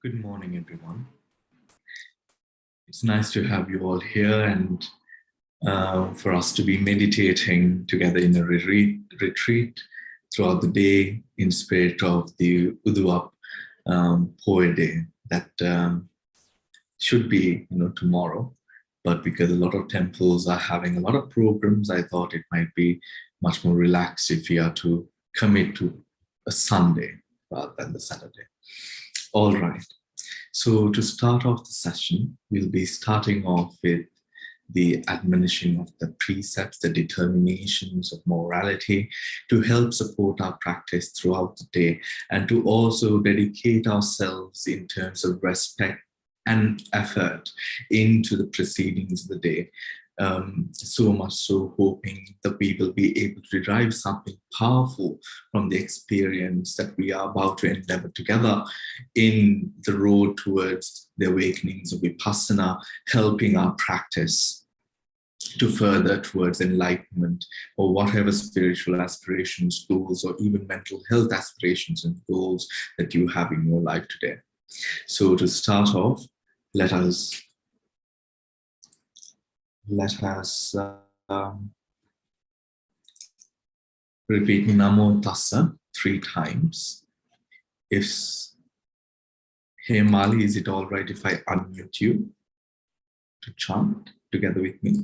Good morning, everyone. It's nice to have you all here and for us to be meditating together in a retreat throughout the day in spirit of the Uduap Poe Day that should be, tomorrow. But because a lot of temples are having a lot of programs, I thought it might be much more relaxed if we are to commit to a Sunday rather than the Saturday. All right. So to start off the session, we'll be starting off with the admonishing of the precepts, the determinations of morality to help support our practice throughout the day and to also dedicate ourselves in terms of respect and effort into the proceedings of the day. So much so hoping that we will be able to derive something powerful from the experience that we are about to endeavor together in the road towards the awakenings of Vipassana, helping our practice to further towards enlightenment or whatever spiritual aspirations, goals, or even mental health aspirations and goals that you have in your life today. So to start off, let us repeat Namo Tassa 3 times. Hey Mali, is it all right if I unmute you to chant together with me?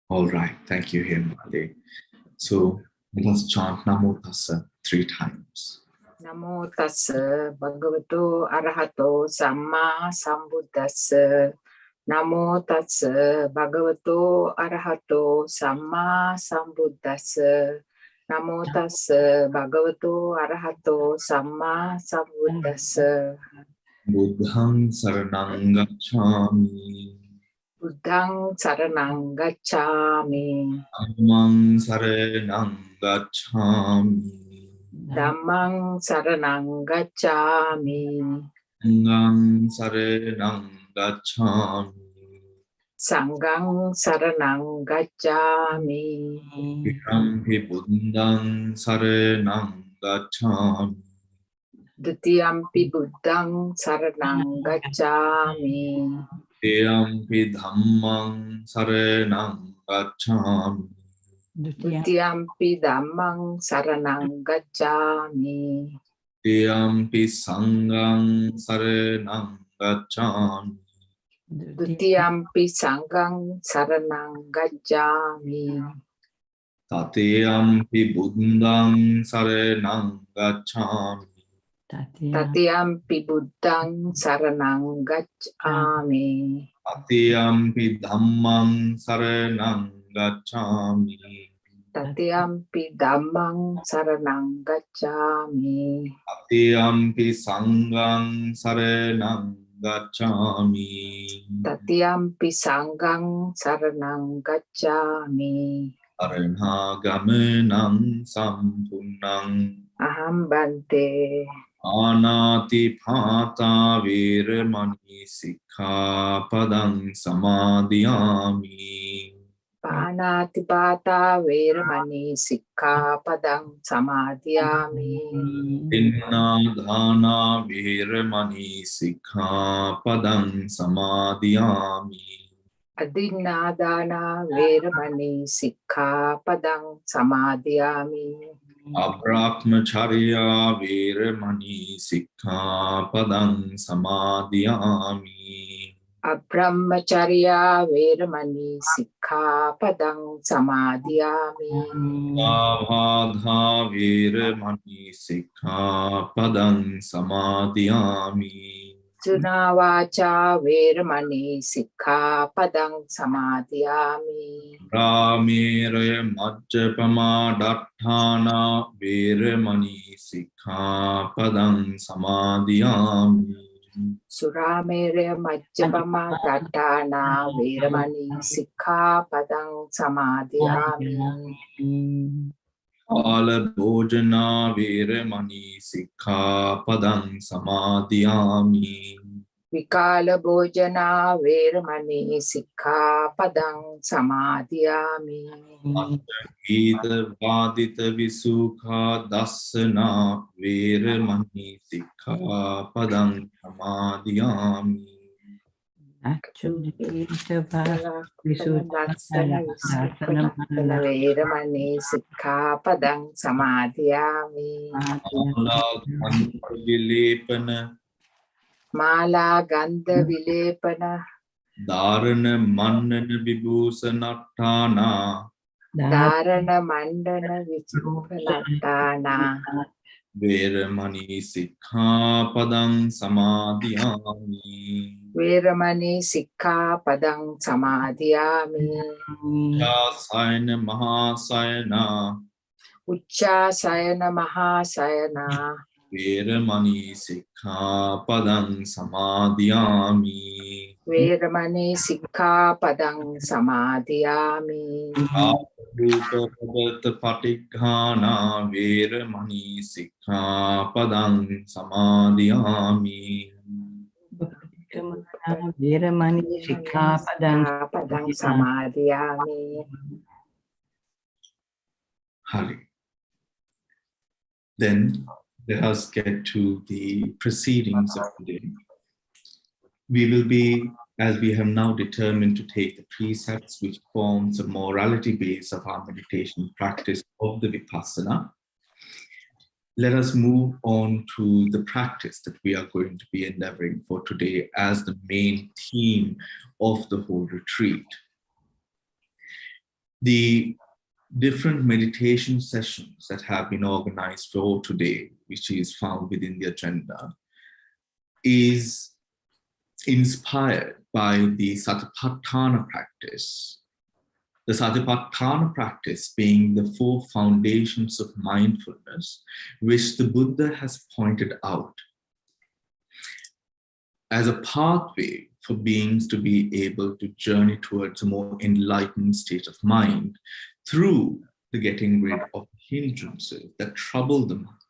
All right, thank you, Hey Mali. So let us chant Namo Tassa 3 times. Namo tassa bhagavato arahato samma sambuddhassa. Namo tassa bhagavato arahato samma sambuddhassa. Namo tassa bhagavato arahato samma sambuddhassa. Buddhang saranang gacchami. Buddhang saranang gacchami. Dhammang saranang gacchami. Dhammang saranang gacchami. Sanghang saranang gacchami. Sanghang saranang gacchami. Dutiyampi buddhang saranang gacchami. Dutiyampi buddhang saranang gacchami. Dutiyampi dhammang saranang gacchami. Dutiyampi dhammang saranang gacchami. Dutiyampi sanghang saranang gacchami. Dutiyampi sanghang saranang gacchami. Tatiyampi buddhang saranang gacchami. Tatiyampi buddhang saranang gacchami. Tatiyampi dhammang saranang gacchami. Tatiyampi dhammang saranang gacchami. Tatiyampi sanghang saranang gacchami. Tatiyampi sanghang saranang gacchami. Aranhagamanang sampunnang. Aham bante. Anati phata virmani sikkhapadang samadhiyami. Panatipata veramani sikkhapadang samadhiyami. Tinnadhana virmani sikkhapadang samadhiyami. Adinadana veramani sikkhapadang samadhiyami. Abrahmacharya virmani sikkhapadang samadhiyami. Abrahmacharya veramani sikkhapadang samadhiyami. Avadha virmani sikkhapadang samadhiyami. Sunavacha veramani sikkhapadang samadhiyami. Ramere majjapama datthana virmani sikkhapadang samadhiyami. Suramere majjapama dattana veramani sikkhapadang samadhiyami. Kala bhojana virmani sikkhapadang samadhiyami. Vikala bhojana veramani sikkhapadang samadhiyami. Gita vadita visukha dasana veramani sikkhapadang samadhiyami. Veramani sikkhapadang samadhiyami. Mala gandha vilepana Dharana mannana vibhusanattana dharana mandana vichupalattana veramani sikkhapadang samadhiyami. Veramani sikkhapadang samadhiyami. Sayana mahasayana Uchchasayana mahasayana veramani sikkhapadang samadhiyami. Veramani sikkhapadang samadhiyami. Rupa pavata patighana veramani sikkhapadang samadhiyami. Veramani sikkhapadang samadhiyami. Hari. Then let us get to the proceedings of the day. We will be, as we have now determined to take the precepts which forms the morality base of our meditation practice of the Vipassana, let us move on to the practice that we are going to be endeavoring for today as the main theme of the whole retreat. The different meditation sessions that have been organized for today, which is found within the agenda, is inspired by the Satipatthana practice. The Satipatthana practice being the 4 foundations of mindfulness, which the Buddha has pointed out as a pathway for beings to be able to journey towards a more enlightened state of mind through the getting rid of hindrances that trouble the mind,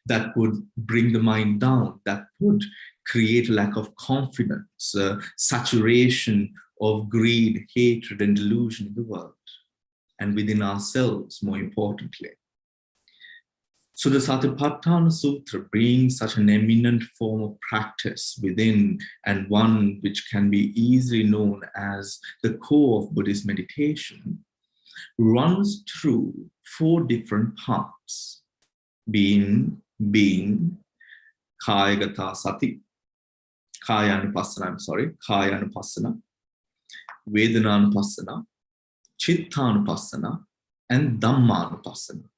that would bring the mind down, that would create a lack of confidence, saturation of greed, hatred, and delusion in the world, and within ourselves, more importantly. So the Satipatthana Sutra brings such an eminent form of practice within, and one which can be easily known as the core of Buddhist meditation, runs through 4 different parts, being Kayagata Sati, Kayanupassana, Vedananupassana, Chittanupassana, and Dhammanupassana.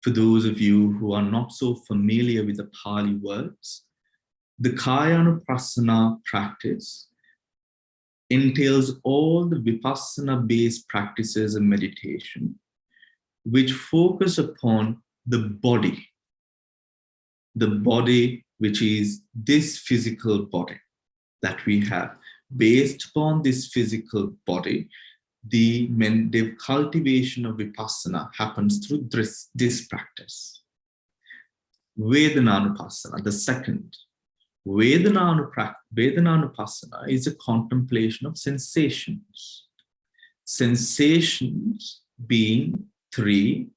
For those of you who are not so familiar with the Pali words, the Kayanupassana practice entails all the Vipassana-based practices of meditation, which focus upon the body which is this physical body that we have. Based upon this physical body, the cultivation of Vipassana happens through this practice. Vedananupassana, the second. Vedananupassana is a contemplation of sensations. Sensations being 3,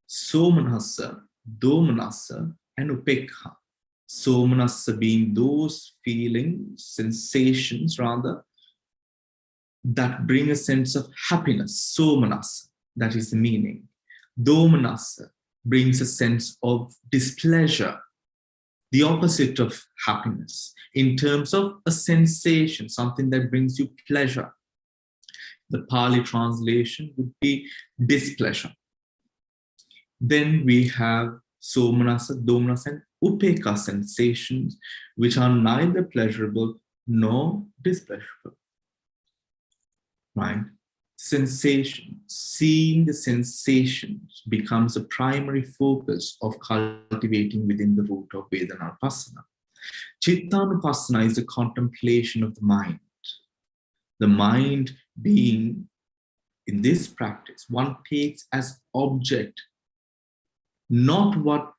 somanassa, domanassa, and upekha. Somanassa being those feelings, sensations rather, that bring a sense of happiness, somanassa, that is the meaning. Domanassa brings a sense of displeasure, the opposite of happiness, in terms of a sensation, something that brings you pleasure. The Pali translation would be displeasure. Then we have somanassa, domanassa, and upekha sensations, which are neither pleasurable nor displeasurable. Right? Sensation, seeing the sensations becomes a primary focus of cultivating within the root of Vedananupassana. Chittanupassana is the contemplation of the mind. The mind being, in this practice, one takes as object not what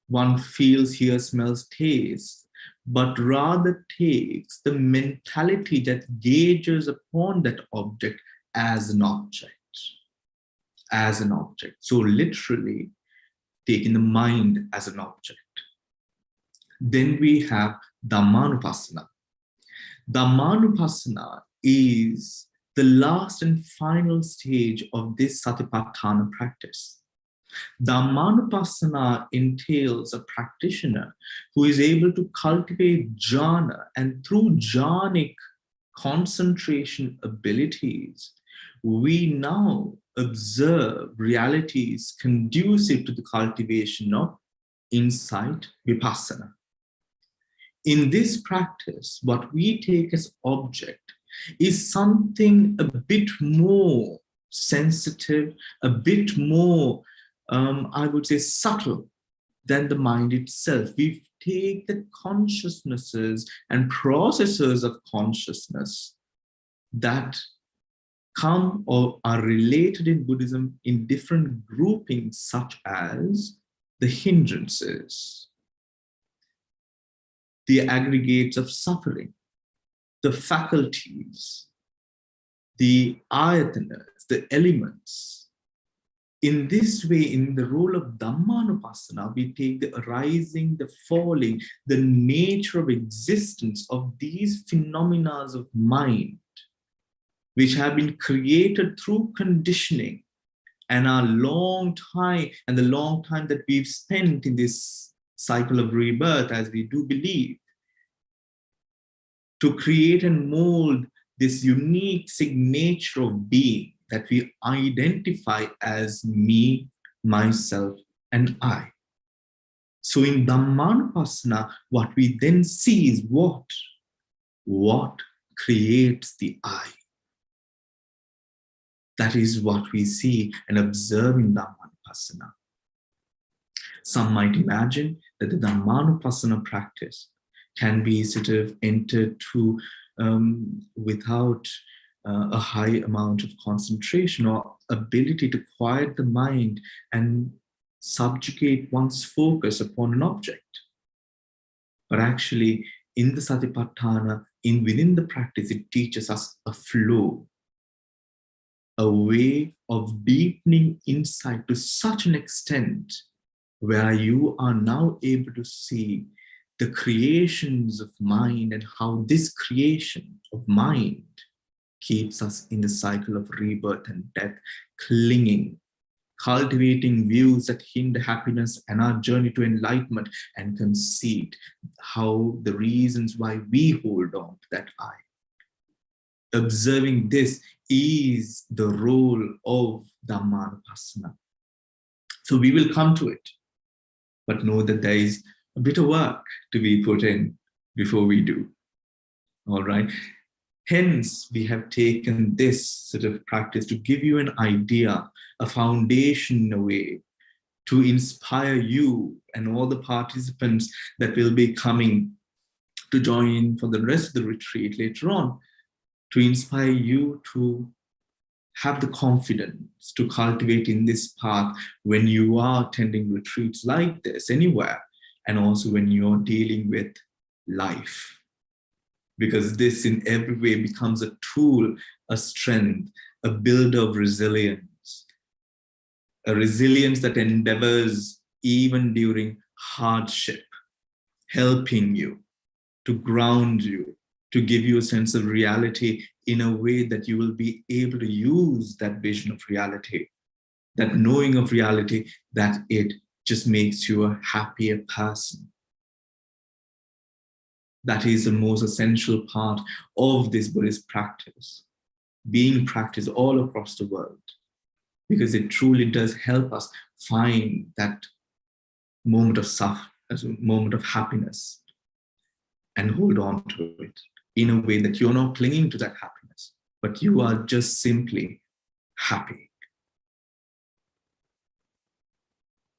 one feels, hears, smells, tastes, but rather takes the mentality that gauges upon that object as an object. As an object. So literally taking the mind as an object. Then we have Dhammanupassana. Dhammanupassana is the last and final stage of this Satipatthana practice. Dhammanupassana entails a practitioner who is able to cultivate jhana, and through jhanic concentration abilities, we now observe realities conducive to the cultivation of insight, vipassana. In this practice, what we take as object is something a bit more sensitive, a bit more, I would say, subtle than the mind itself. We take the consciousnesses and processes of consciousness that come or are related in Buddhism in different groupings, such as the hindrances, the aggregates of suffering, the faculties, the ayatanas, the elements. In this way, in the role of Dhammanupassana, we take the arising, the falling, the nature of existence of these phenomena of mind, which have been created through conditioning and our long time, and the long time that we've spent in this cycle of rebirth, as we do believe, to create and mold this unique signature of being that we identify as me, myself, and I. So in Dhammanupassana, what we then see is what? What creates the I? That is what we see and observe in Dhammanupassana. Some might imagine that the Dhammanupassana practice can be sort of entered to without a high amount of concentration or ability to quiet the mind and subjugate one's focus upon an object. But actually, in the Satipatthana, within the practice, it teaches us a flow, a way of deepening insight to such an extent where you are now able to see the creations of mind and how this creation of mind keeps us in the cycle of rebirth and death, clinging, cultivating views that hinder happiness and our journey to enlightenment, and conceit, how the reasons why we hold on to that I. Observing this is the role of Dhammanupassana. So we will come to it, but know that there is a bit of work to be put in before we do. All right. Hence, we have taken this sort of practice to give you an idea, a foundation in a way, to inspire you and all the participants that will be coming to join in for the rest of the retreat later on, to inspire you to have the confidence to cultivate in this path when you are attending retreats like this anywhere, and also when you're dealing with life. Because this in every way becomes a tool, a strength, a builder of resilience, a resilience that endeavors even during hardship, helping you, to ground you, to give you a sense of reality in a way that you will be able to use that vision of reality, that knowing of reality, that it just makes you a happier person. That is the most essential part of this Buddhist practice, being practiced all across the world, because it truly does help us find that moment of suffering, as a moment of happiness, and hold on to it in a way that you're not clinging to that happiness, but you are just simply happy.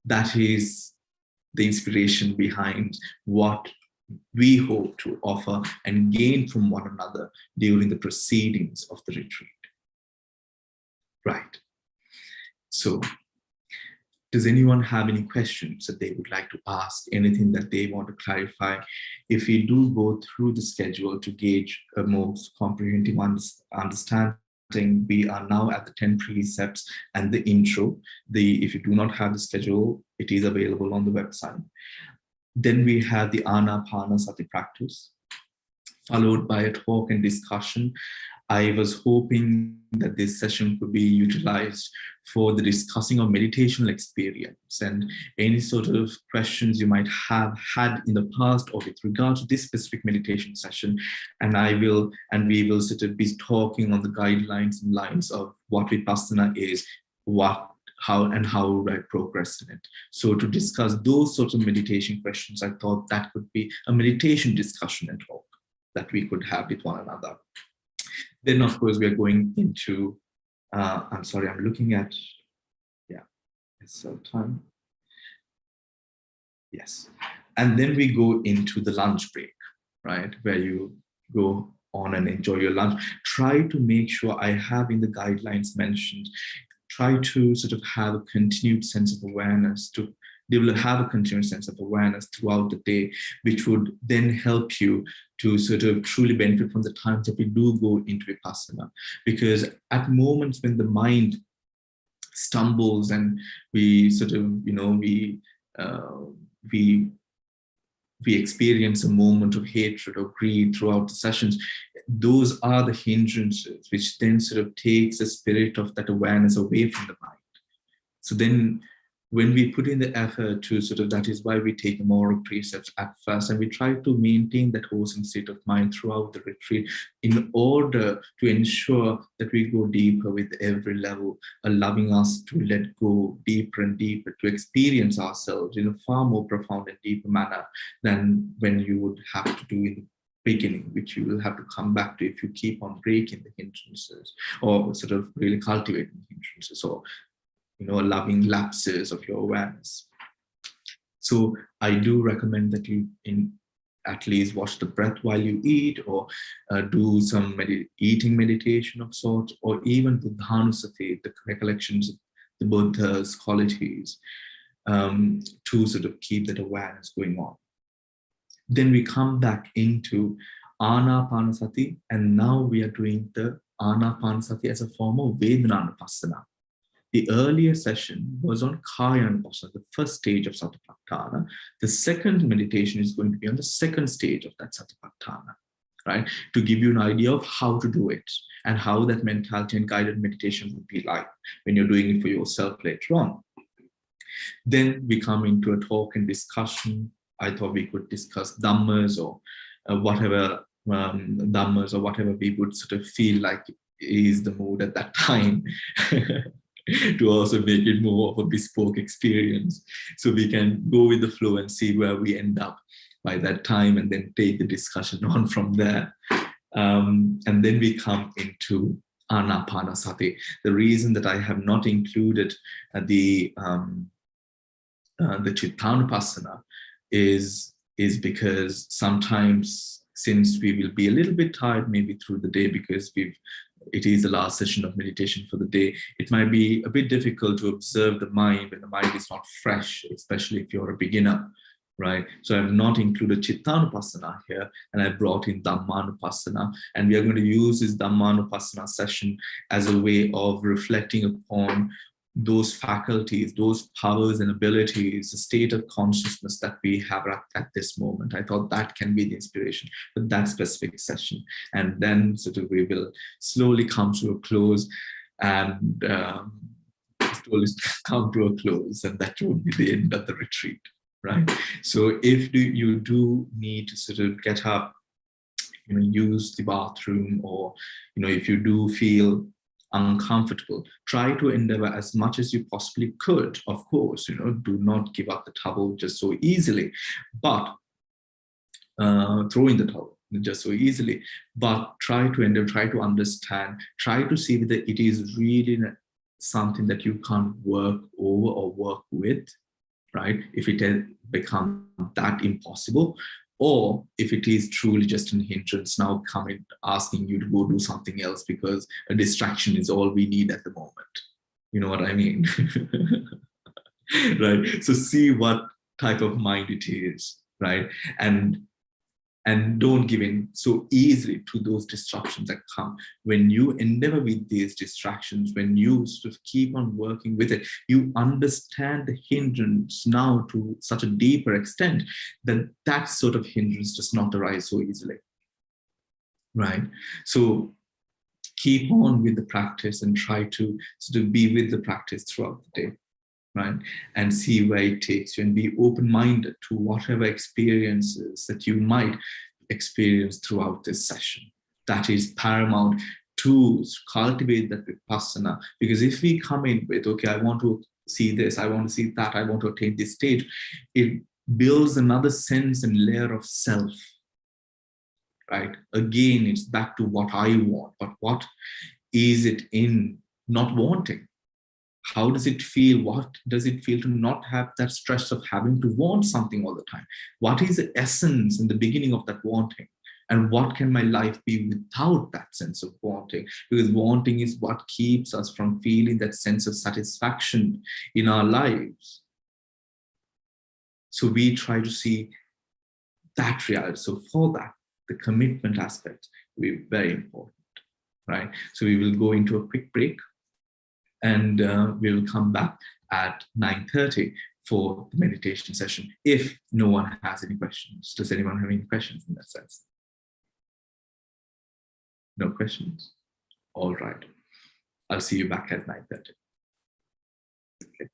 That is the inspiration behind what we hope to offer and gain from one another during the proceedings of the retreat. Right. So Does anyone have any questions that they would like to ask, anything that they want to clarify? If we do go through the schedule to gauge a more comprehensive understanding, we are now at the 10 precepts and the intro. If you do not have the schedule, it is available on the website. Then we have the Anapanasati practice, followed by a talk and discussion. I was hoping that this session could be utilized for the discussing of meditational experience and any sort of questions you might have had in the past or with regard to this specific meditation session. And we will sort of be talking on the guidelines and lines of what Vipassana is, how would I progress in it. So to discuss those sorts of meditation questions, I thought that could be a meditation discussion and talk that we could have with one another. Then, of course, we are going into, I'm sorry, I'm looking at, it's time. Yes. And then we go into the lunch break, right? Where you go on and enjoy your lunch. Try to make sure, I have in the guidelines mentioned, try to sort of have a continued sense of awareness, have a continued sense of awareness throughout the day, which would then help you to sort of truly benefit from the times that we do go into Vipassana. Because at moments when the mind stumbles and we sort of, we experience a moment of hatred or greed throughout the sessions, those are the hindrances which then sort of takes the spirit of that awareness away from the mind. So then when we put in the effort to sort of, that is why we take the moral precepts at first, and we try to maintain that wholesome state of mind throughout the retreat in order to ensure that we go deeper with every level, allowing us to let go deeper and deeper, to experience ourselves in a far more profound and deeper manner than when you would have to do in the beginning, which you will have to come back to if you keep on breaking the hindrances or sort of really cultivating the hindrances or allowing lapses of your awareness. So I do recommend that you at least watch the breath while you eat, or do some eating meditation of sorts, or even the Dhanusati, the recollections of the Buddha's qualities, to sort of keep that awareness going on. Then we come back into Anapanasati, and now we are doing the Anapanasati as a form of Vedananapassana. The earlier session was on Kayanupassana, the first stage of Satipatthana. The second meditation is going to be on the second stage of that Satipatthana, right? To give you an idea of how to do it and how that mentality and guided meditation would be like when you're doing it for yourself later on. Then we come into a talk and discussion. I thought we could discuss Dhammas or whatever Dhammas or whatever we would sort of feel like is the mood at that time. To also make it more of a bespoke experience. So we can go with the flow and see where we end up by that time and then take the discussion on from there. And then we come into Anapanasati. The reason that I have not included the Chittanupassana is because sometimes, since we will be a little bit tired maybe through the day because it is the last session of meditation for the day, it might be a bit difficult to observe the mind when the mind is not fresh, especially if you're a beginner, right? So I've not included Chittanupassana here, and I brought in Dhammanupassana, and we are going to use this Dhammanupassana session as a way of reflecting upon those faculties, those powers and abilities, the state of consciousness that we have at this moment. I thought that can be the inspiration for that specific session. And then sort of we will slowly come to a close and slowly come to a close, and that will be the end of the retreat, right? So if you do need to sort of get up, use the bathroom, or, if you do feel uncomfortable, try to endeavor as much as you possibly could. Of course, do not give up the towel just so easily, but throw in the towel just so easily, but try to endeavor, try to understand, try to see whether it is really something that you can't work over or work with, right? If it has become that impossible, or if it is truly just an hindrance now coming, asking you to go do something else because a distraction is all we need at the moment. You know what I mean? right? So see what type of mind it is, right? And don't give in so easily to those disruptions that come. When you endeavor with these distractions, when you sort of keep on working with it, you understand the hindrance now to such a deeper extent that that sort of hindrance does not arise so easily, right? So keep on with the practice and try to sort of be with the practice throughout the day, right? And see where it takes you, and be open-minded to whatever experiences that you might experience throughout this session. That is paramount to cultivate that vipassana. Because if we come in with, okay, I want to see this, I want to see that, I want to attain this stage, it builds another sense and layer of self, right? Again, it's back to what I want, but what is it in not wanting? How does it feel? What does it feel to not have that stress of having to want something all the time? What is the essence in the beginning of that wanting? And what can my life be without that sense of wanting? Because wanting is what keeps us from feeling that sense of satisfaction in our lives. So we try to see that reality. So for that, the commitment aspect will be very important, right? So we will go into a quick break, and we'll come back at 9:30 for the meditation session, if no one has any questions. Does anyone have any questions in that sense? No questions? All right. I'll see you back at 9:30. Okay.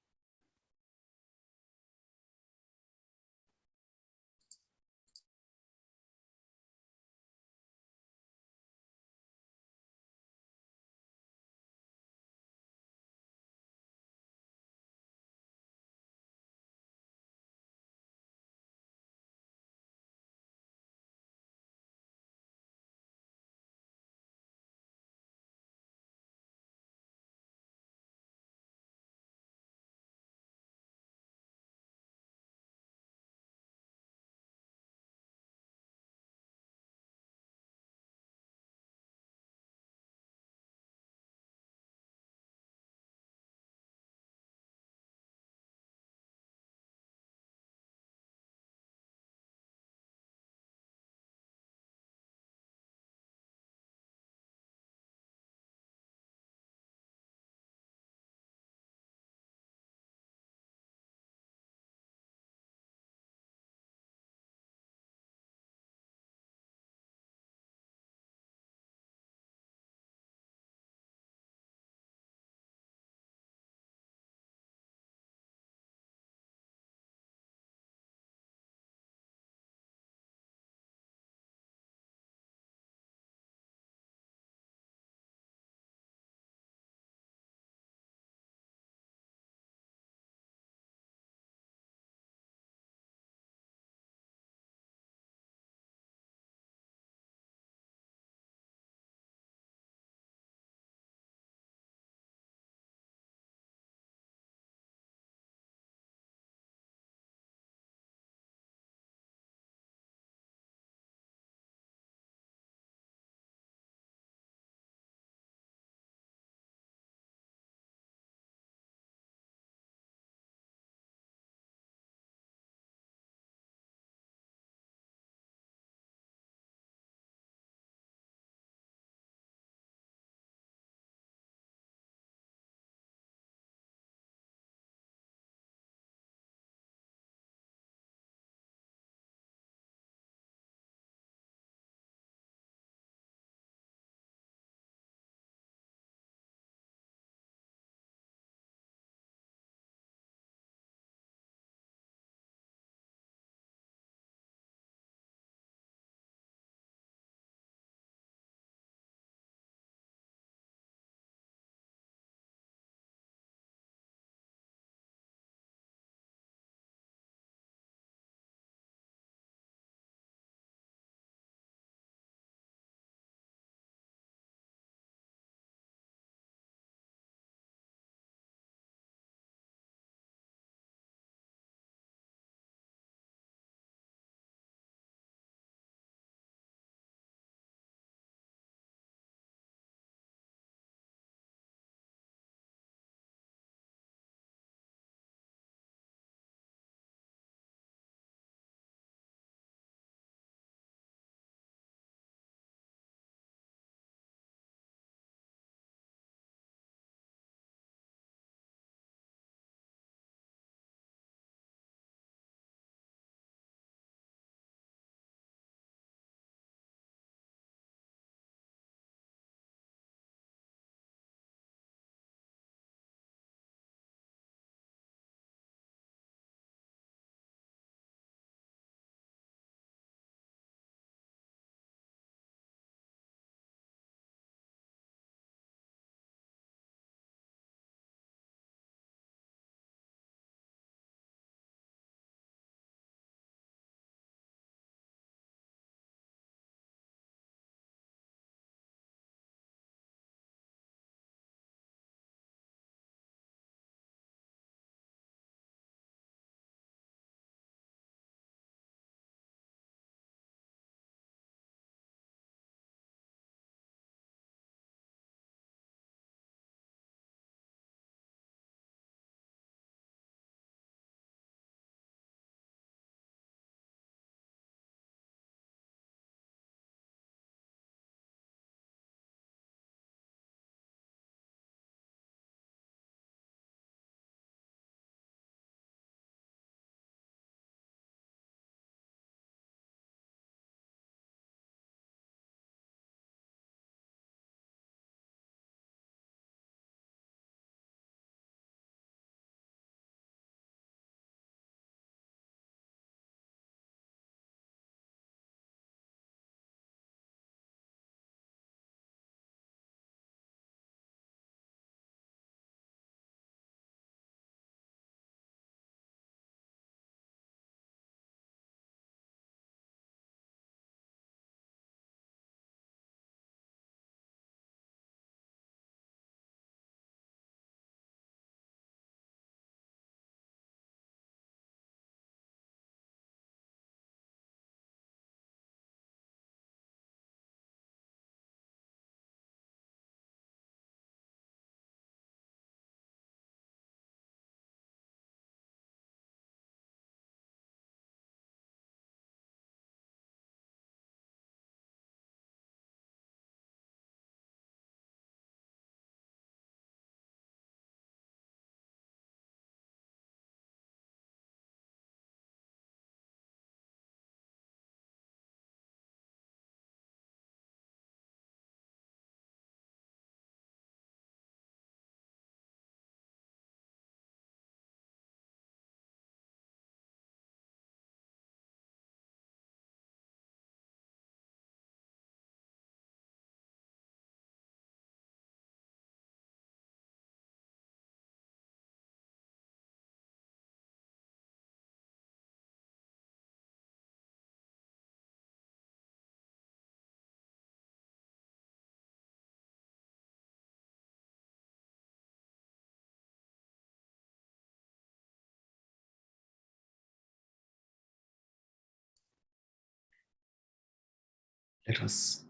Let us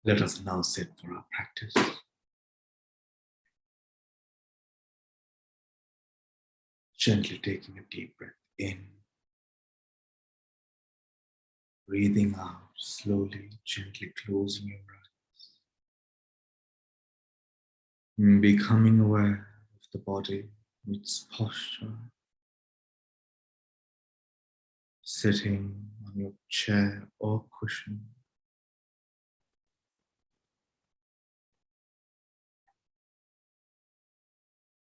let us now sit for our practice. Gently taking a deep breath in, breathing out slowly, gently closing your eyes. Becoming aware of the body, its posture, sitting on your chair or cushion.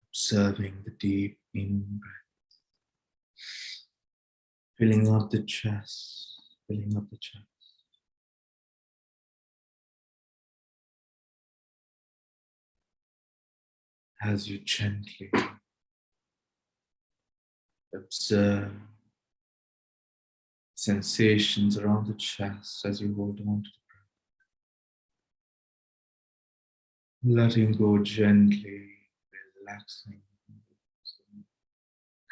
Observing the deep in-breath, filling up the chest, filling up the chest. As you gently observe sensations around the chest as you hold on to the breath. Letting go gently, relaxing.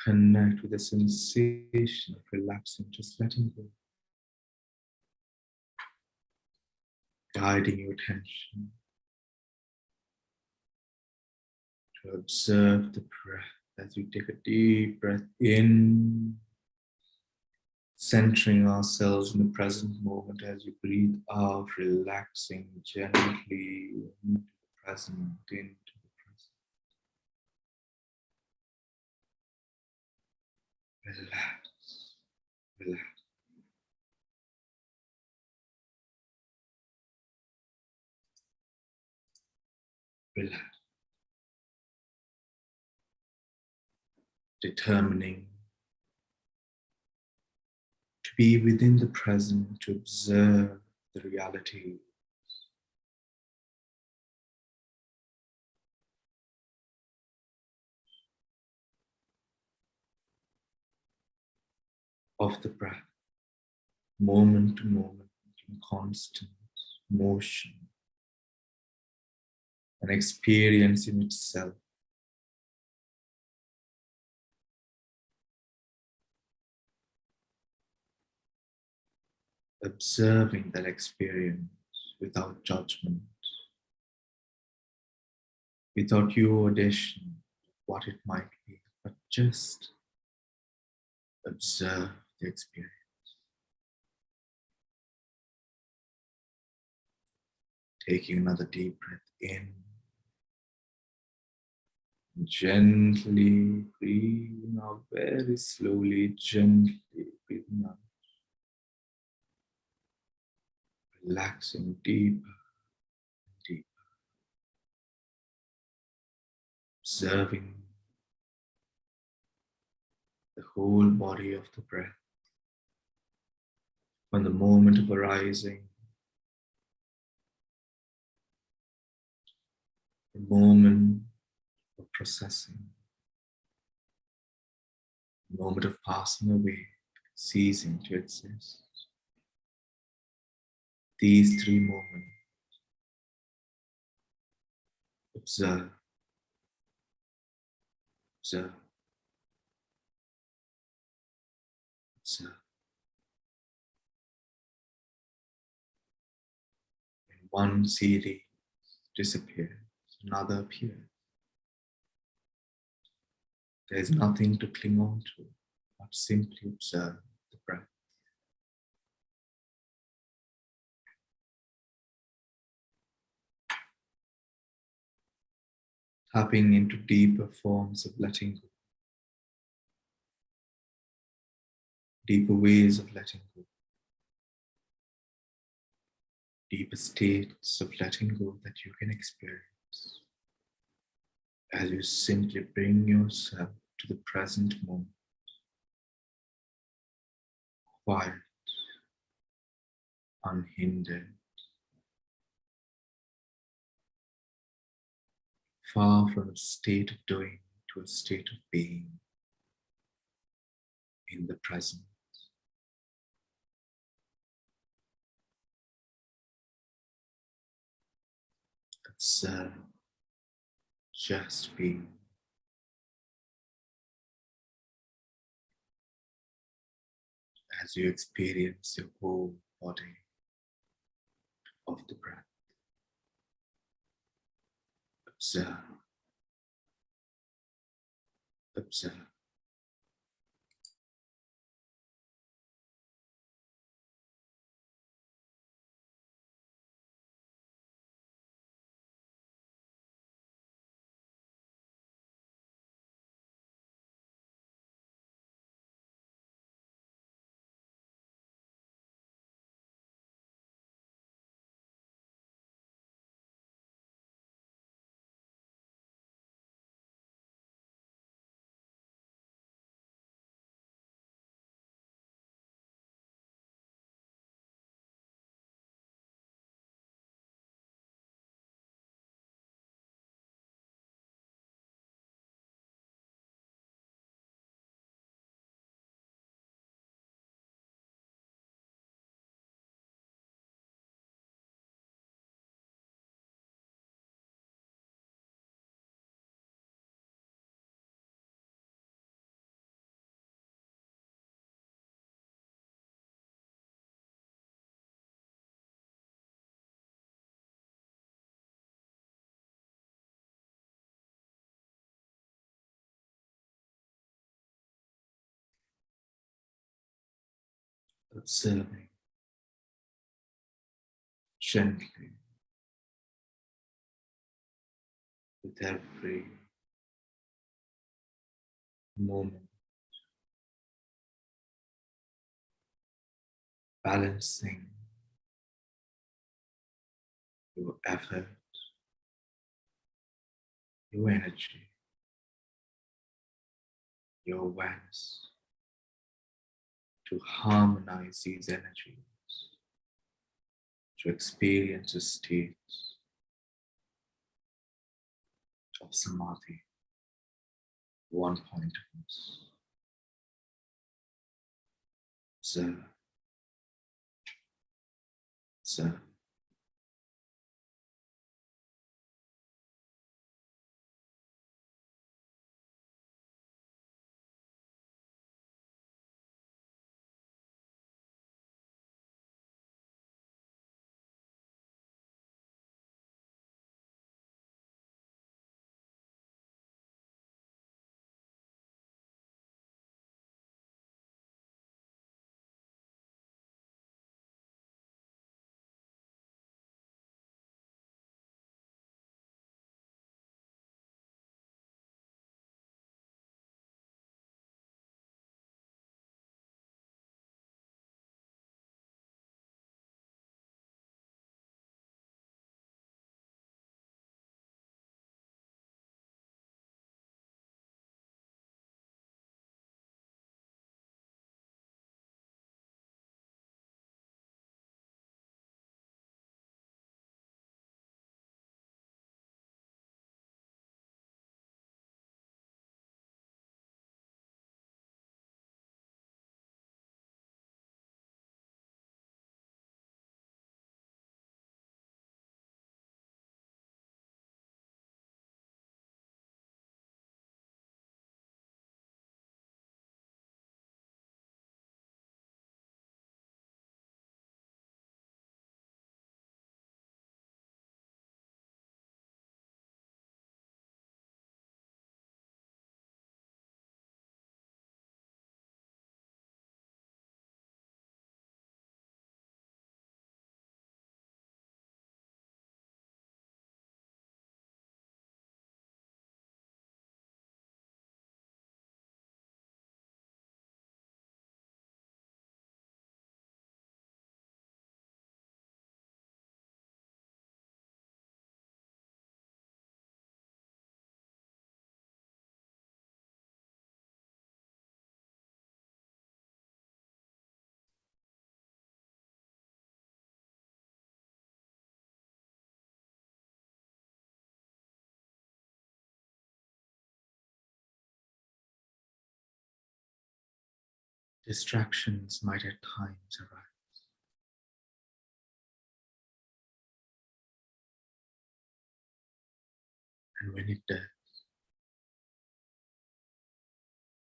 Connect with the sensation of relaxing, just letting go. Guiding your attention to observe the breath as you take a deep breath in, centering ourselves in the present moment as you breathe out, relaxing gently into the present, into the present. Relax, relax. Relax. Determining to be within the present, to observe the reality of the breath, moment to moment, in constant motion, an experience in itself. Observing that experience without judgment, without your audition of what it might be, but just observe the experience. Taking another deep breath in, gently breathing out very slowly, gently breathing out, relaxing deeper and deeper, observing the whole body of the breath from the moment of arising, the moment of processing, the moment of passing away, ceasing to exist. These three moments, observe, observe, observe. When one series disappears, another appears. There is nothing to cling on to, but simply observe the breath. Tapping into deeper forms of letting go, deeper ways of letting go, deeper states of letting go that you can experience as you simply bring yourself to the present moment, quiet, unhindered, far from a state of doing to a state of being in the present. Observe, just be. as you experience your whole body of the breath. Observe. Observe. Observing gently with every moment, balancing your effort, your energy, your awareness to harmonize these energies, to experience a state of samadhi, one pointedness. Observe, observe. Distractions might at times arise, and when it does,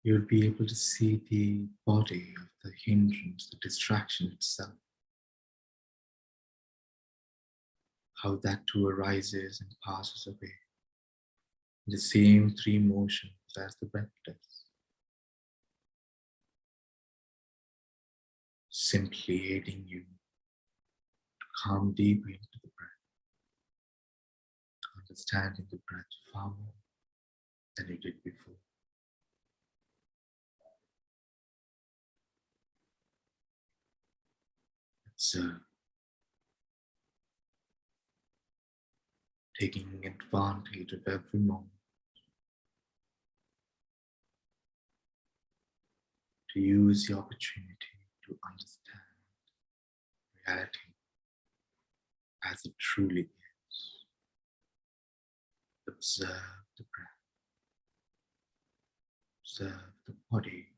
you'll be able to see the body of the hindrance, the distraction itself, how that too arises and passes away. The same three motions as the breath does, simply aiding you to come deeper into the breath, understanding the breath far more than you did before. Observe, taking advantage of every moment to use the opportunity to understand reality as it truly is. Observe the breath, observe the body,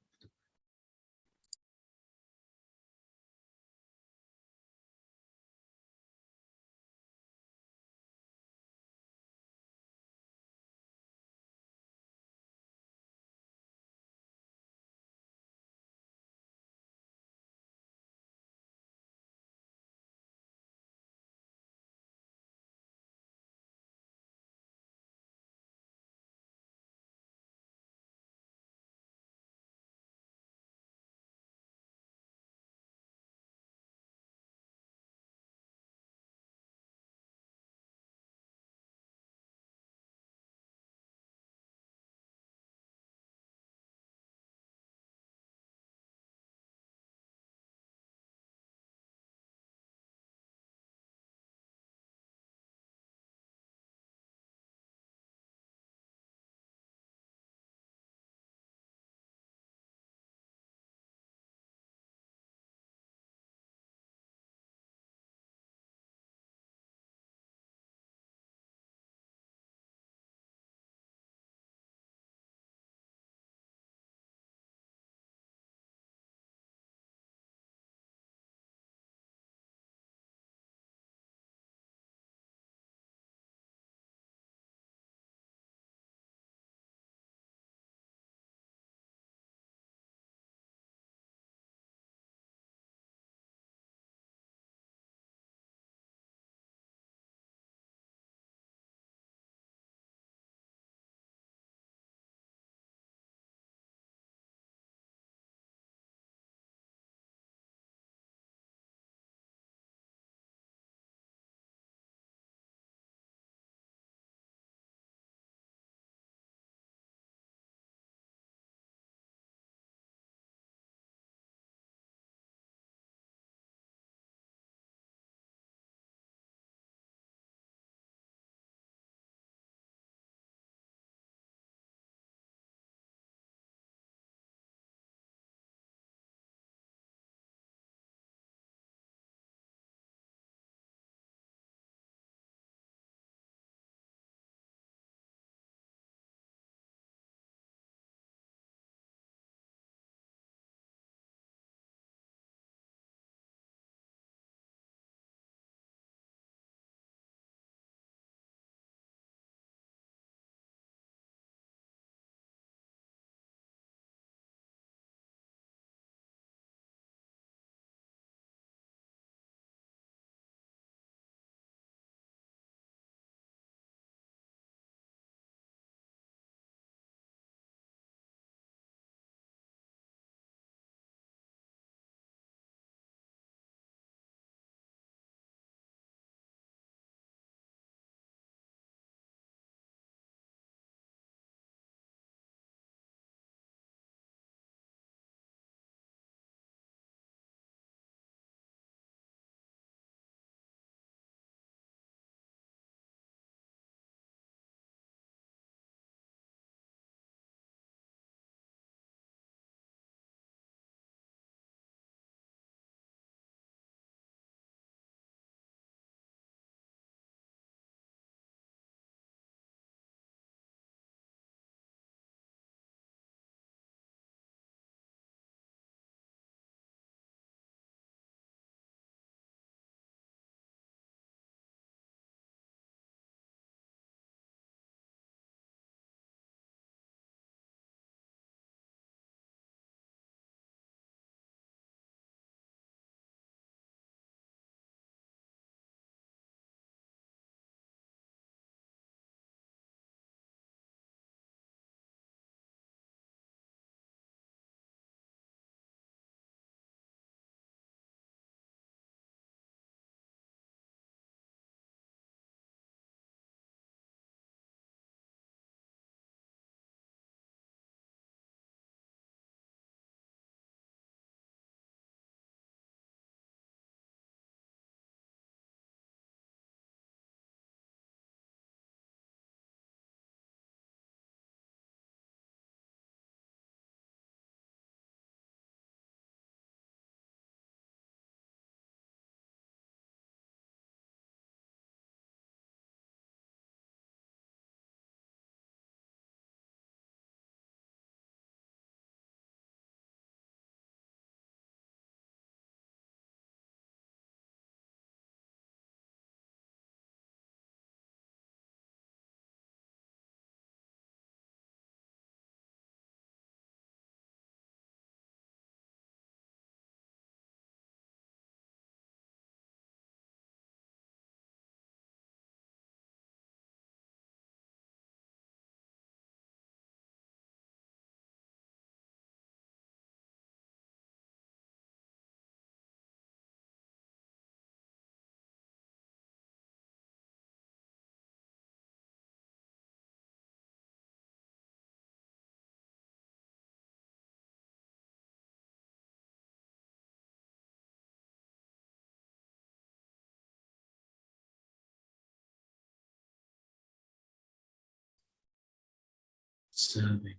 observing,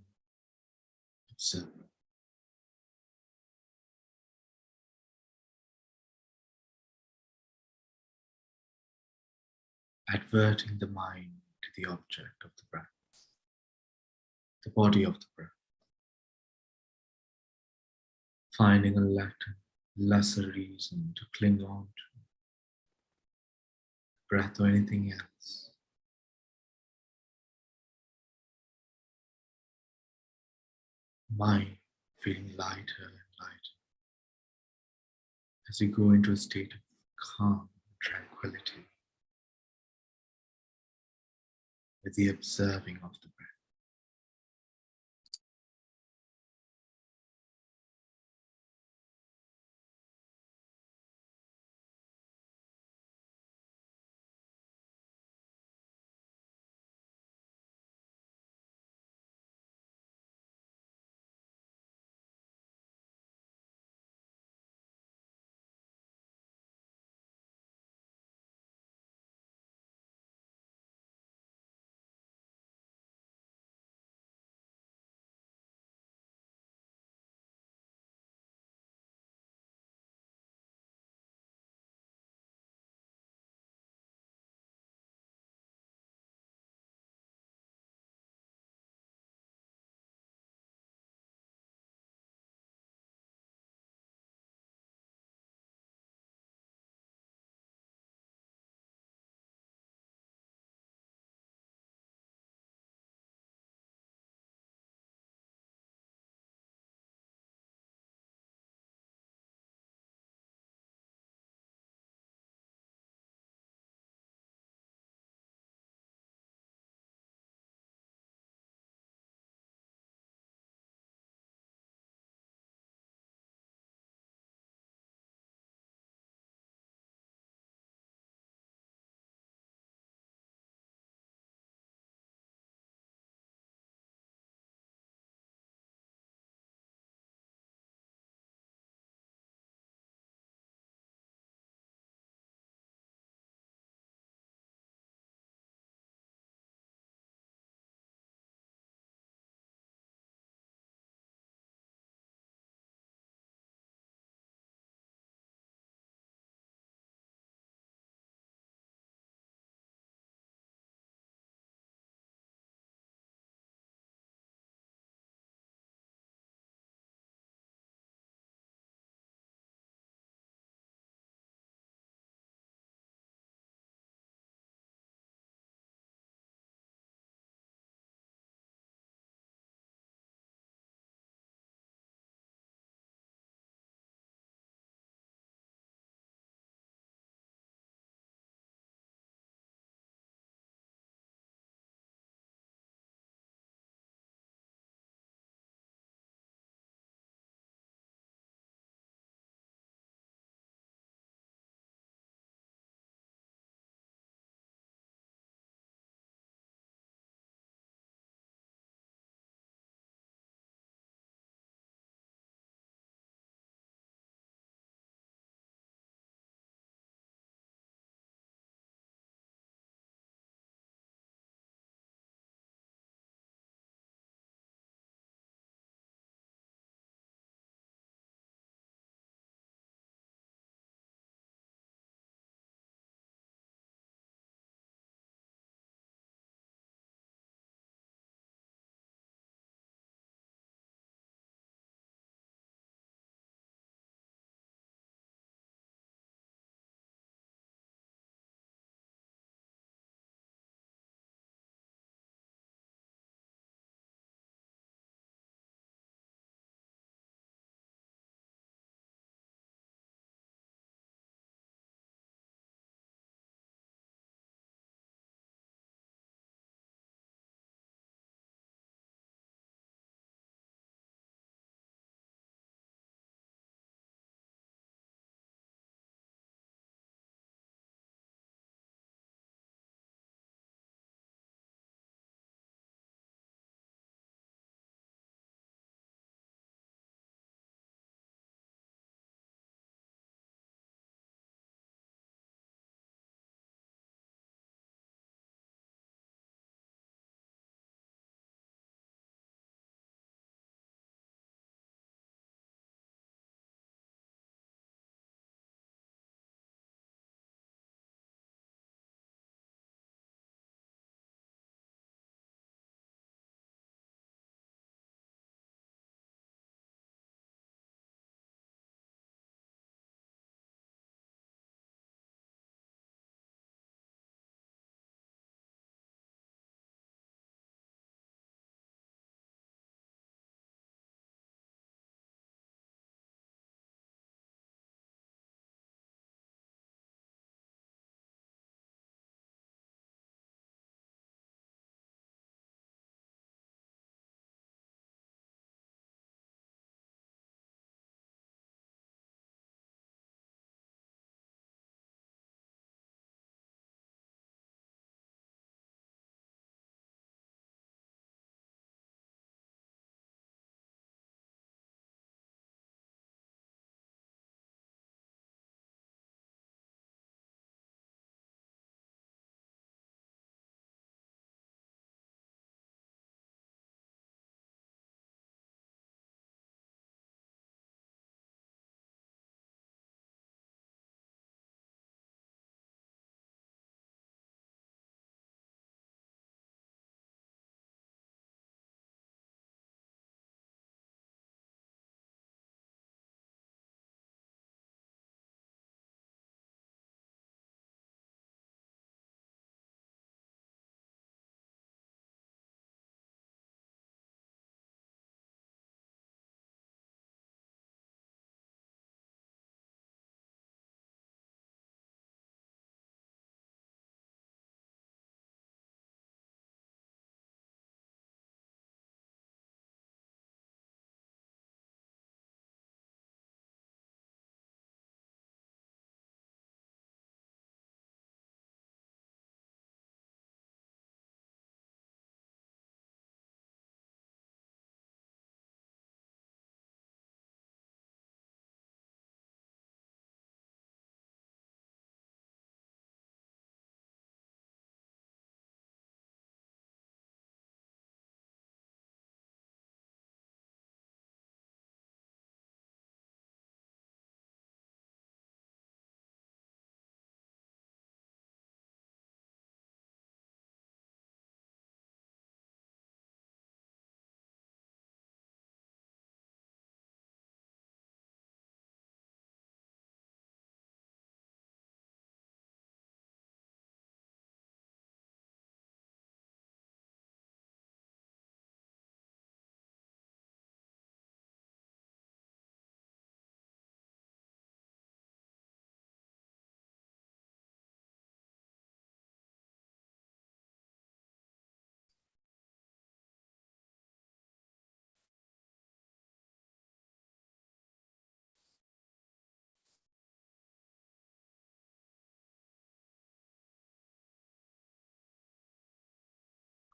observing. Adverting the mind to the object of the breath, the body of the breath. Finding a lesser reason to cling on to breath or anything else. Mind feeling lighter and lighter as you go into a state of calm and tranquility with the observing of the breath.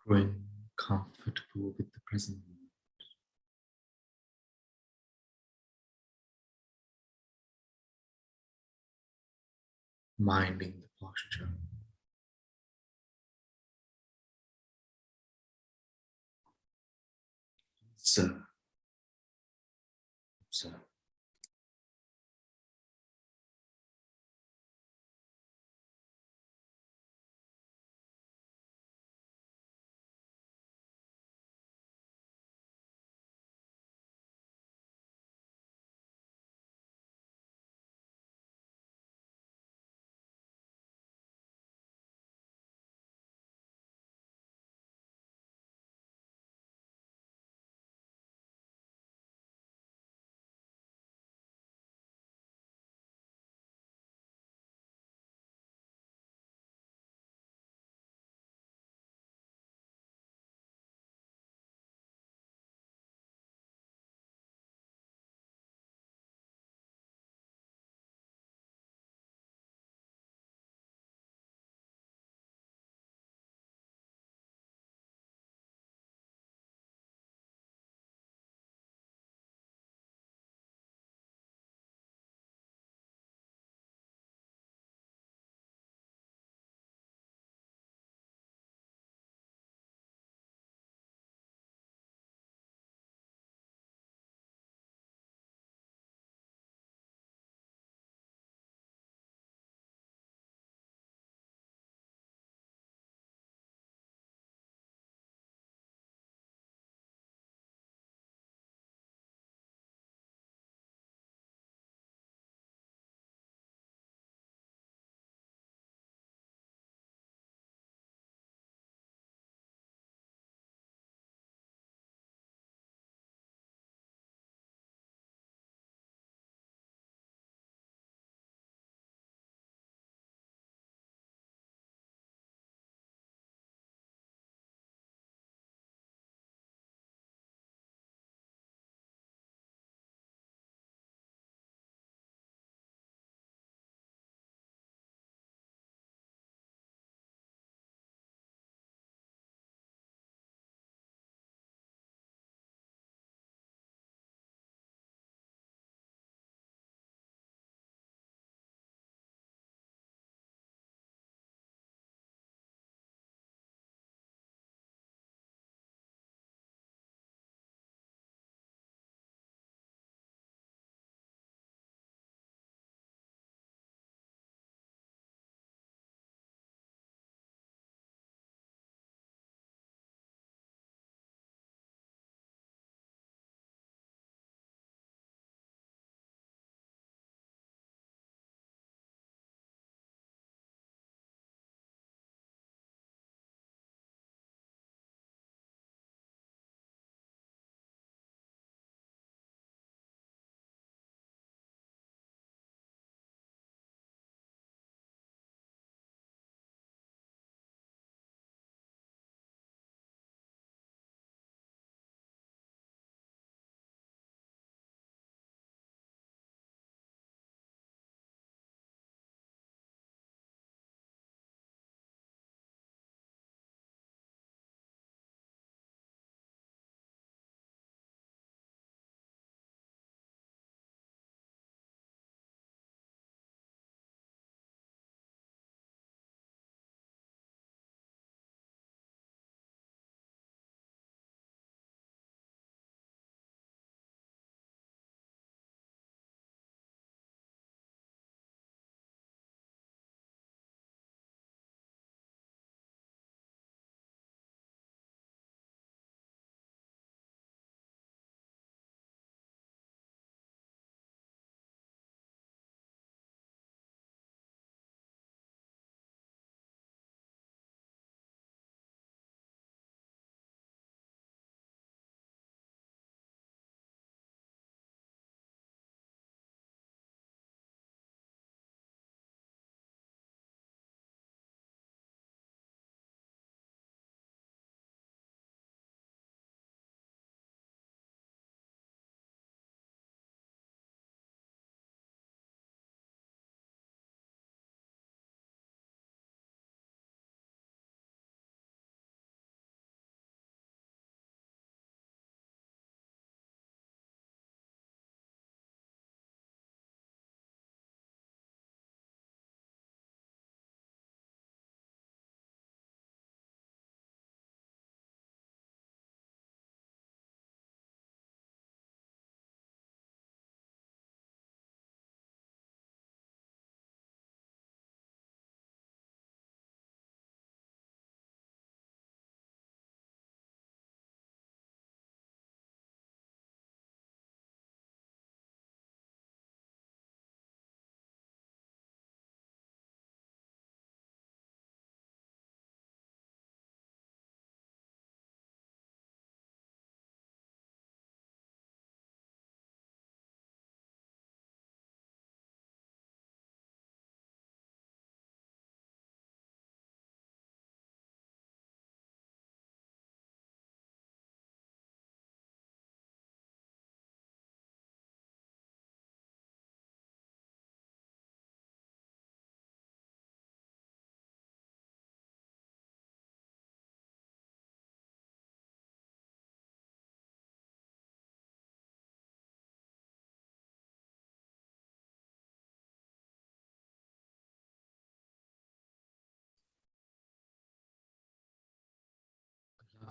growing comfortable with the present moment. Minding the posture. Observe. Observe.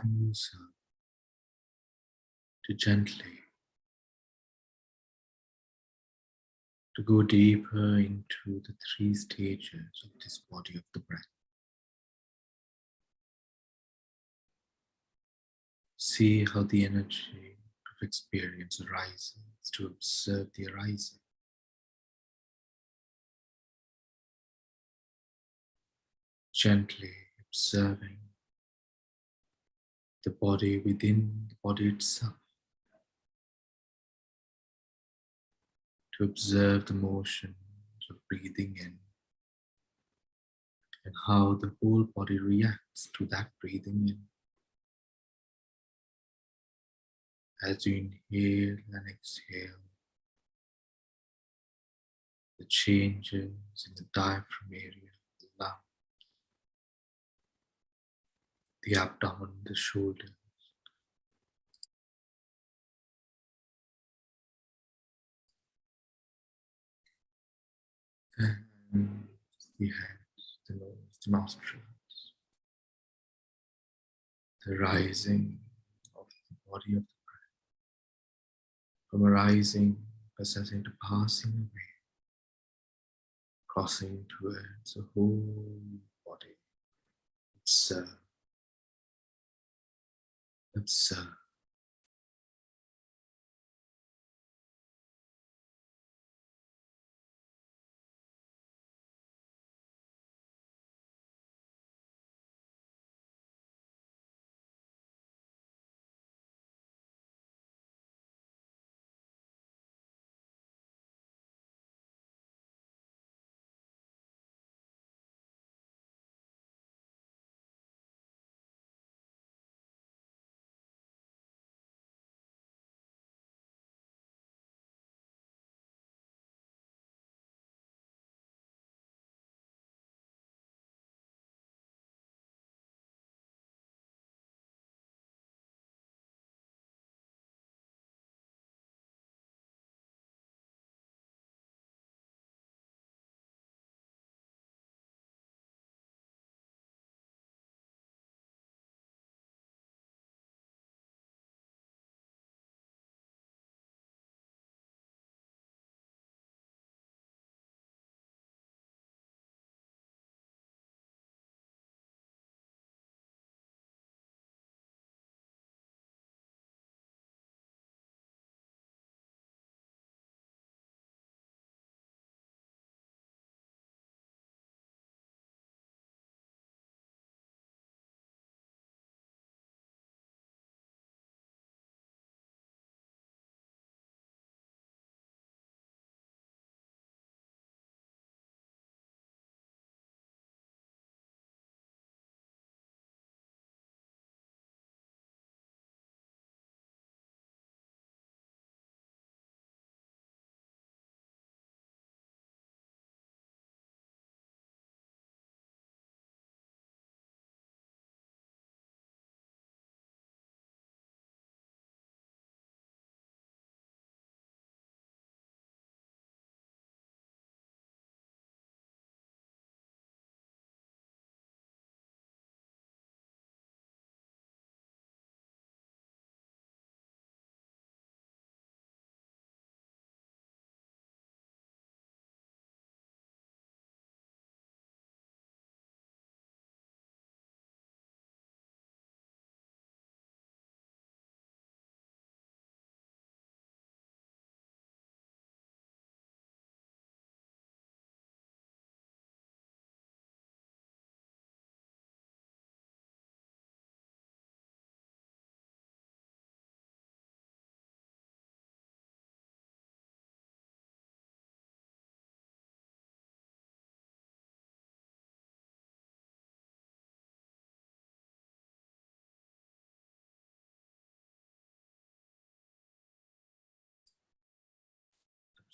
closer to gently to go deeper into the three stages of this body of the breath. See how the energy of experience arises, to observe the arising. Gently observing the body within the body itself. To observe the motions of breathing in and how the whole body reacts to that breathing in. As you inhale and exhale, the changes in the diaphragm area, the lung, the abdomen, the shoulders, and the head, the nose, the nostrils, the rising of the body of the breath, from arising, possessing to passing away, crossing towards the whole body. Observe, observe.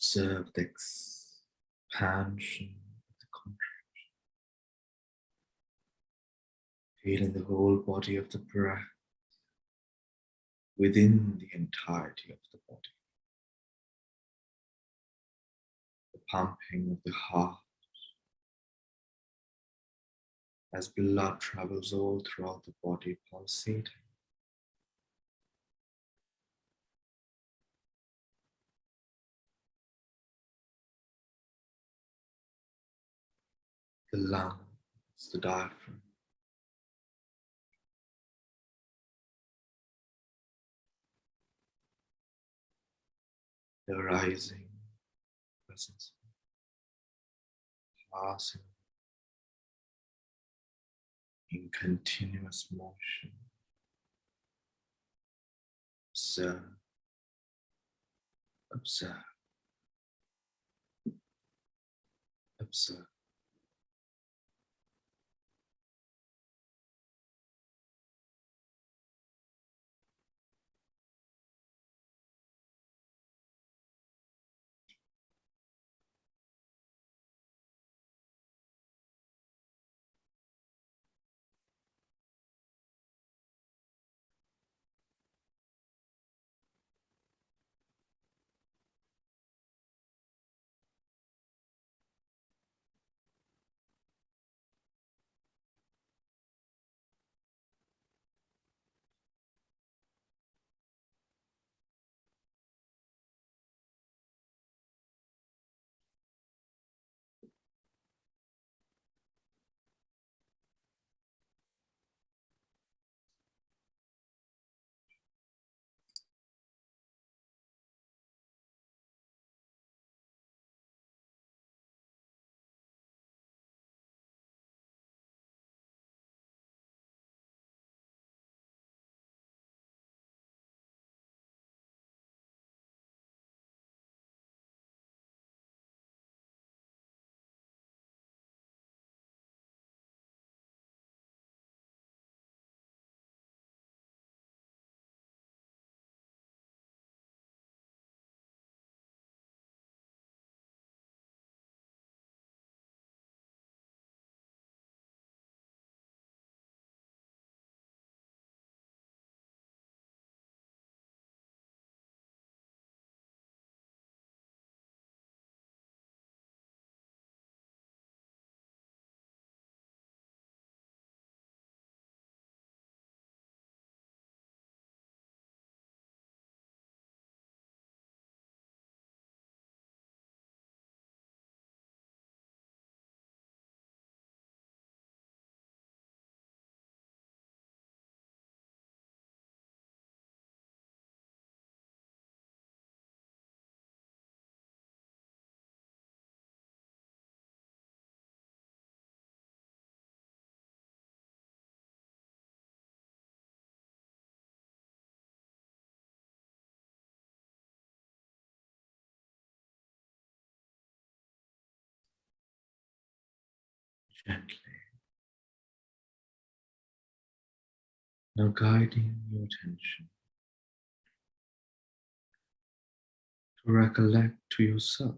Observe the expansion of the contraction. Feeling the whole body of the breath within the entirety of the body. The pumping of the heart as blood travels all throughout the body, pulsating the lungs, the diaphragm, the rising presence, passing in continuous motion. Observe, observe, observe. Gently. Now guiding your attention to recollect to yourself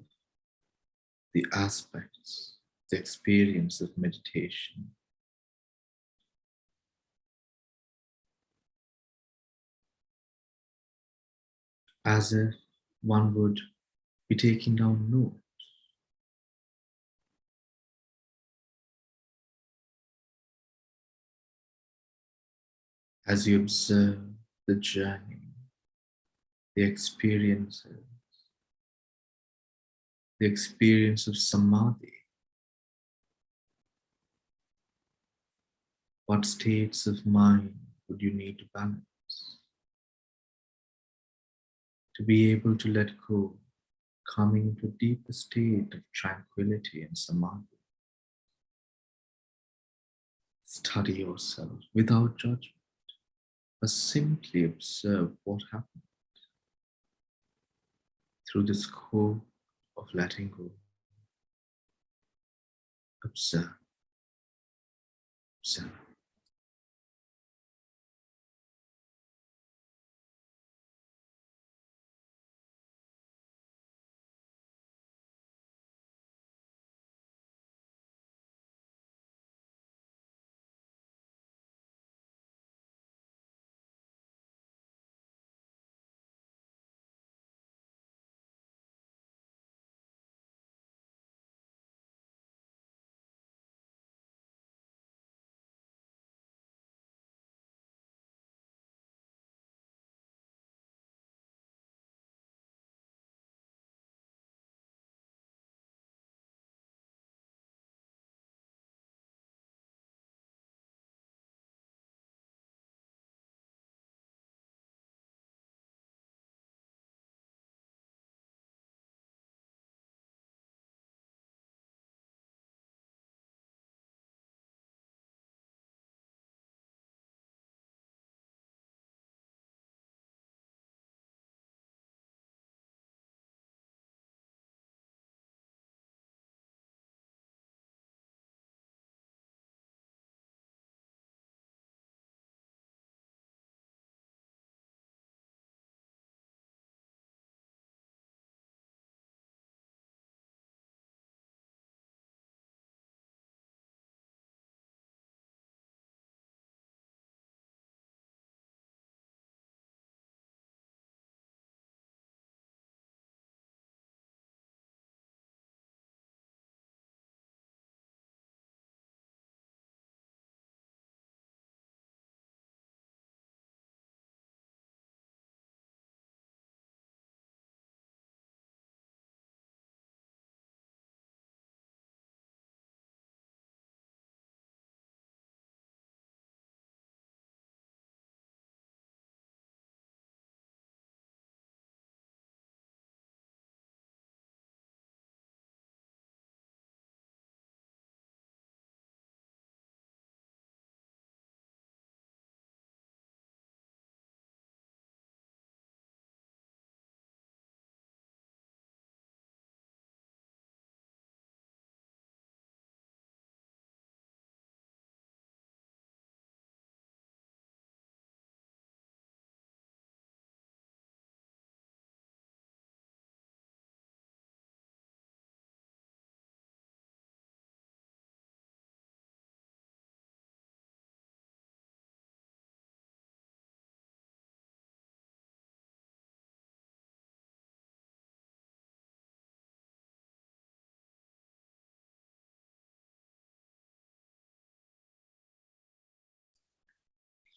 the aspects, the experience of meditation, as if one would be taking down notes. As you observe the journey, the experiences, the experience of samadhi, what states of mind would you need to balance to be able to let go, coming into a deeper state of tranquility and samadhi? Study yourself without judgment, but simply observe what happens through the scope of letting go. Observe, observe.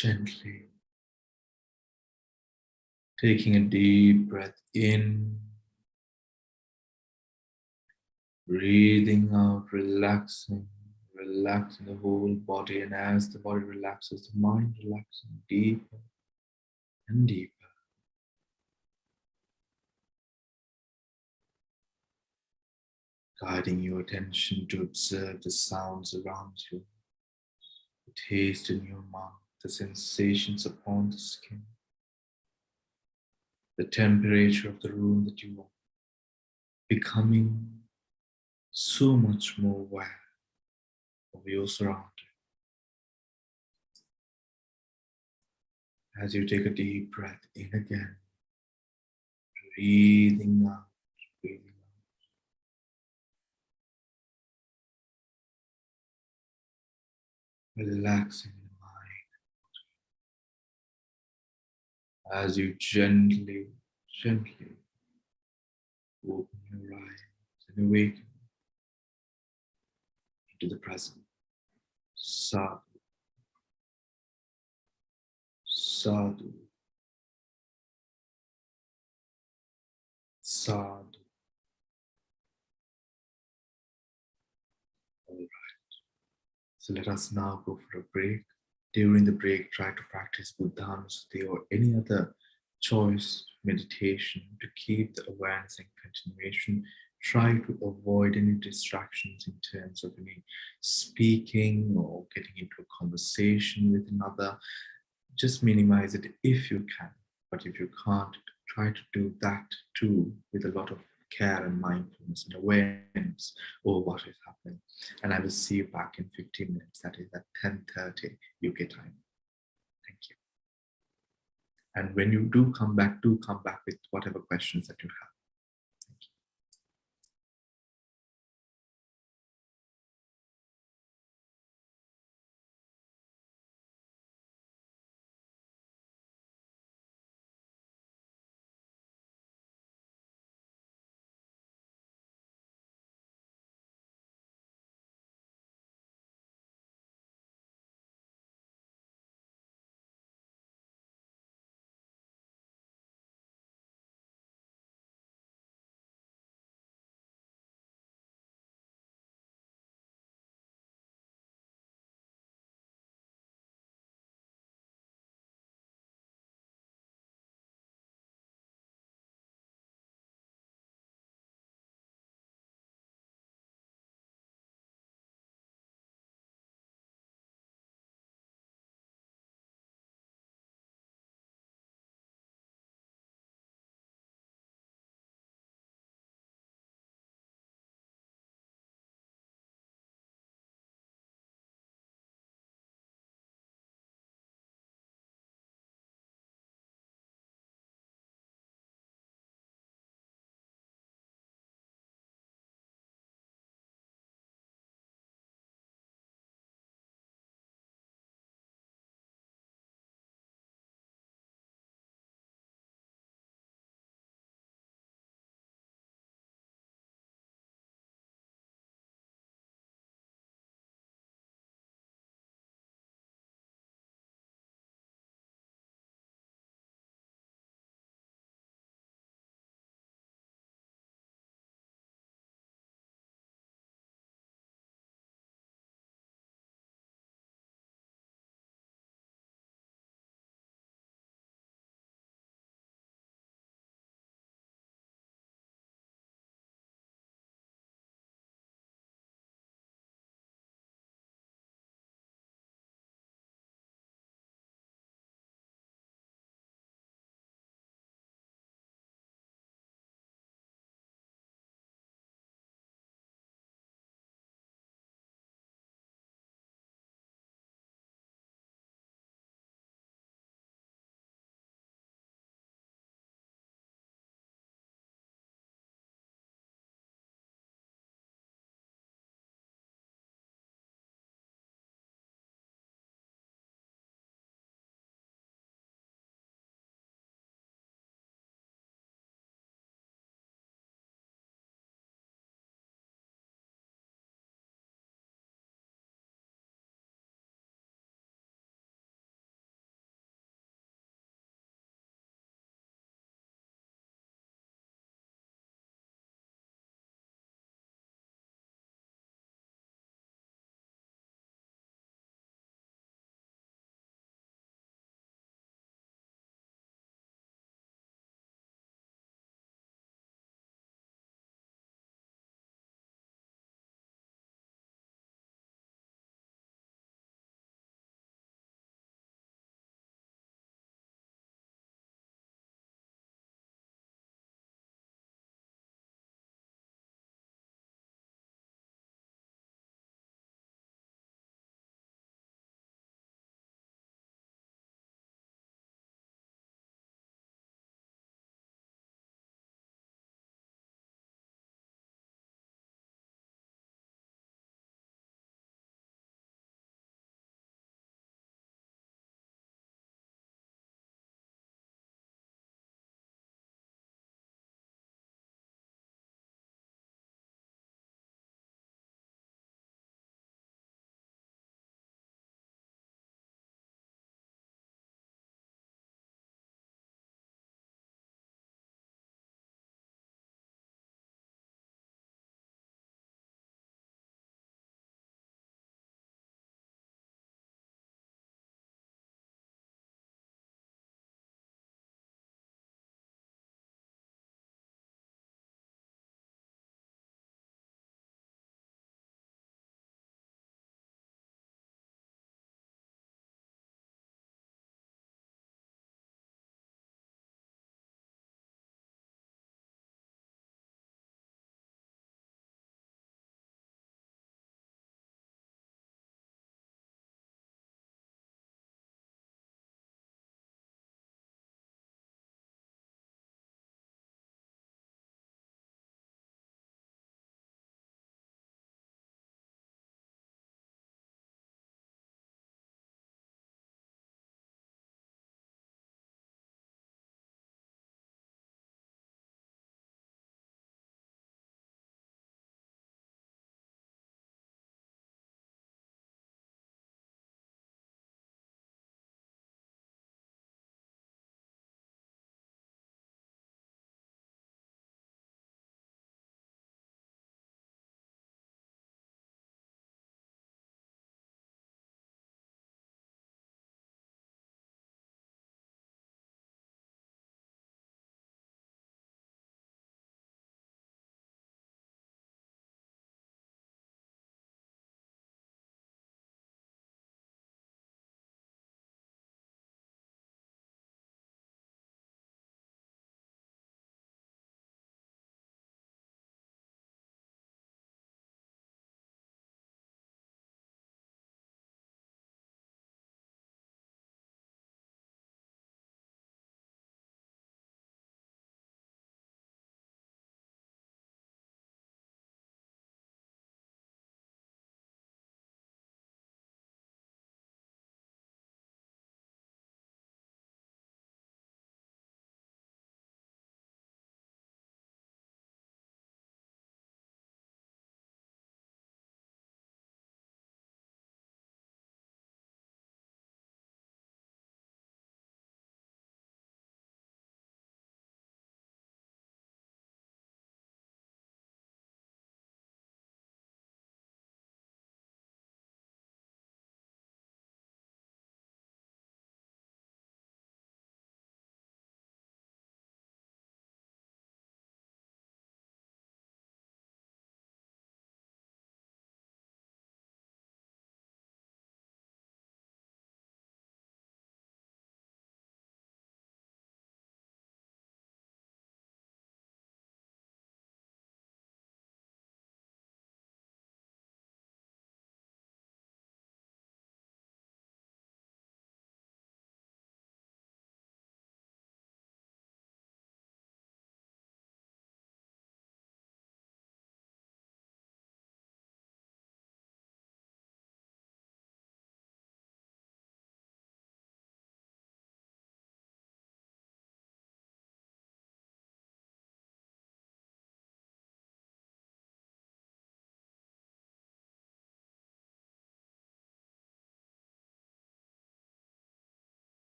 Gently taking a deep breath in, breathing out, relaxing the whole body, and as the body relaxes, the mind relaxing deeper and deeper. Guiding your attention to observe the sounds around you, the taste in your mouth, the sensations upon the skin, the temperature of the room that you are becoming so much more aware of your surroundings. As you take a deep breath in again, breathing out, breathing out, relaxing the mind as you gently open your eyes and awaken into the present. Sadhu, sadhu, sadhu. All right. So let us now go for a break. During the break, try to practice Buddhanussati or any other choice meditation to keep the awareness and continuation. Try to avoid any distractions in terms of any speaking or getting into a conversation with another. Just minimize it if you can. But if you can't, try to do that too with a lot of care and mindfulness and awareness over what is happening. And I will see you back in 15 minutes. That is at 10:30 UK time. Thank you. And when you do come back with whatever questions that you have.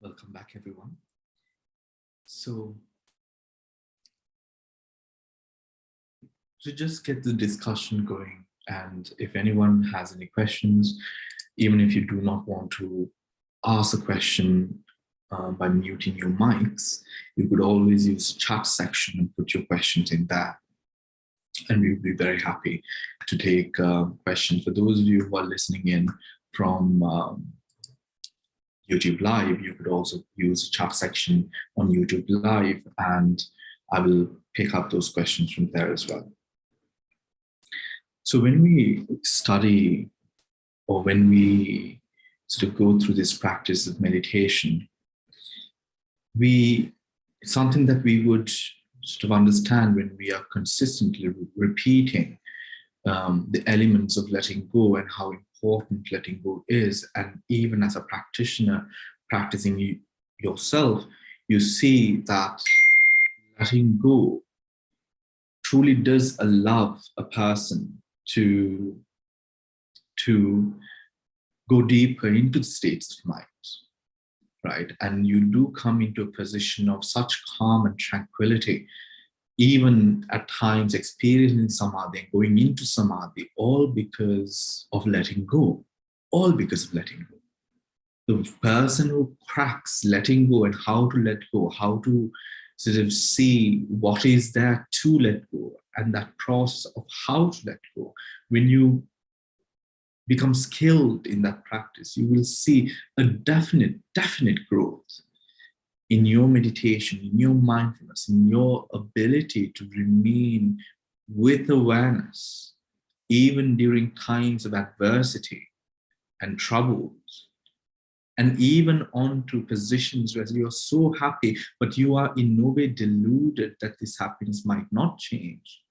Welcome back, everyone. So, to just get the discussion going, and if anyone has any questions, even if you do not want to ask a question by muting your mics, you could always use the chat section and put your questions in there. And we would be very happy to take questions. For those of you who are listening in from YouTube Live, you could also use the chat section on YouTube Live, and I will pick up those questions from there as well. So when we study, or when we sort of go through this practice of meditation, it's something that we would sort of understand when we are consistently repeating the elements of letting go and how important letting go is. And even as a practitioner practicing yourself, you see that letting go truly does allow a person to go deeper into the states of mind, right? And you do come into a position of such calm and tranquility, even at times experiencing samadhi and going into samadhi, all because of letting go, all because of letting go. The person who cracks letting go and how to let go, how to sort of see what is there to let go, and that process of how to let go, when you become skilled in that practice, you will see a definite growth in your meditation, in your mindfulness, in your ability to remain with awareness, even during times of adversity and troubles, and even onto positions where you're so happy, but you are in no way deluded that this happiness might not change.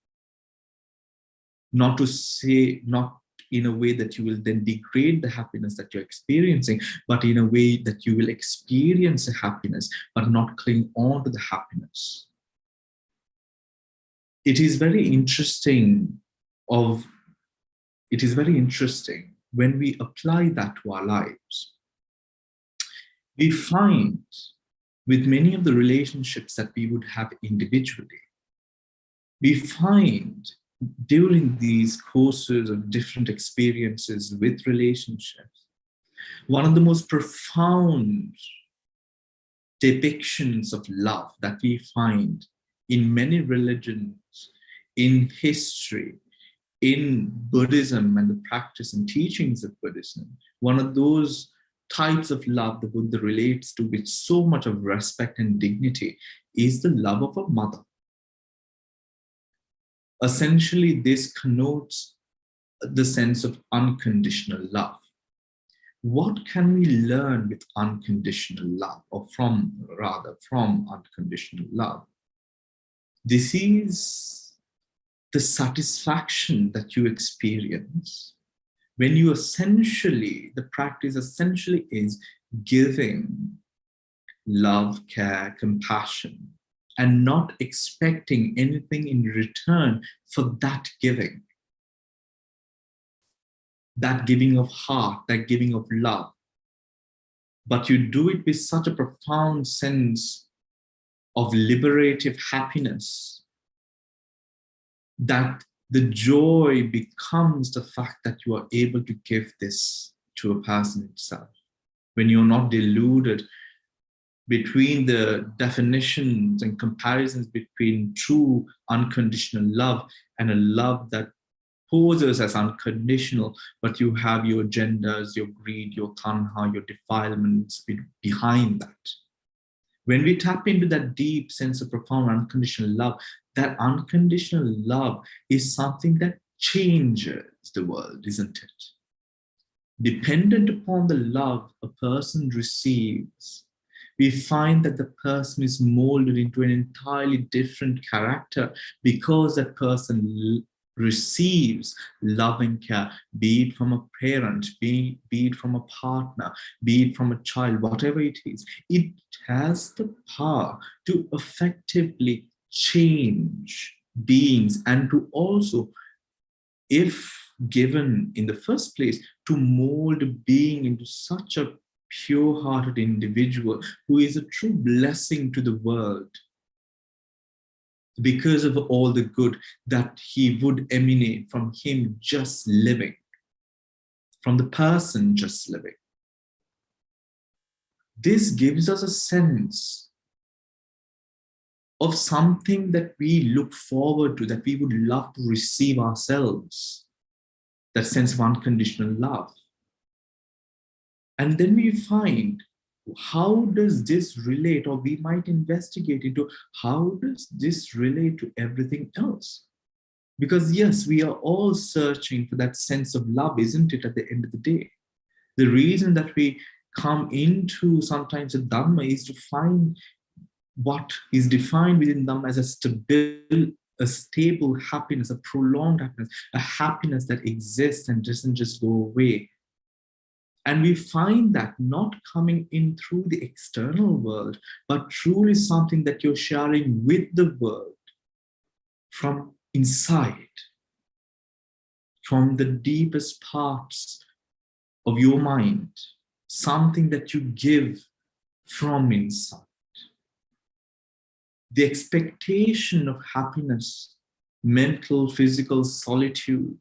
Not to say, not in a way that you will then degrade the happiness that you're experiencing, but in a way that you will experience the happiness, but not cling on to the happiness. It is very interesting when we apply that to our lives. We find with many of the relationships that we would have individually, we find during these courses of different experiences with relationships, one of the most profound depictions of love that we find in many religions, in history, in Buddhism and the practice and teachings of Buddhism, one of those types of love the Buddha relates to with so much of respect and dignity is the love of a mother. Essentially, this connotes the sense of unconditional love. What can we learn with unconditional love, or from unconditional love? This is the satisfaction that you experience when you the practice essentially is giving love, care, compassion, and not expecting anything in return for that giving. That giving of heart, that giving of love. But you do it with such a profound sense of liberative happiness that the joy becomes the fact that you are able to give this to a person itself. When you're not deluded between the definitions and comparisons between true unconditional love and a love that poses as unconditional, but you have your agendas, your greed, your tanha, your defilements behind that. When we tap into that deep sense of profound unconditional love, that unconditional love is something that changes the world, isn't it? Dependent upon the love a person receives, we find that the person is molded into an entirely different character because that person receives love and care, be it from a parent, be it from a partner, be it from a child, whatever it is. It has the power to effectively change beings and to also, if given in the first place, to mold a being into such a pure-hearted individual who is a true blessing to the world because of all the good that he would emanate from him just living, from the person just living. This gives us a sense of something that we look forward to, that we would love to receive ourselves, that sense of unconditional love. And then we find, how does this relate, or we might investigate into how does this relate to everything else? Because yes, we are all searching for that sense of love, isn't it, at the end of the day? The reason that we come into sometimes a Dhamma is to find what is defined within Dhamma as a stable happiness, a prolonged happiness, a happiness that exists and doesn't just go away. And we find that not coming in through the external world, but truly something that you're sharing with the world from inside, from the deepest parts of your mind, something that you give from inside. The expectation of happiness, mental, physical solitude,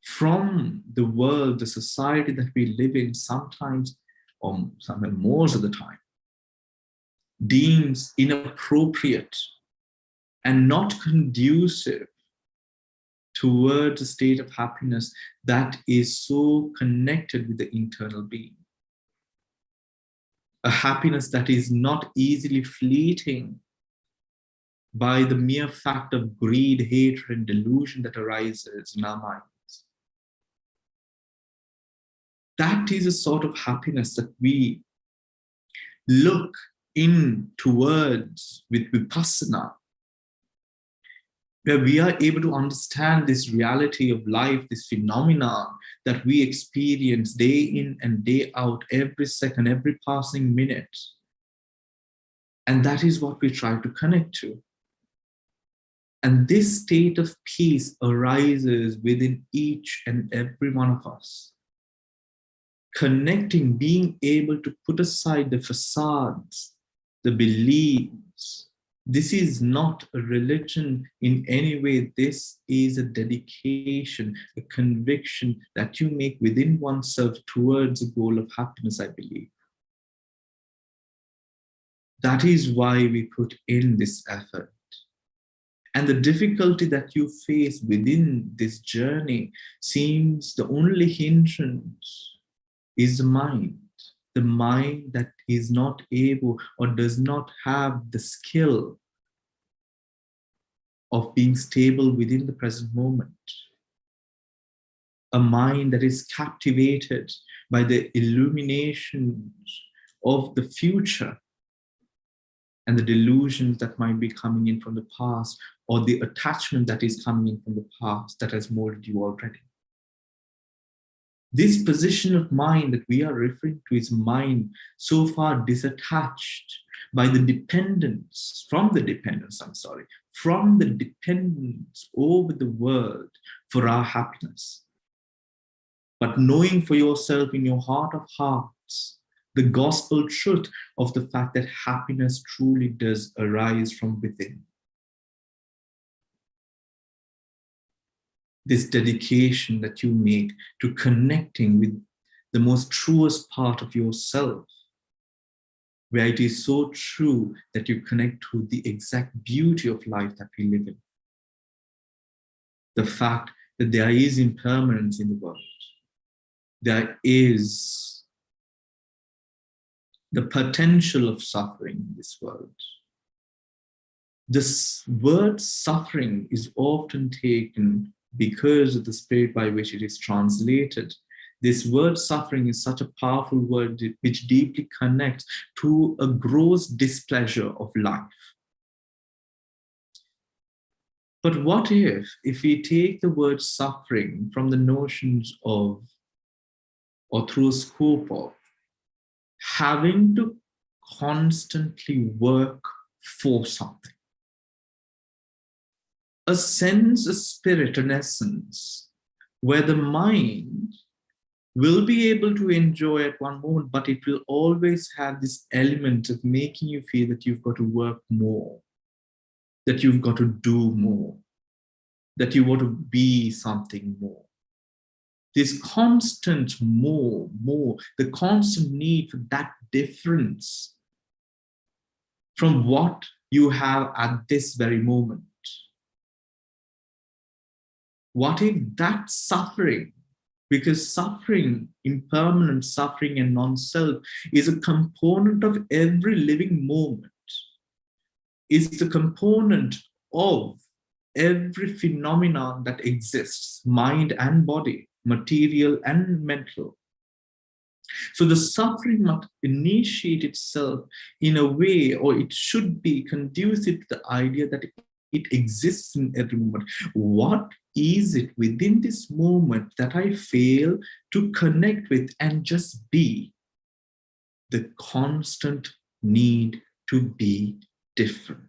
from the world, the society that we live in, sometimes, or sometimes most of the time, deems inappropriate and not conducive towards a state of happiness that is so connected with the internal being. A happiness that is not easily fleeting by the mere fact of greed, hatred, and delusion that arises in our minds. That is a sort of happiness that we look in towards with Vipassana, where we are able to understand this reality of life, this phenomenon that we experience day in and day out, every second, every passing minute. And that is what we try to connect to. And this state of peace arises within each and every one of us. Connecting, being able to put aside the facades, the beliefs. This is not a religion in any way. This is a dedication, a conviction that you make within oneself towards a goal of happiness, I believe. That is why we put in this effort. And the difficulty that you face within this journey seems the only hindrance is the mind that is not able or does not have the skill of being stable within the present moment. A mind that is captivated by the illuminations of the future and the delusions that might be coming in from the past, or the attachment that is coming in from the past that has molded you already. This position of mind that we are referring to is mind so far disattached by the dependence, from the dependence over the world for our happiness. But knowing for yourself in your heart of hearts, the gospel truth of the fact that happiness truly does arise from within. This dedication that you make to connecting with the most truest part of yourself, where it is so true that you connect to the exact beauty of life that we live in. The fact that there is impermanence in the world. There is the potential of suffering in this world. This word suffering is often taken because of the spirit by which it is translated. This word suffering is such a powerful word which deeply connects to a gross displeasure of life. But what if we take the word suffering from the notions of, or through a scope of, having to constantly work for something? A sense, a spirit, an essence, where the mind will be able to enjoy at one moment, but it will always have this element of making you feel that you've got to work more, that you've got to do more, that you want to be something more. This constant more, the constant need for that difference from what you have at this very moment. What if that suffering, because suffering, impermanent suffering and non-self is a component of every living moment, is the component of every phenomenon that exists, mind and body, material and mental. So the suffering must initiate itself in a way, or it should be conducive to the idea that it exists in every moment. What is it within this moment that I fail to connect with and just be? The constant need to be different.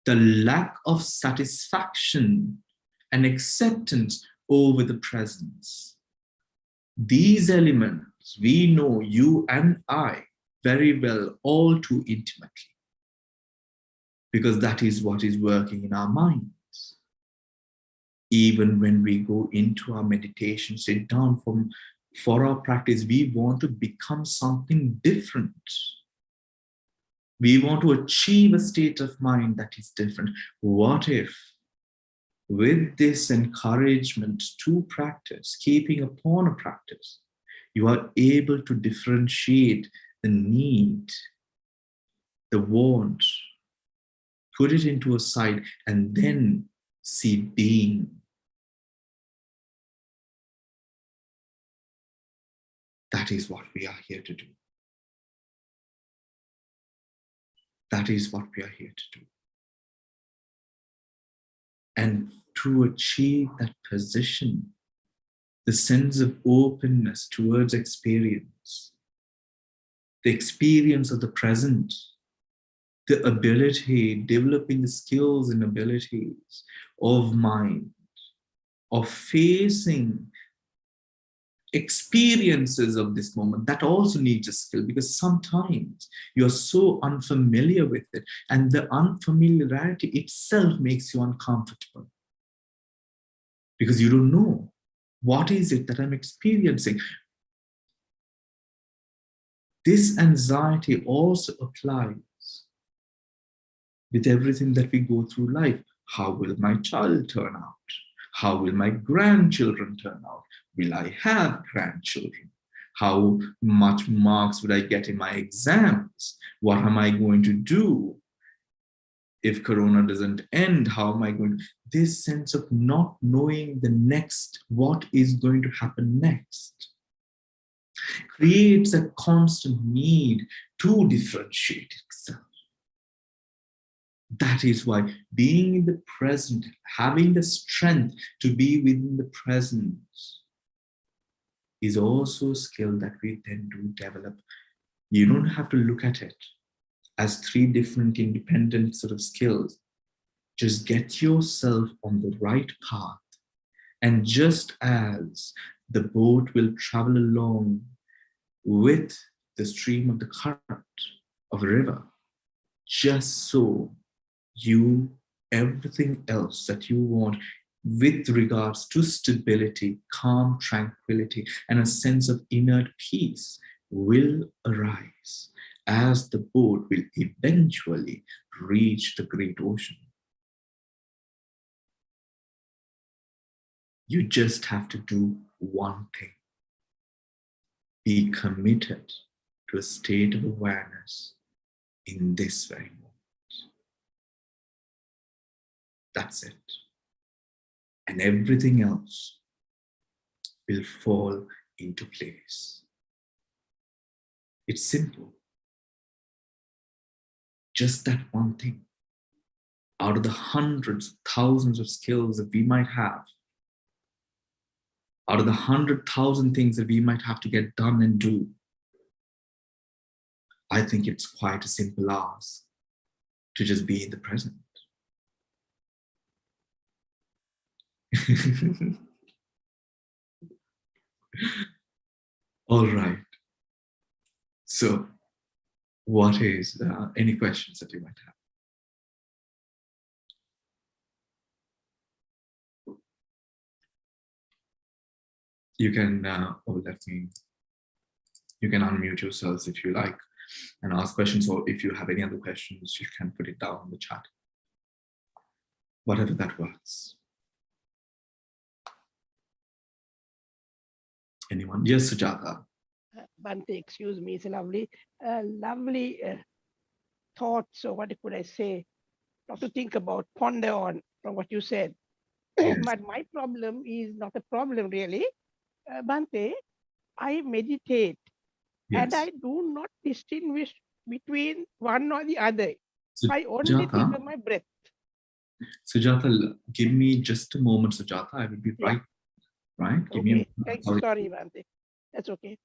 The lack of satisfaction and acceptance over the presence. These elements, we know, you and I, very well, all too intimately, because that is what is working in our minds. Even when we go into our meditation, sit down for our practice, we want to become something different. We want to achieve a state of mind that is different. What if, with this encouragement to practice, keeping upon a practice, you are able to differentiate the need, the want, put it into a side, and then see being. That is what we are here to do. That is what we are here to do. And to achieve that position, the sense of openness towards experience, the experience of the present, the ability, developing the skills and abilities of mind, of facing experiences of this moment, that also needs a skill, because sometimes you're so unfamiliar with it, and the unfamiliarity itself makes you uncomfortable because you don't know what is it that I'm experiencing. This anxiety also applies with everything that we go through life. How will my child turn out? How will my grandchildren turn out? Will I have grandchildren? How much marks would I get in my exams? What am I going to do if Corona doesn't end? How am I going to... This sense of not knowing the next, what is going to happen next, creates a constant need to differentiate itself. That is why being in the present, having the strength to be within the present, is also a skill that we then do develop. You don't have to look at it as three different independent sort of skills. Just get yourself on the right path. And just as the boat will travel along with the stream of the current of a river, just so you, everything else that you want with regards to stability, calm, tranquility, and a sense of inner peace will arise as the boat will eventually reach the great ocean. You just have to do one thing. Be committed to a state of awareness in this very moment. That's it. And everything else will fall into place. It's simple. Just that one thing. Out of the hundreds, thousands of skills that we might have, out of the 100,000 things that we might have to get done and do, I think it's quite a simple ask to just be in the present. All right. So, what is any questions that you might have? You can, you can unmute yourselves if you like and ask questions, or if you have any other questions, you can put it down in the chat. Whatever that works. Anyone? Yes, Sujata. Bhante, excuse me, it's a lovely thoughts, or what could I say, not to think about, ponder on from what you said. Yes. But my problem is not a problem really. Bhante, I meditate and Yes. I do not distinguish between one or the other. I only think Sujata, of my breath. Sujata, give me just a moment, Sujata. I will be right. Right? Give me Okay. a Thank you. Sorry, Bhante. That's okay.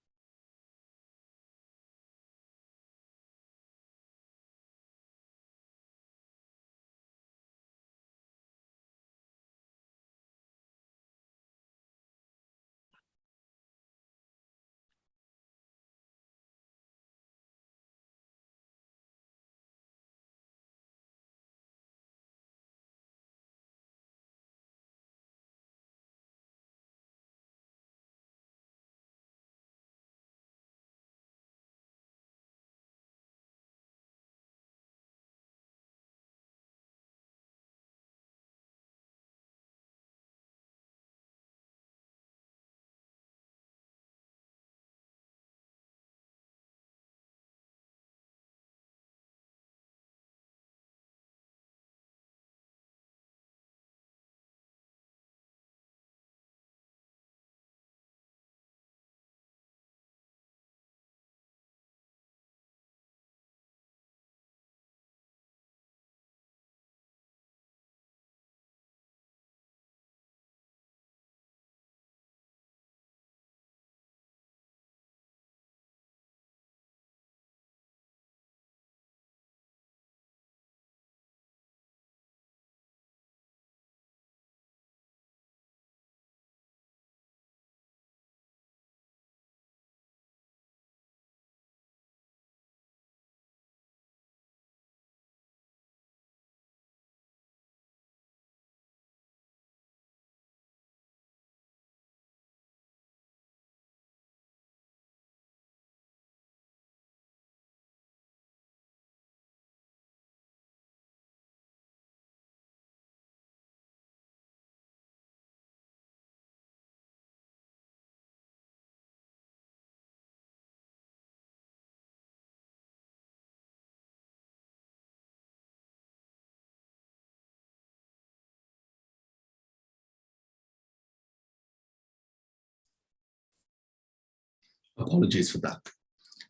Apologies for that.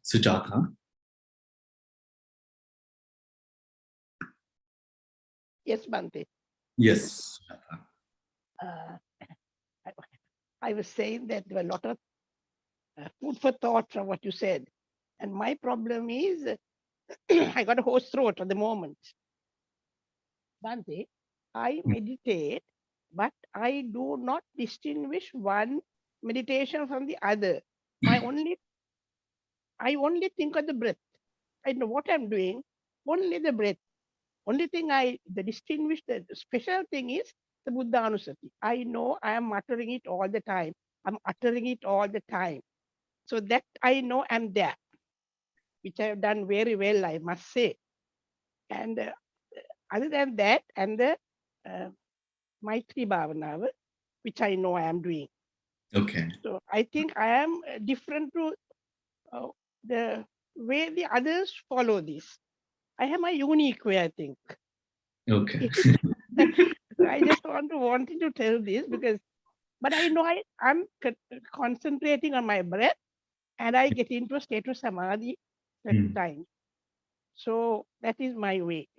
Sujata. Yes, Bhante. Yes. Uh, I was saying that there were a lot of food for thought from what you said. And my problem is I got a hoarse throat at the moment. Bhante, I meditate, but I do not distinguish one meditation from the other. I only think of the breath. I know what I'm doing, only the breath. Only thing the special thing is the Buddha Anusati. I know I am uttering it all the time. I'm uttering it all the time. So that I know I'm there, which I have done very well, I must say. And other than that, and the Maitri Bhavana, which I know I am doing. Okay. So I think I am different to the way the others follow this. I have my unique way, I think. Okay. So I just wanted to tell this because, but I know I'm concentrating on my breath and I get into a state of samadhi at time. So that is my way.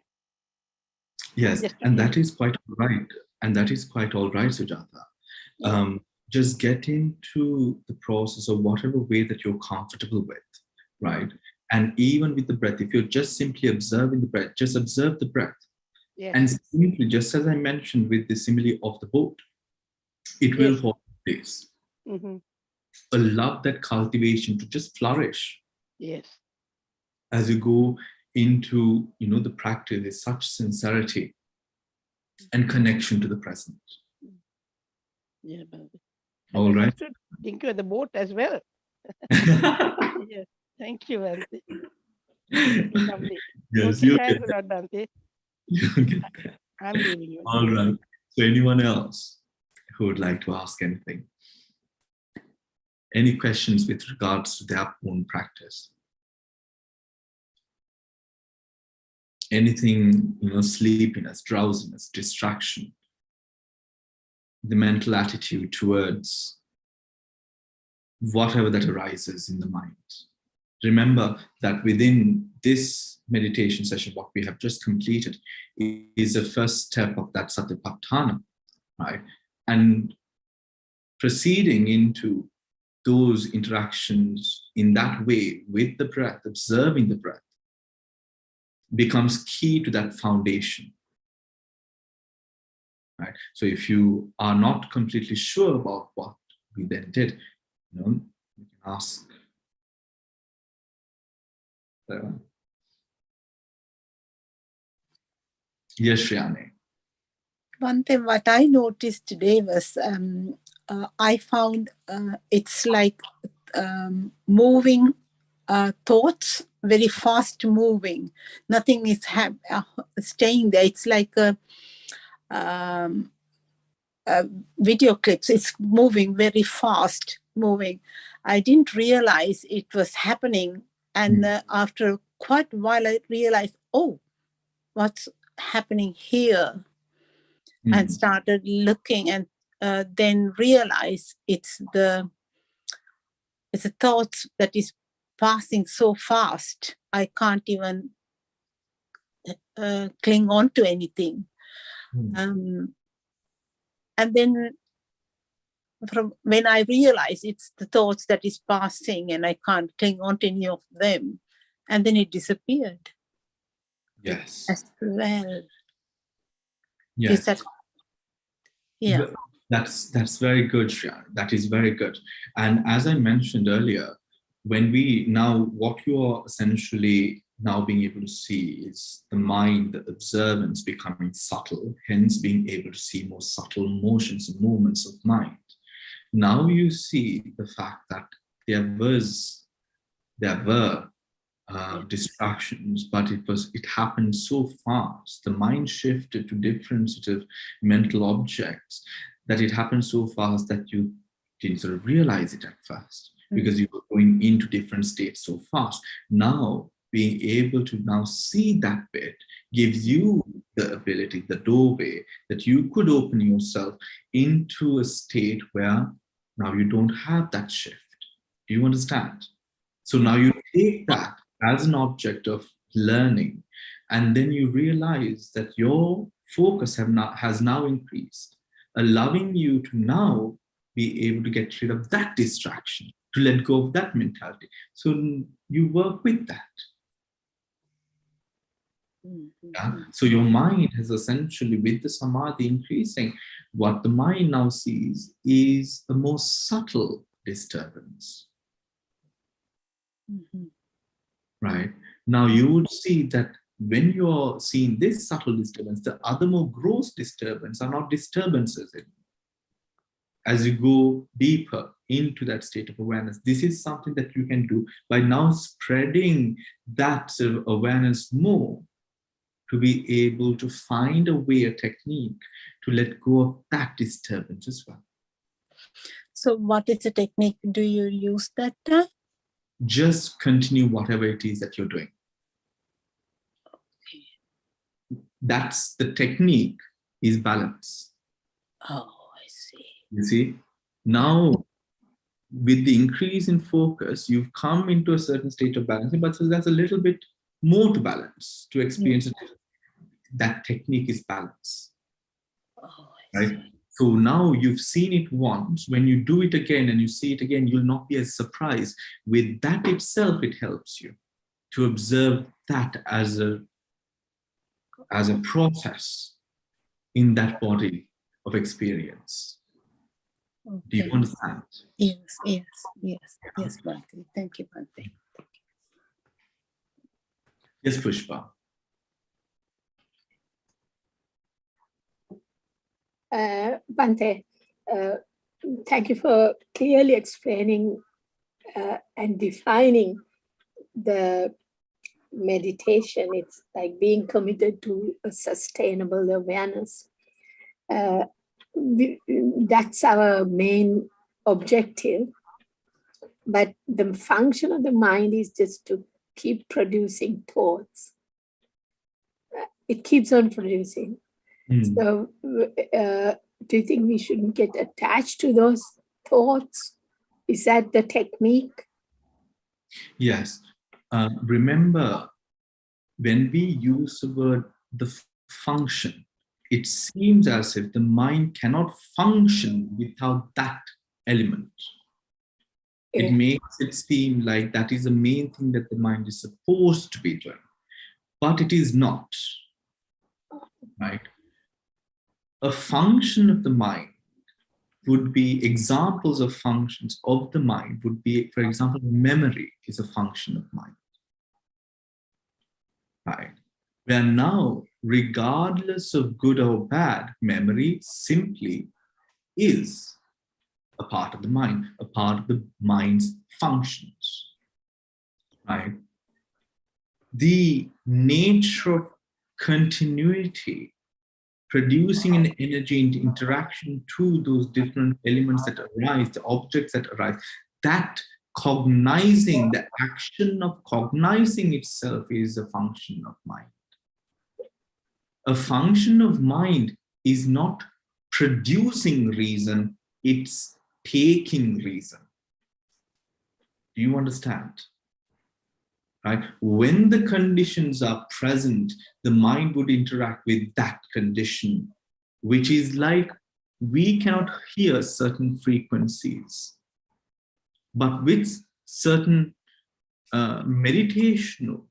Yes, and that is quite all right. And that is quite all right, Sujata. Just get into the process of whatever way that you're comfortable with, right? And even with the breath, if you're just simply observing the breath, just observe the breath. Yes. And simply, just as I mentioned with the simile of the boat, it will fall in place. allow that cultivation to just flourish Yes. as you go into, the practice with such sincerity and connection to the present. Yeah, Bhante. All And I right. should think of the boat as well. Yes. Thank you, Bhante. Lovely. Yes, Okay, you thanks get a lot, Bhante. that. I'm leaving you. All right. So anyone else who would like to ask anything? Any questions with regards to their own practice? Anything, sleepiness, drowsiness, distraction, the mental attitude towards whatever that arises in the mind. Remember that within this meditation session, what we have just completed is the first step of that satipatthana, right? And proceeding into those interactions in that way with the breath, observing the breath, becomes key to that foundation. Right? So if you are not completely sure about what we then did, you can ask. Yes, Shriyane. One thing what I noticed today was I found it's like moving thoughts, very fast moving. Nothing is staying there. It's like video clips. It's moving very fast, moving. I didn't realize it was happening. And after quite a while, I realized, oh, what's happening here? And started looking and then realized it's a thought that is passing so fast. I can't even cling on to anything. And then from when I realize it's the thoughts that is passing and I can't cling on to any of them, and then it disappeared. Yes. As well. Yes. Is that, yeah. That's very good, Shreya. That is very good. And as I mentioned earlier, when we now, what you are essentially now being able to see is the mind, the observance becoming subtle, hence being able to see more subtle motions and movements of mind. Now you see the fact that there were distractions, but it happened so fast. The mind shifted to different sort of mental objects, that it happened so fast that you didn't sort of realize it at first, because you were going into different states so fast. Now, being able to now see that bit gives you the ability, the doorway, that you could open yourself into a state where now you don't have that shift. Do you understand? So now you take that as an object of learning, and then you realize that your focus has now increased, allowing you to now be able to get rid of that distraction, to let go of that mentality. So you work with that. Yeah? So your mind has essentially, with the samadhi increasing, what the mind now sees is a more subtle disturbance. Right? Now you would see that when you're seeing this subtle disturbance, the other more gross disturbance are not disturbances. As you go deeper into that state of awareness, this is something that you can do by now spreading that sort of awareness more, to be able to find a way, a technique to let go of that disturbance as well. So what is the technique do you use that time? Just continue whatever it is that you're doing. Okay. That's the technique, is balance. Oh, I see. You see? Now, with the increase in focus, you've come into a certain state of balance, but so that's a little bit more to balance, to experience it. That technique is balance. Oh, right? So now you've seen it once. When you do it again and you see it again, you'll not be as surprised. With that itself, it helps you to observe that as a process in that body of experience. Do you Okay. understand? Yes, Bhante. Thank you, Bhante. Yes, Pushpa. Bhante, thank you for clearly explaining and defining the meditation. It's like being committed to a sustainable awareness. That's our main objective. But the function of the mind is just to keep producing thoughts. It keeps on producing. So do you think we shouldn't get attached to those thoughts? Is that the technique? Yes. Remember, when we use the word the function, it seems as if the mind cannot function without that element. It makes it seem like that is the main thing that the mind is supposed to be doing, but it is not, right? A function of the mind would be, examples of functions of the mind would be, for example, memory is a function of mind, right? Where now, regardless of good or bad, memory simply is a part of the mind, a part of the mind's functions, right? The nature of continuity, producing an energy into interaction to those different elements that arise, the objects that arise, that cognizing, the action of cognizing itself is a function of mind. A function of mind is not producing reason, it's taking reason. Do you understand? Right? When the conditions are present, the mind would interact with that condition, which is like we cannot hear certain frequencies, but with certain meditational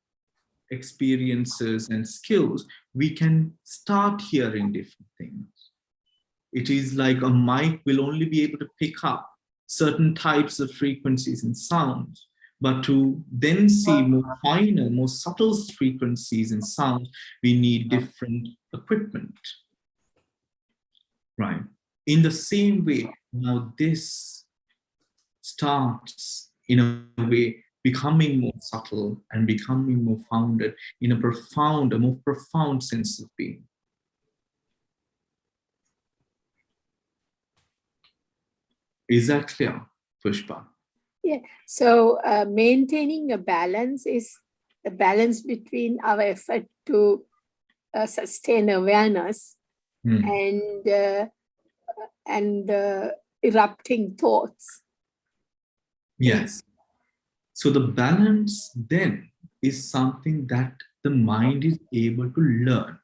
experiences and skills, we can start hearing different things. It is like a mic will only be able to pick up certain types of frequencies and sounds, but to then see more finer, more subtle frequencies and sounds, we need different equipment, right? In the same way, now this starts in a way becoming more subtle and becoming more founded in a more profound sense of being. Is that clear, Pushpa? Yeah. So maintaining a balance is the balance between our effort to sustain awareness and erupting thoughts. Yes. So the balance then is something that the mind is able to learn.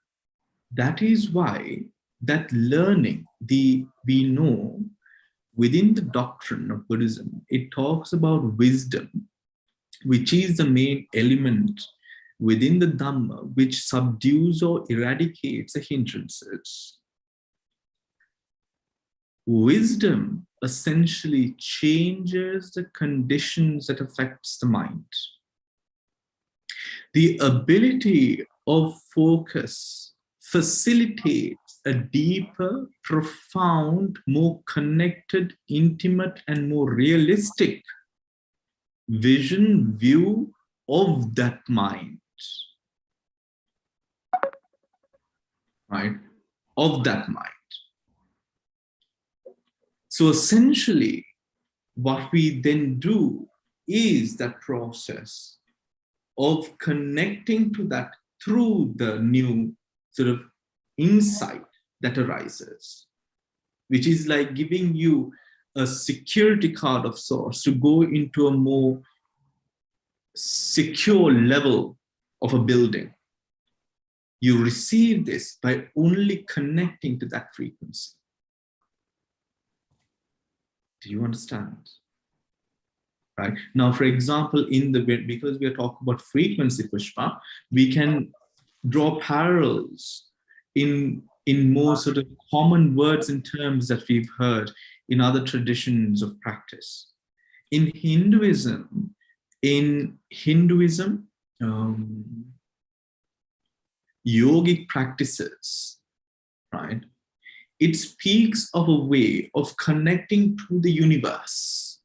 That is why that learning, we know within the doctrine of Buddhism, it talks about wisdom, which is the main element within the Dhamma, which subdues or eradicates the hindrances. Wisdom essentially changes the conditions that affects the mind. The ability of focus facilitates a deeper, profound, more connected, intimate, and more realistic view of that mind, right? Of that mind. So essentially, what we then do is that process of connecting to that through the new sort of insight that arises, which is like giving you a security card of sorts to go into a more secure level of a building. You receive this by only connecting to that frequency. Do you understand? Right? Now, for example, because we are talking about frequency, Pushpa, we can draw parallels in more sort of common words and terms that we've heard in other traditions of practice. In Hinduism, yogic practices, right? It speaks of a way of connecting to the universe,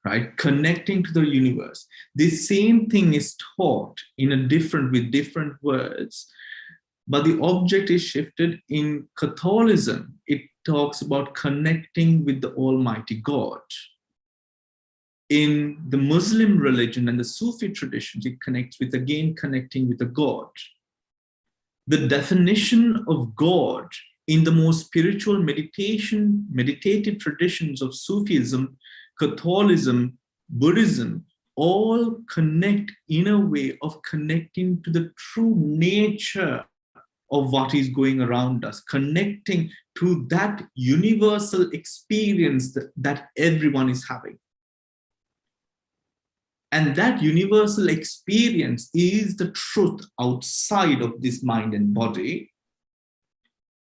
right? Connecting to the universe. The same thing is taught with different words, but the object is shifted. In Catholicism, it talks about connecting with the Almighty God. In the Muslim religion and the Sufi traditions, it connects with, again, connecting with the God. The definition of God in the most spiritual meditative traditions of Sufism, Catholicism, Buddhism, all connect in a way of connecting to the true nature of what is going around us, connecting to that universal experience that everyone is having. And that universal experience is the truth outside of this mind and body,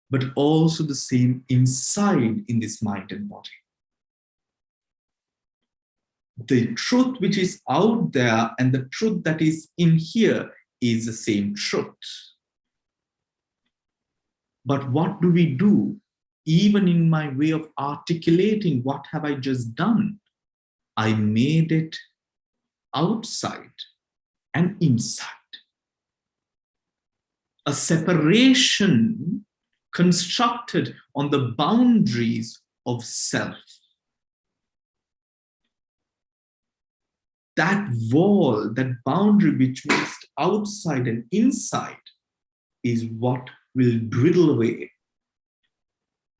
but also the same inside in this mind and body. The truth which is out there and the truth that is in here is the same truth. But what do we do? Even in my way of articulating what have I just done, I made it outside and inside. A separation constructed on the boundaries of self. That wall, that boundary which moves outside and inside is what will dwindle away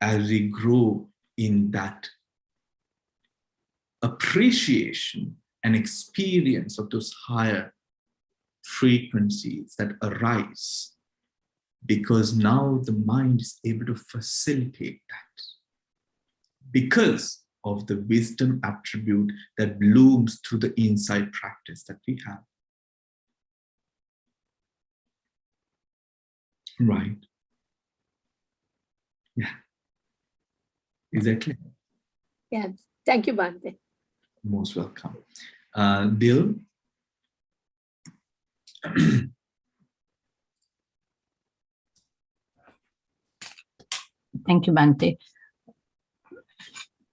as we grow in that appreciation and experience of those higher frequencies that arise, because now the mind is able to facilitate that because of the wisdom attribute that blooms through the inside practice that we have. Right. Yeah. Is that clear? Yeah. Thank you, Bhante. Most welcome. Dil? Thank you, Bhante,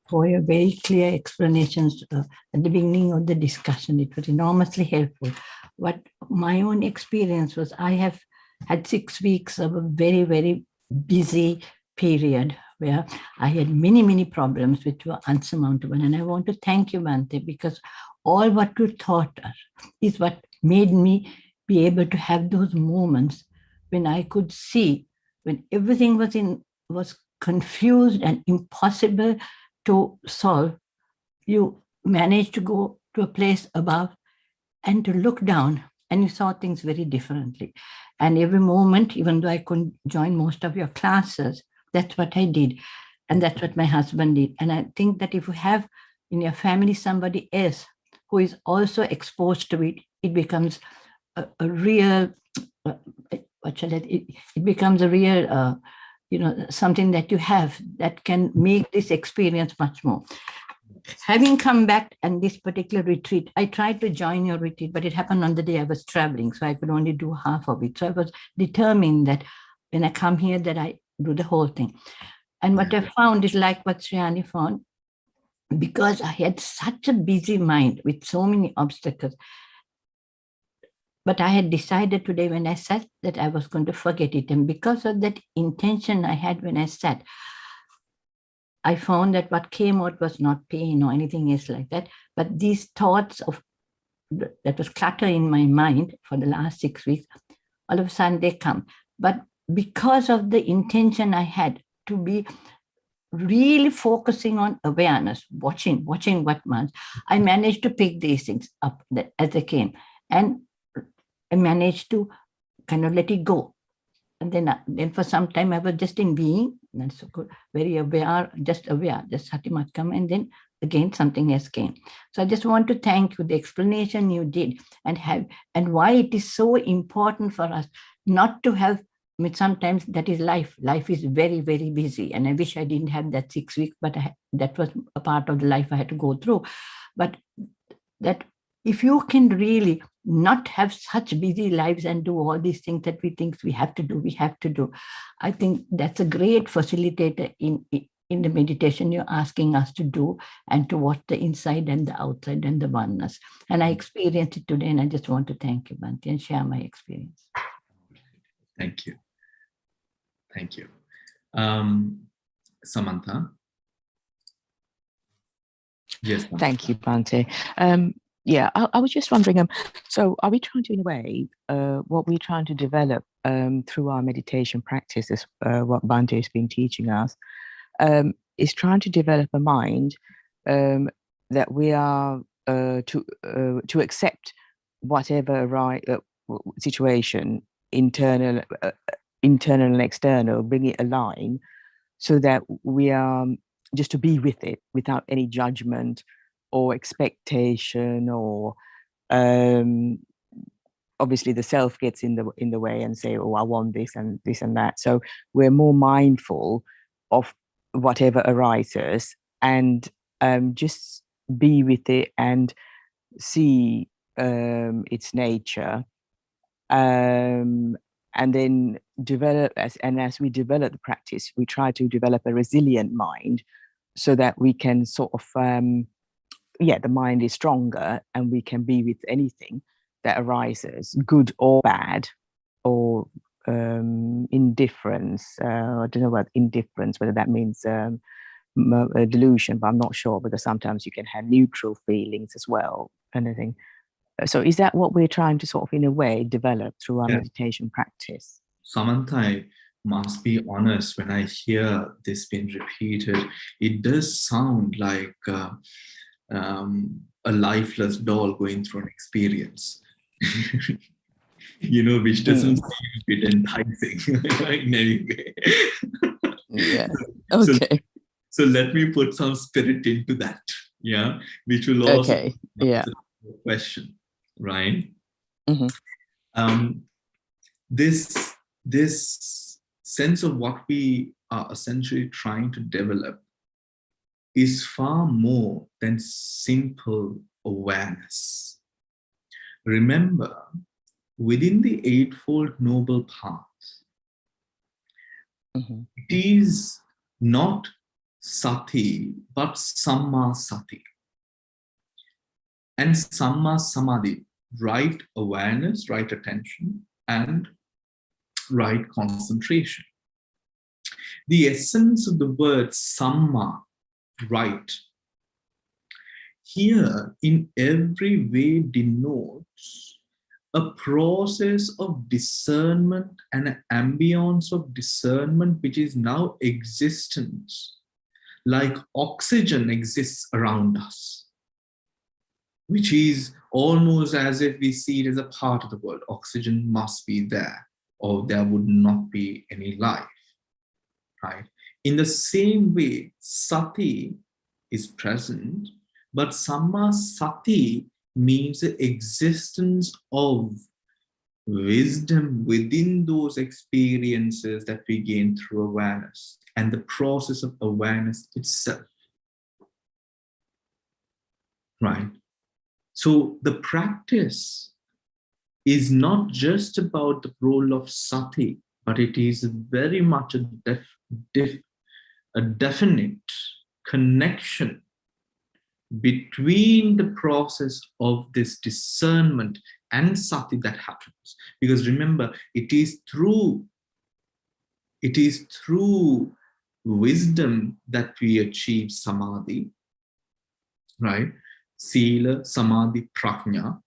for your very clear explanations at the beginning of the discussion. It was enormously helpful. What my own experience was, I have had 6 weeks of a very, very busy period where I had many, many problems which were unsurmountable. And I want to thank you, Bhante, because all what you taught us is what made me be able to have those moments when I could see, when everything was confused and impossible to solve, you managed to go to a place above and to look down, and you saw things very differently. And every moment, even though I couldn't join most of your classes, that's what I did. And that's what my husband did. And I think that if you have in your family somebody else who is also exposed to it, it becomes a real, it becomes a real, something that you have that can make this experience much more. Having come back and this particular retreat, I tried to join your retreat, but it happened on the day I was traveling, so I could only do half of it. So I was determined that when I come here, that I do the whole thing. And what I found is like what Sriyani found, because I had such a busy mind with so many obstacles. But I had decided today when I sat that I was going to forget it. And because of that intention I had when I sat, I found that what came out was not pain or anything else like that, but these thoughts that was clutter in my mind for the last 6 weeks, all of a sudden they come. But because of the intention I had to be really focusing on awareness, watching what months, I managed to pick these things up as they came. And I managed to kind of let it go. And then for some time I was just in being, and so very aware, just Satimat come, and then again something else came. So I just want to thank you, the explanation you did, and why it is so important for us not to have I mean, sometimes that is life. Life is very, very busy. And I wish I didn't have that 6 weeks, but that was a part of the life I had to go through. But that if you can really not have such busy lives and do all these things that we think we have to do, I think that's a great facilitator in the meditation you're asking us to do, and to watch the inside and the outside and the oneness. And I experienced it today, and I just want to thank you, Bhante, and share my experience. Thank you. Thank you. Samantha? Yes. Samantha. Thank you, Bhante. Yeah, I was just wondering, so are we trying to, in a way, what we're trying to develop through our meditation practices, what Bhante has been teaching us, is trying to develop a mind that we are to accept whatever situation, internal and external, bring it align, so that we are just to be with it without any judgment or expectation, or obviously the self gets in the way and say, oh, I want this and that. So we're more mindful of whatever arises, and just be with it and see its nature, and then develop as we develop the practice, we try to develop a resilient mind, so that we can sort of the mind is stronger, and we can be with anything that arises, good or bad, or indifference. I don't know what indifference, whether that means a delusion, but I'm not sure, because sometimes you can have neutral feelings as well, anything. So is that what we're trying to sort of, in a way, develop through our meditation practice? Samantha, I must be honest, when I hear this being repeated, it does sound like a lifeless doll going through an experience, which doesn't seem a bit enticing in any way. Yeah. Okay. So let me put some spirit into that, which will also answer the question, right? Mm-hmm. This sense of what we are essentially trying to develop is far more than simple awareness. Remember, within the Eightfold Noble Path, it is not sati, but samma sati. And samma samadhi, right awareness, right attention, and right concentration. The essence of the word samma, right, here in every way denotes a process of discernment and an ambience of discernment which is now existent, like oxygen exists around us, which is almost as if we see it as a part of the world. Oxygen must be there, or there would not be any life, right? In the same way, sati is present, but samma sati means the existence of wisdom within those experiences that we gain through awareness, and the process of awareness itself, right? So the practice is not just about the role of sati, but it is very much a definite connection between the process of this discernment and sati that happens. Because remember, it is through wisdom that we achieve samadhi, right? Sila, samadhi, prajna.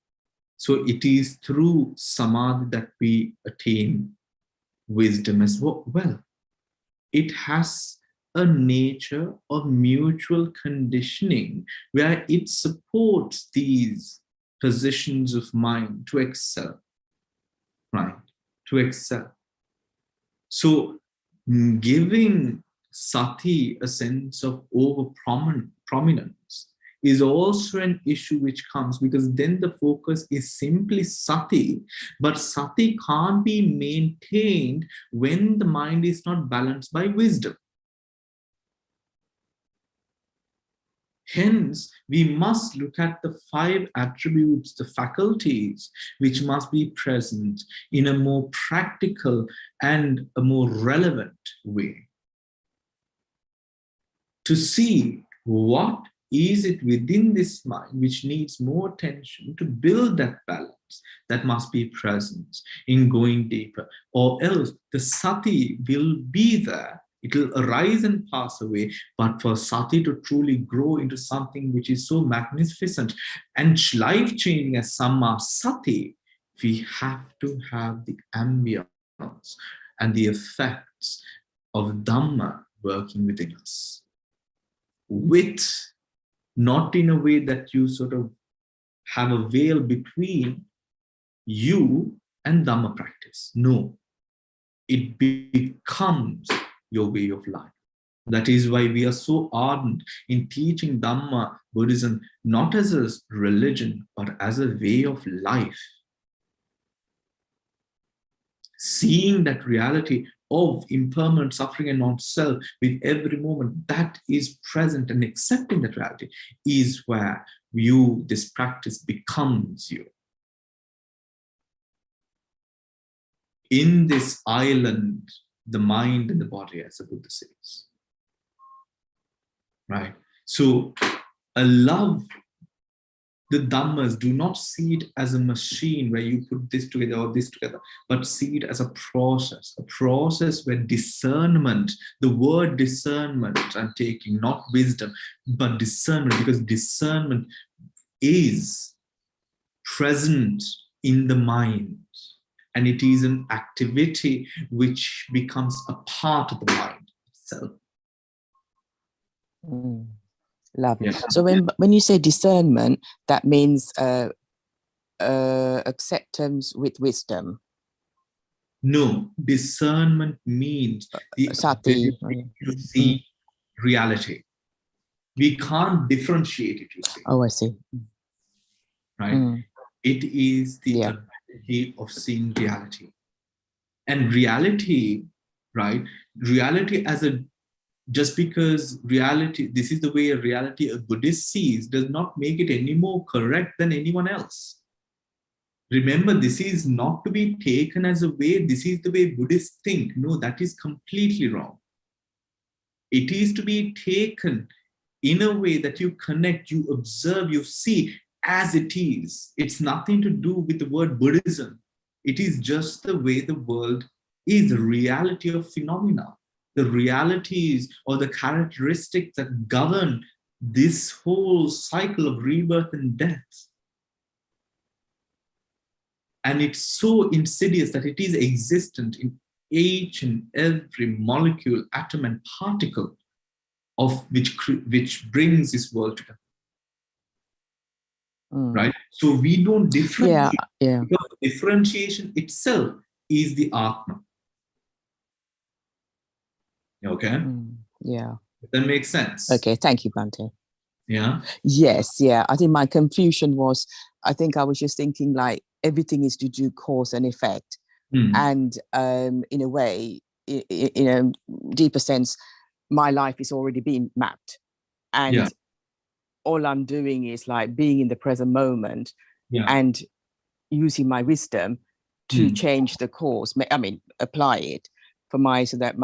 So it is through samadhi that we attain wisdom as well. It has a nature of mutual conditioning where it supports these positions of mind to excel, right? To excel. So giving sati a sense of over prominence is also an issue which comes, because then the focus is simply sati, but sati can't be maintained when the mind is not balanced by wisdom. Hence, we must look at the 5 attributes, the faculties, which must be present in a more practical and a more relevant way, to see what is it within this mind which needs more attention to build that balance that must be present in going deeper, or else the sati will be there. It will arise and pass away, but for sati to truly grow into something which is so magnificent and life-changing as Samma Sati, we have to have the ambience and the effects of Dhamma working within us. With, not in a way that you sort of have a veil between you and Dhamma practice. No, it becomes your way of life. That is why we are so ardent in teaching Dhamma, Buddhism, not as a religion, but as a way of life. Seeing that reality of impermanent suffering and non-self with every moment that is present, and accepting that reality is where this practice becomes you. In this island, the mind and the body, as the Buddha says. Right? So, love the Dhammas, do not see it as a machine where you put this together or this together, but see it as a process where discernment, the word discernment I'm taking, not wisdom, but discernment, because discernment is present in the mind. And it is an activity which becomes a part of the mind itself. Lovely. Yeah. So when you say discernment, that means acceptance with wisdom. No, discernment means the Sati. ability to see reality. We can't differentiate it, you see. Oh, I see. Right? It is the ability of seeing reality. And reality, right? Reality as a, just because reality, this is the way a reality a Buddhist sees, does not make it any more correct than anyone else. Remember, this is not to be taken as a way, this is the way Buddhists think. No, that is completely wrong. It is to be taken in a way that you connect, you observe, you see as it is. It's nothing to do with the word Buddhism. It is just the way the world is, the reality of phenomena, the realities or the characteristics that govern this whole cycle of rebirth and death. And it's so insidious that it is existent in each and every molecule, atom, and particle of which brings this world together. Right? So we don't differentiate. Because differentiation itself is the Atma. Okay? Yeah. That makes sense. Okay, thank you, Bhante. Yeah? Yes, yeah. I think my confusion was, I think I was just thinking like everything is to do cause and effect. And in a way, in a deeper sense, my life is already being mapped. And all I'm doing is like being in the present moment and using my wisdom to change the course. I mean, apply it for so that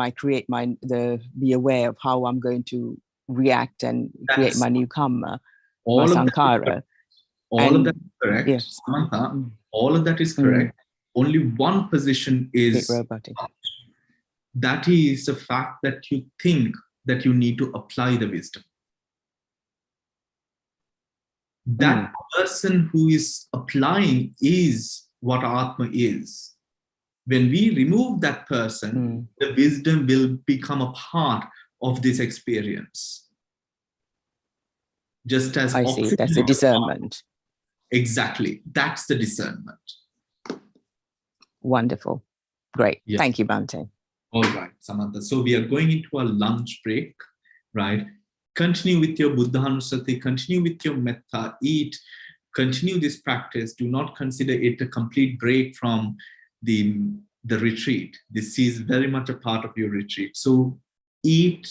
be aware of how I'm going to react and create my new karma, my sankhara. All of that is correct. Yes. Samantha, all of that is correct. Only one position is that is the fact that you think that you need to apply the wisdom. That person who is applying is what Atma is. When we remove that person, the wisdom will become a part of this experience. Just as I see, that's the discernment. Exactly, that's the discernment. Wonderful, great. Yes. Thank you, Bhante. All right, Samantha. So we are going into a lunch break, right? continue with your Buddhanusati, continue with your metta, eat, continue this practice. Do not consider it a complete break from the retreat. This is very much a part of your retreat. So eat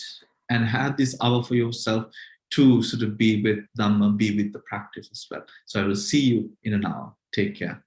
and have this hour for yourself to sort of be with Dhamma, be with the practice as well. So I will see you in an hour. Take care.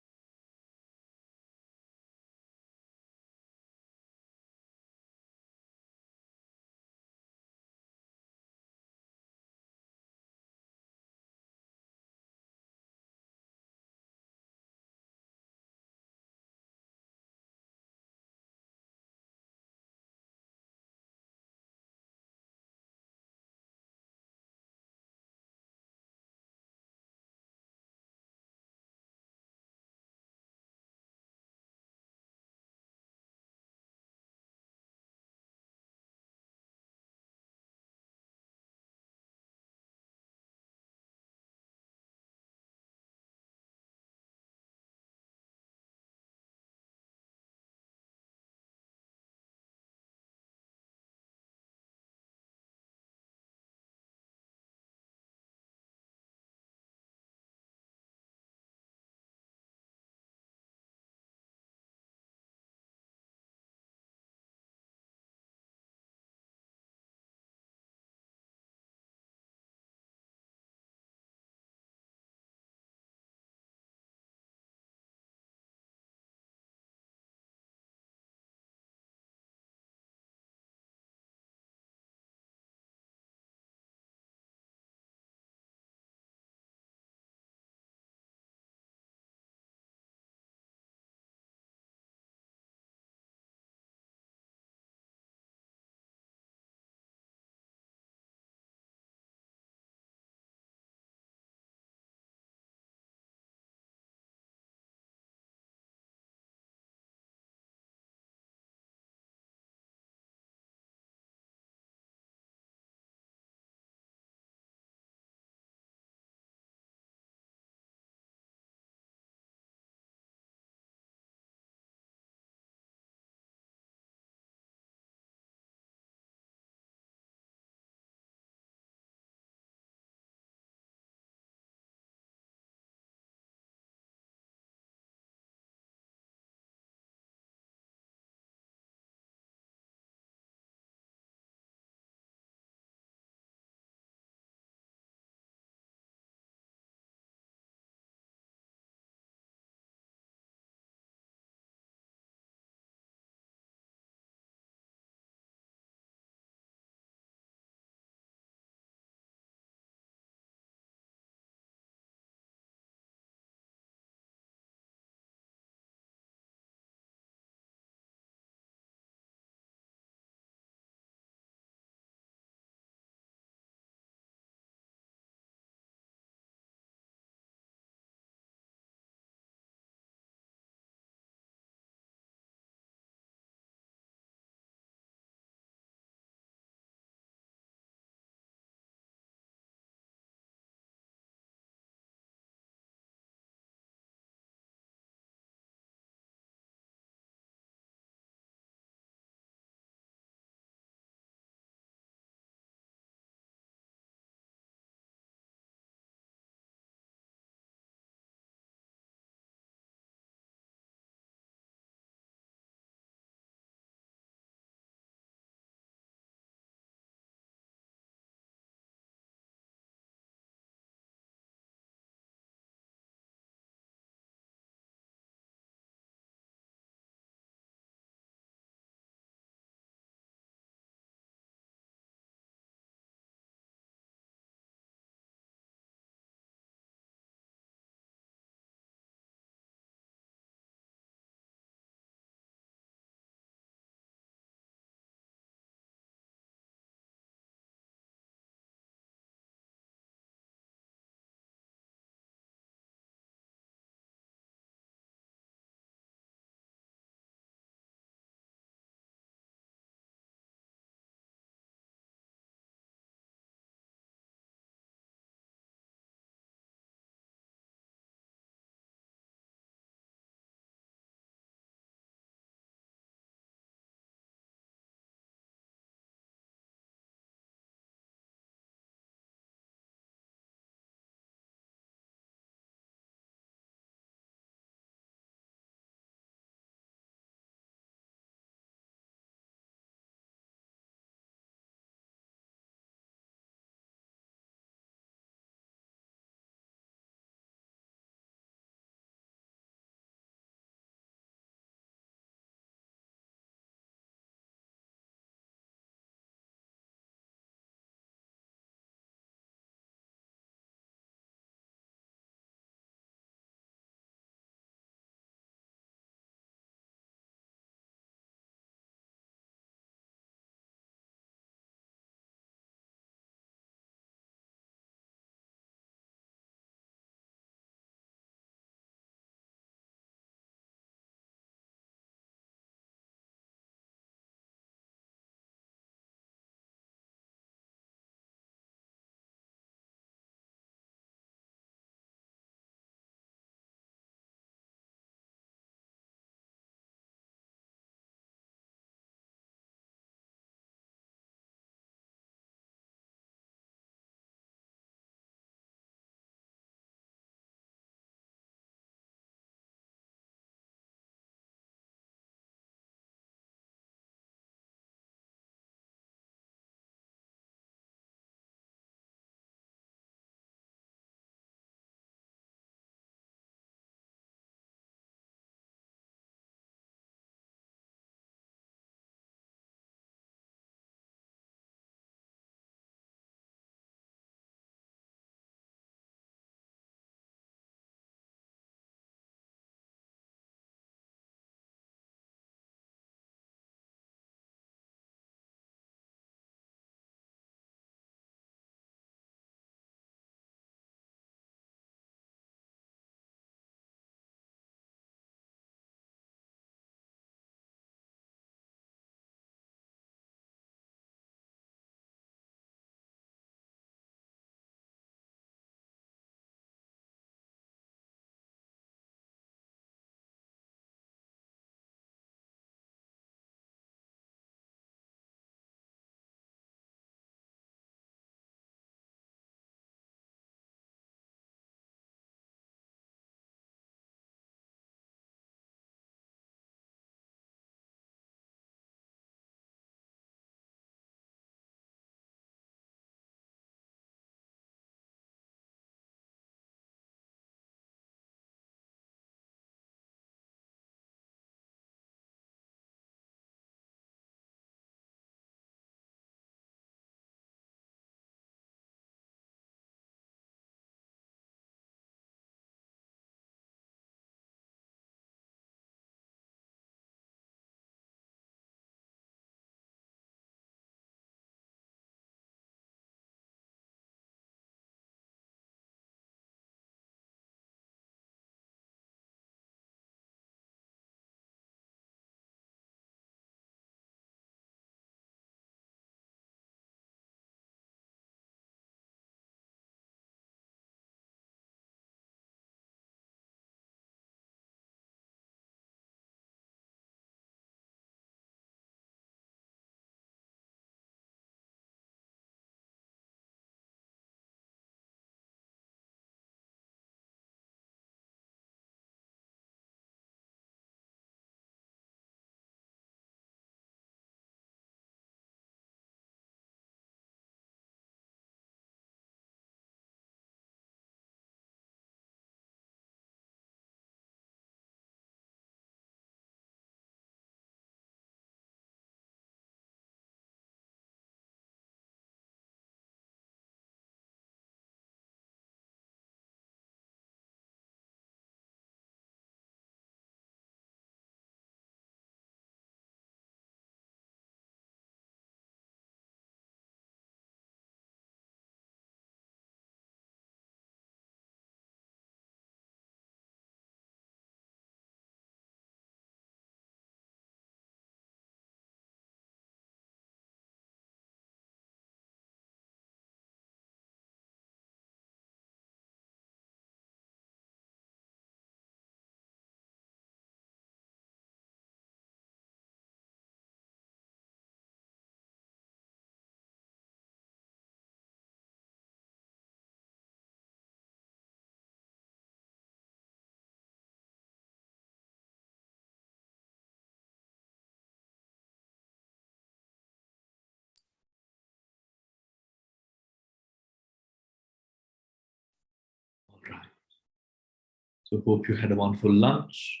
So hope you had a wonderful lunch.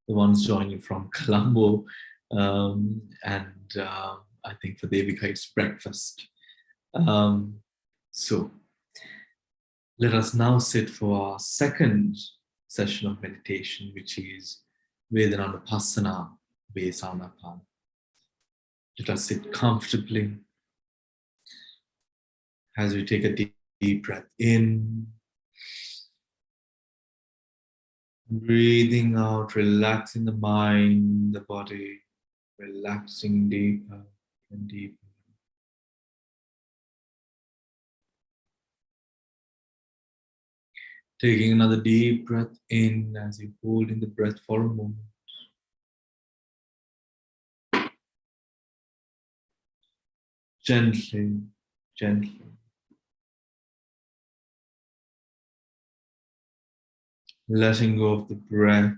The ones joining from Colombo, and I think for Devika it's breakfast. So let us now sit for our second session of meditation, which is Vipassana based Anapan. Let us sit comfortably as we take a deep breath in, breathing out, relaxing the mind, the body, relaxing deeper and deeper. Taking another deep breath in as you hold in the breath for a moment. Gently, gently. Letting go of the breath.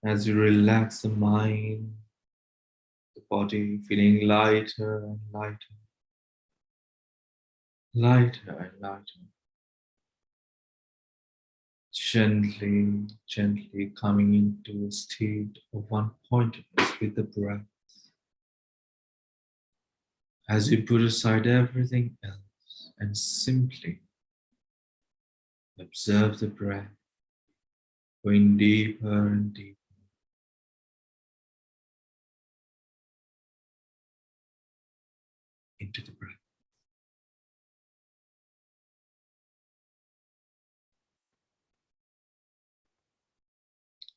As you relax the mind, the body, feeling lighter and lighter. Lighter and lighter. Gently, gently coming into a state of one pointedness with the breath. As you put aside everything else and simply observe the breath, going deeper and deeper into the breath.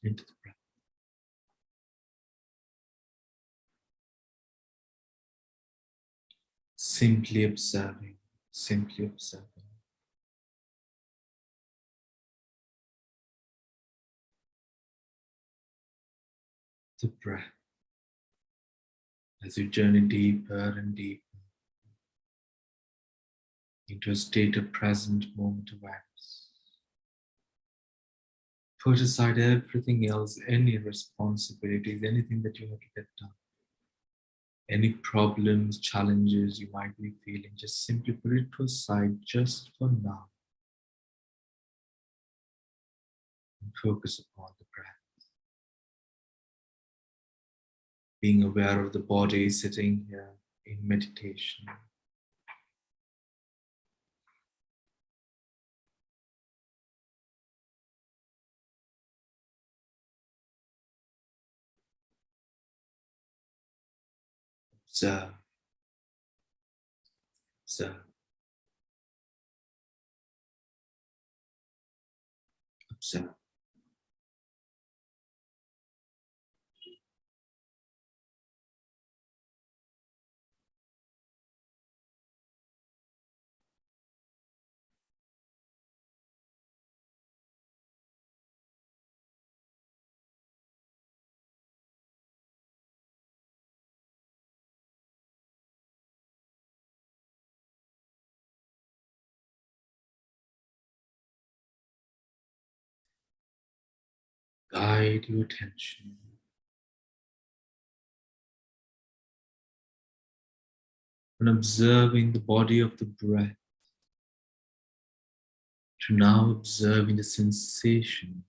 Into the breath. Simply observing, simply observing. The breath as you journey deeper and deeper into a state of present moment awareness. Put aside everything else, any responsibilities, anything that you have to get done, any problems, challenges you might be feeling, just simply put it to aside just for now and focus upon the breath. Being aware of the body sitting here in meditation. Observe, observe, observe. Guide your attention and observing the body of the breath to now observing the sensation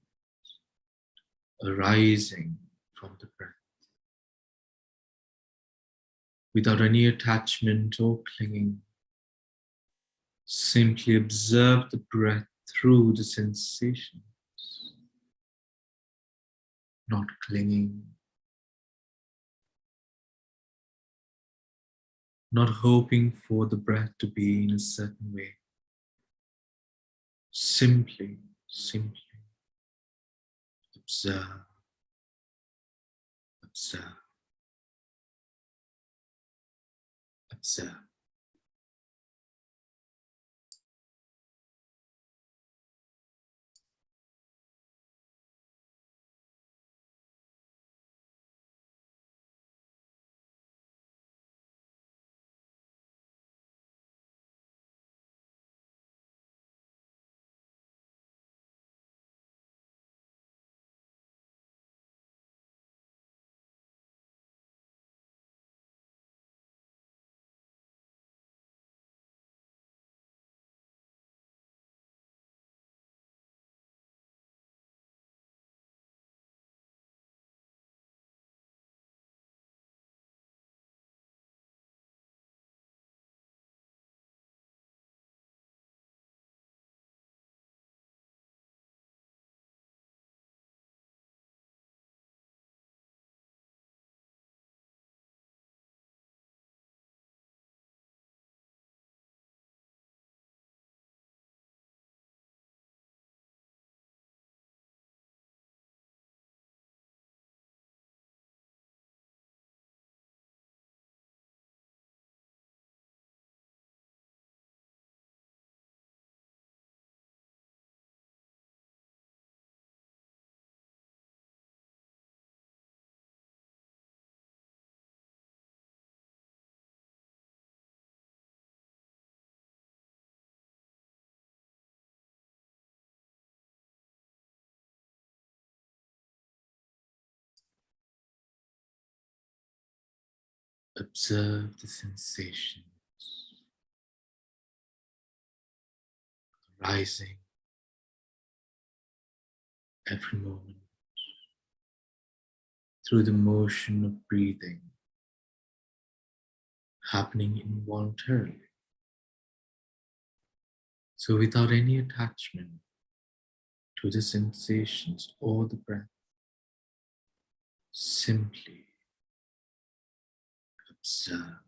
arising from the breath without any attachment or clinging. Simply observe the breath through the sensations, not clinging, not hoping for the breath to be in a certain way. Simply observe, observe, observe. Observe the sensations rising every moment through the motion of breathing, happening involuntarily. So without any attachment to the sensations or the breath, simply observe.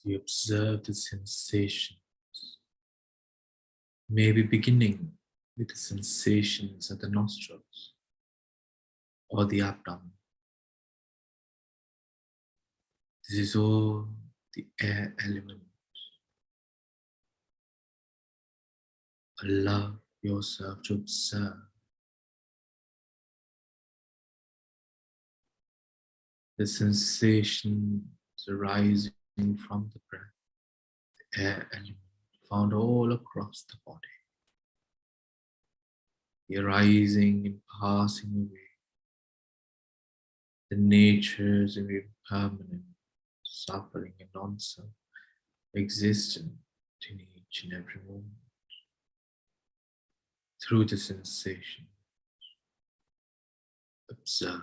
You observe the sensations, maybe beginning with the sensations at the nostrils or the abdomen. This is all the air element. Allow yourself to observe the sensations arising from the breath, the air element found all across the body, the arising and passing away, the natures of impermanent suffering and non-self existent in each and every moment through the sensation. Observe.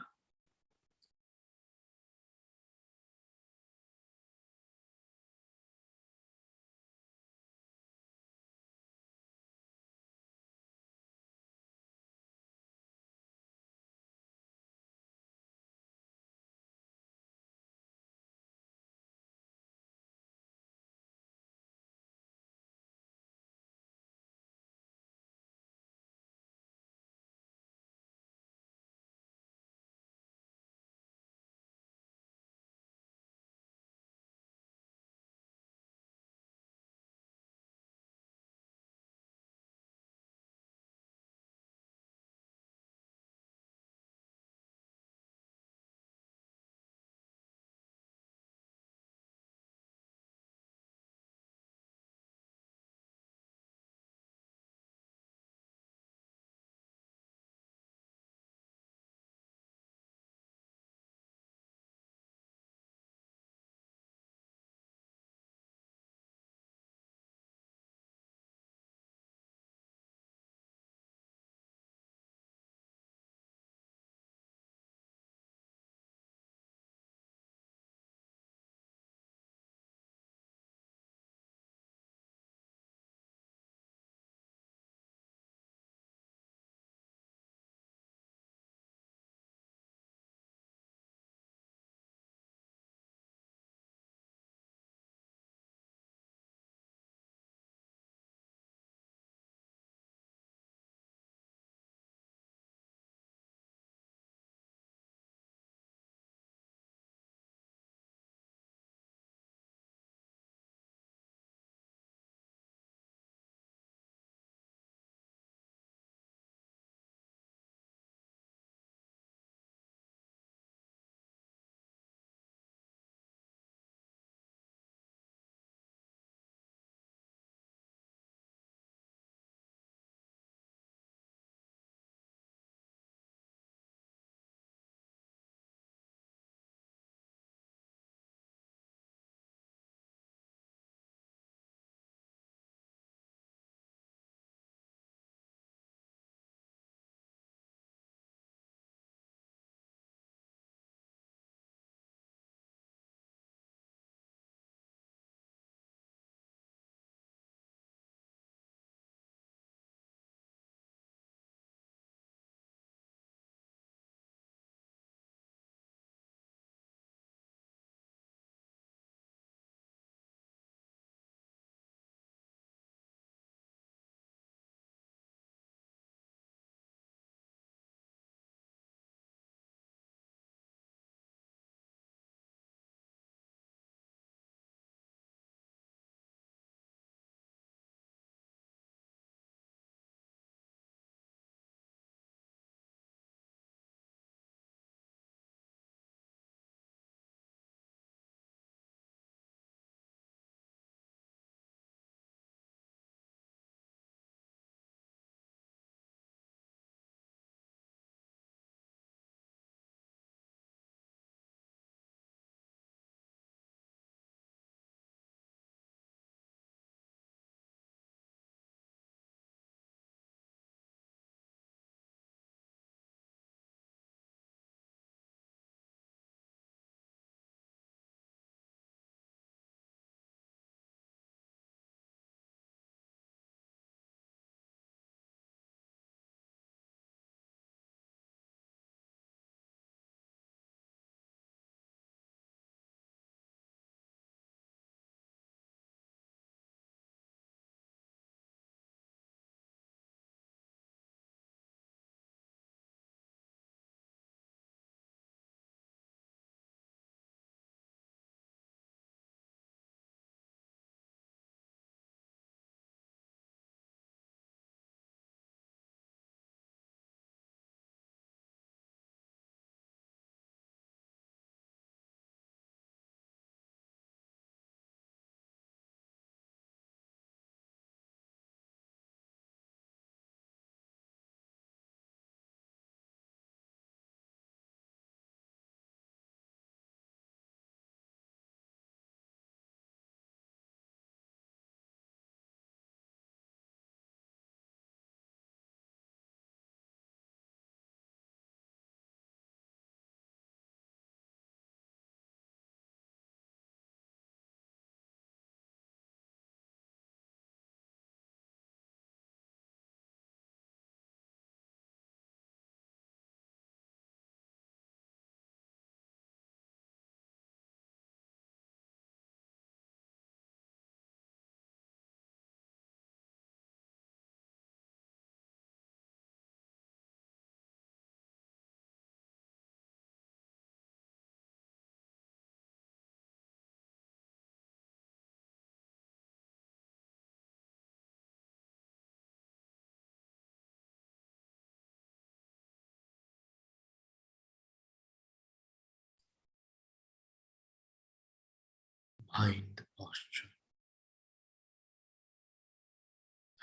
mind the posture.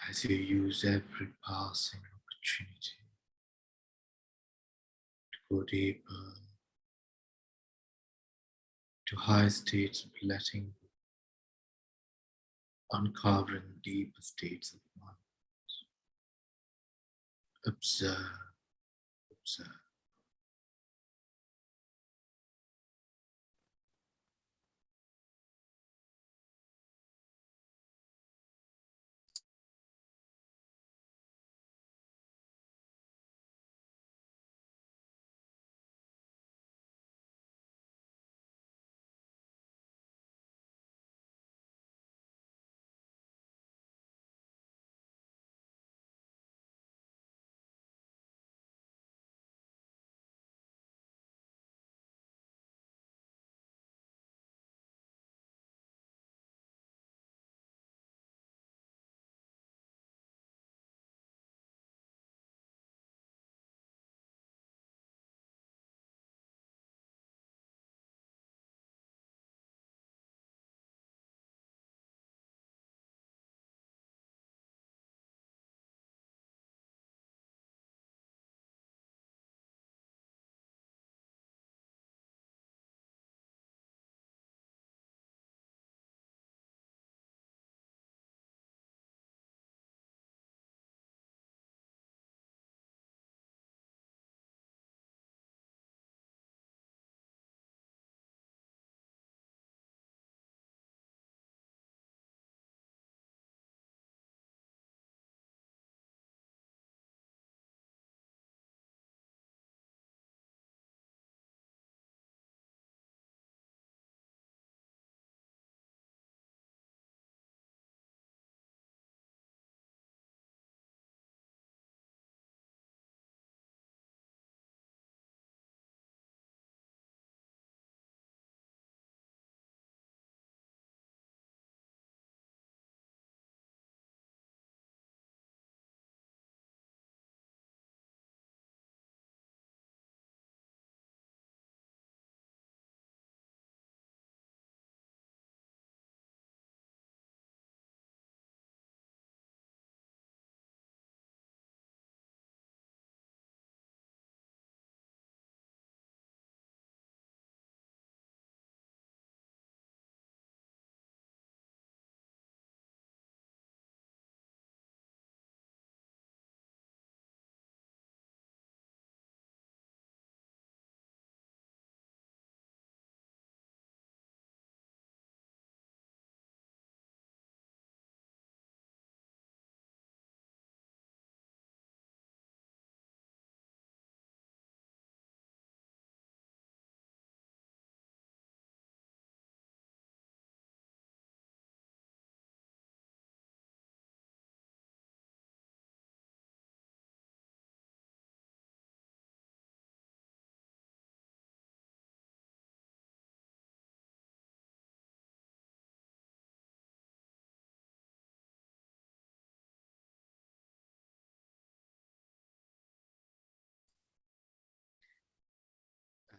As you use every passing opportunity to go deeper to high states of letting, uncovering deeper states of mind. Observe, observe.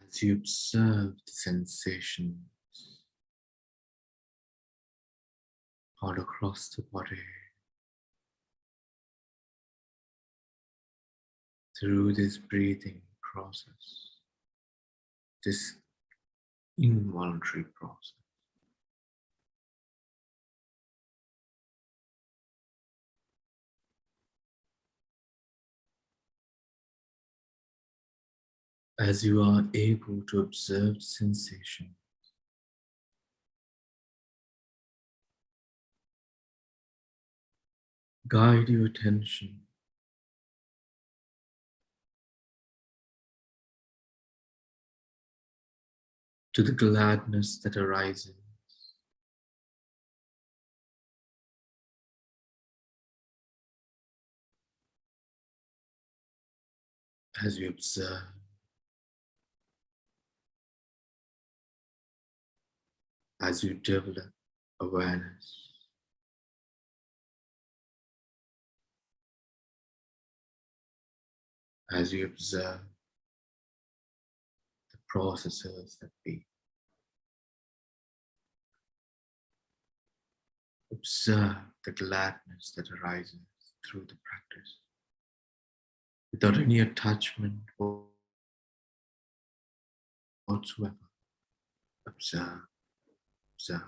As you observe the sensations all across the body, through this breathing process, this involuntary process, as you are able to observe the sensation, guide your attention to the gladness that arises as you observe, as you develop awareness. As you observe the processes that be. Observe the gladness that arises through the practice without any attachment whatsoever. Observe, observe.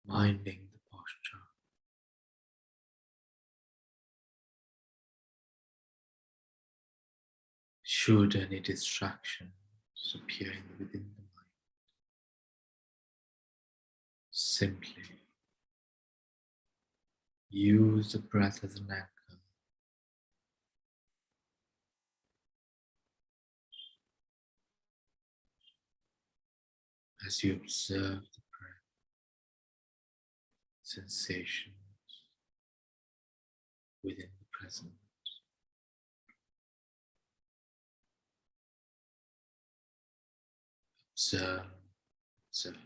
minding the posture. Should any distractions appear within the mind, simply use the breath as an anchor. As you observe the breath, sensations within the present. Observe, observe.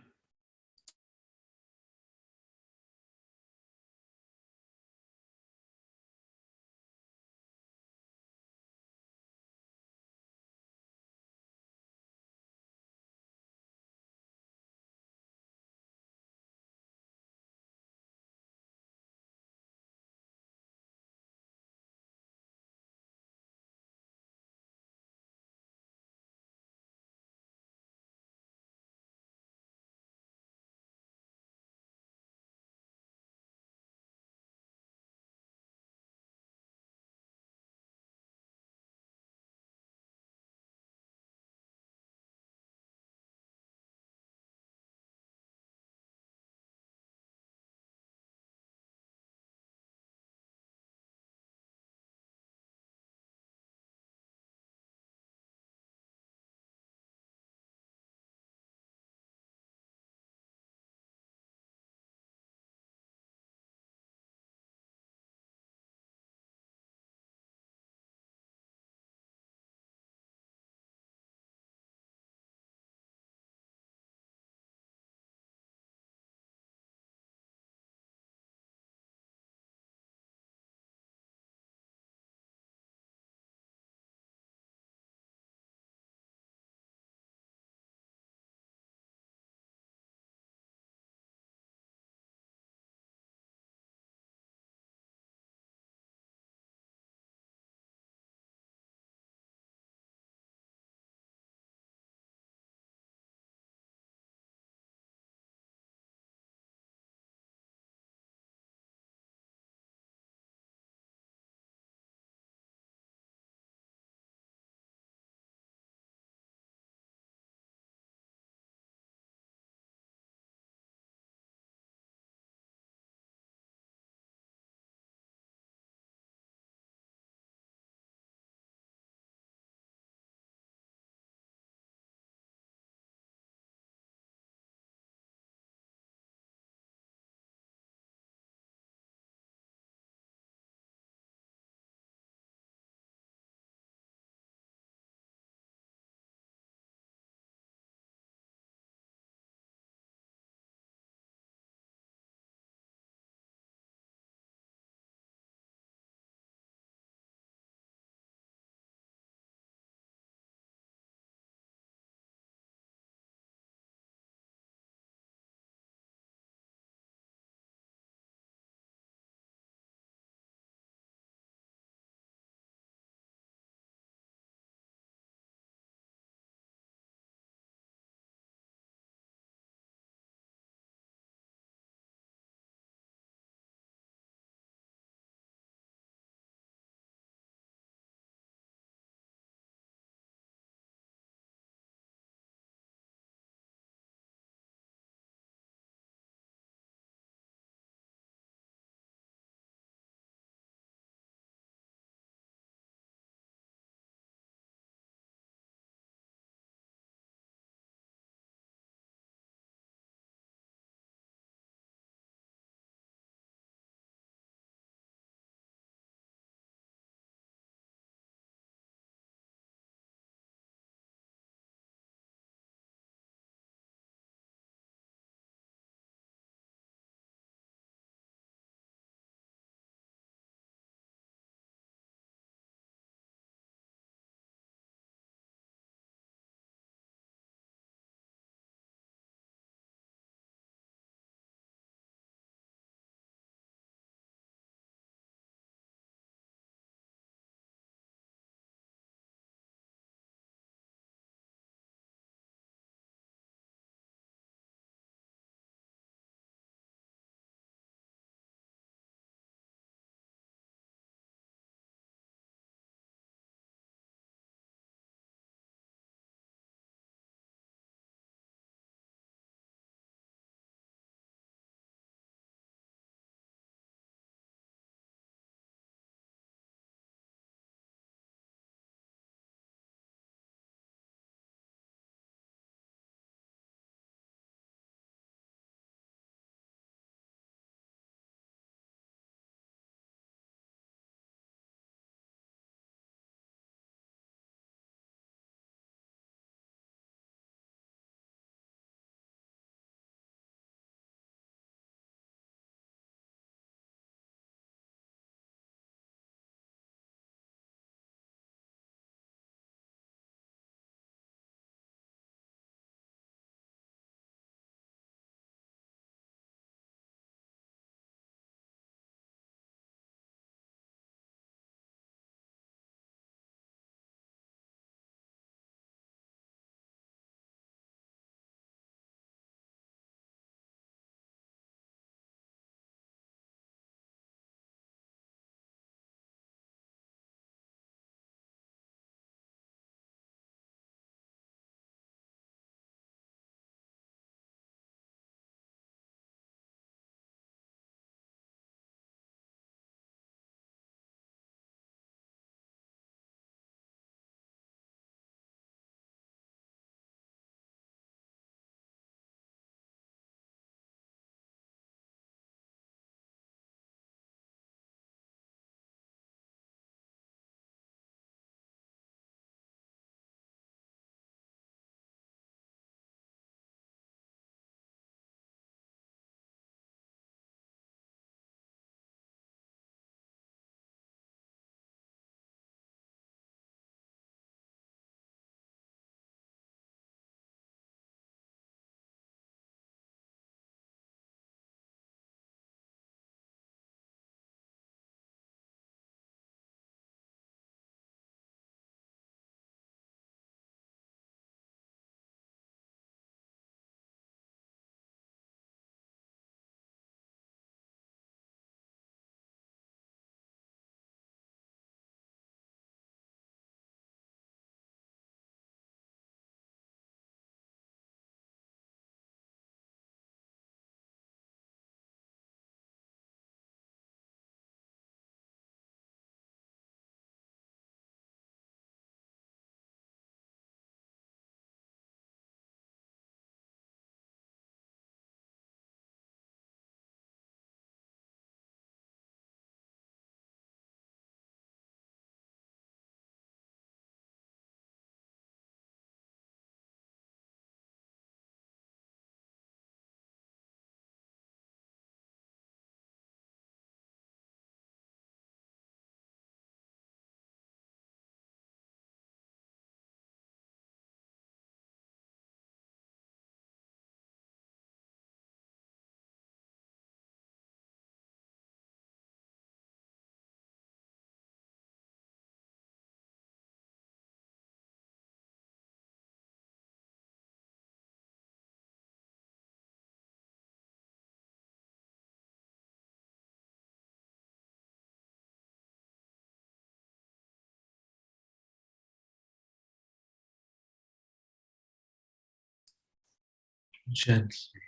Gently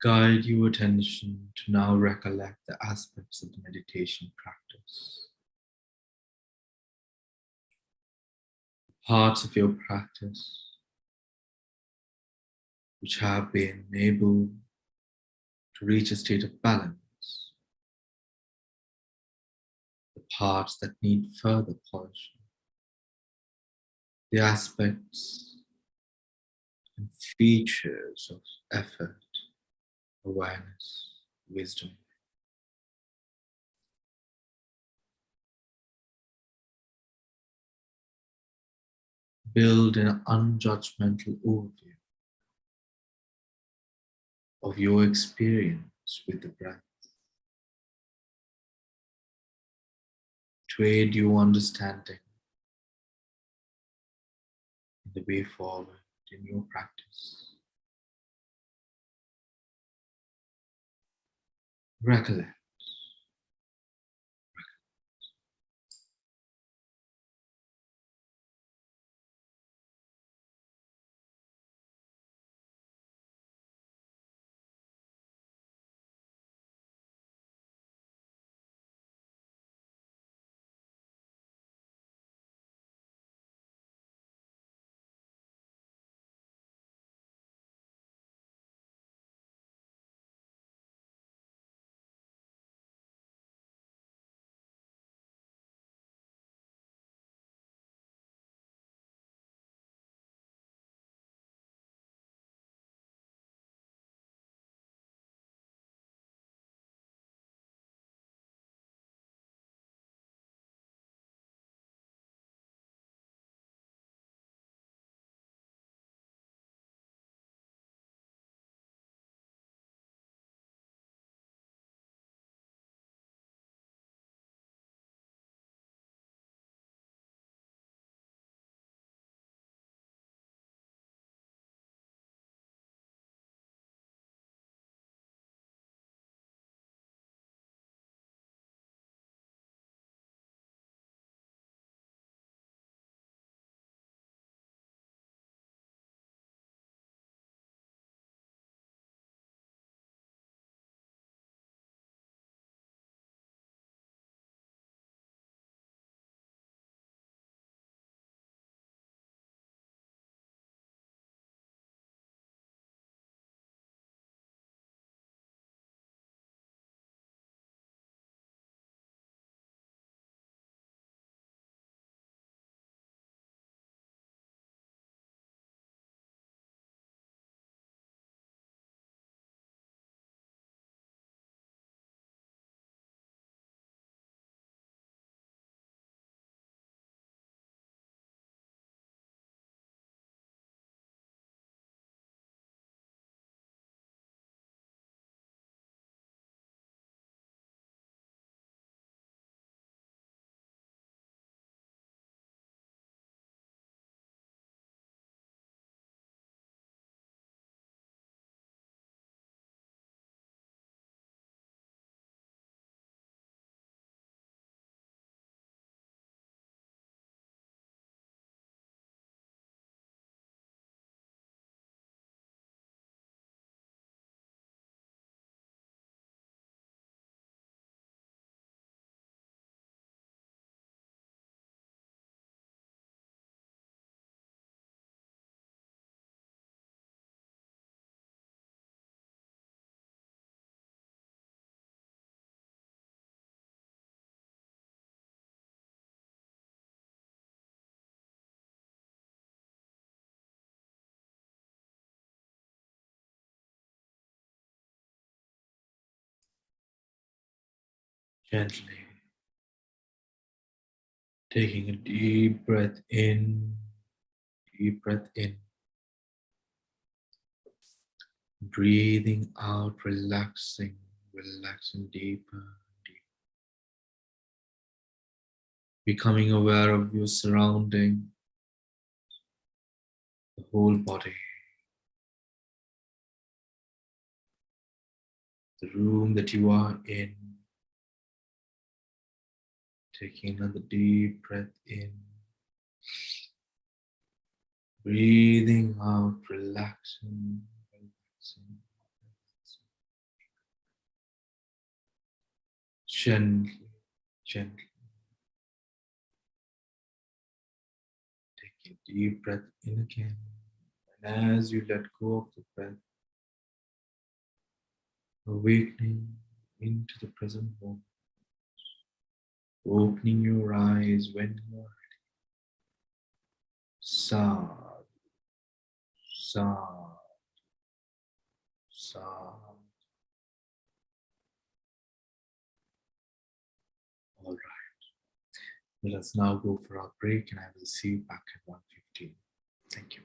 guide your attention to now recollect the aspects of the meditation practice, parts of your practice which have been able to reach a state of balance, the parts that need further polishing, the aspects and features of effort, awareness, wisdom. Build an unjudgmental overview of your experience with the breath to aid your understanding in the way forward in your practice. Recollect. Gently taking a deep breath in, breathing out, relaxing, relaxing deeper, deeper. Becoming aware of your surrounding, the whole body, the room that you are in. Taking another deep breath in, Breathing out, relaxing, relaxing, relaxing. Gently, gently. Take a deep breath in again. And as you let go of the breath, awakening into the present moment, opening your eyes when you are ready. Sad, sad, sad. All right. Let us now go for our break, and I will see you back at 1:15. Thank you.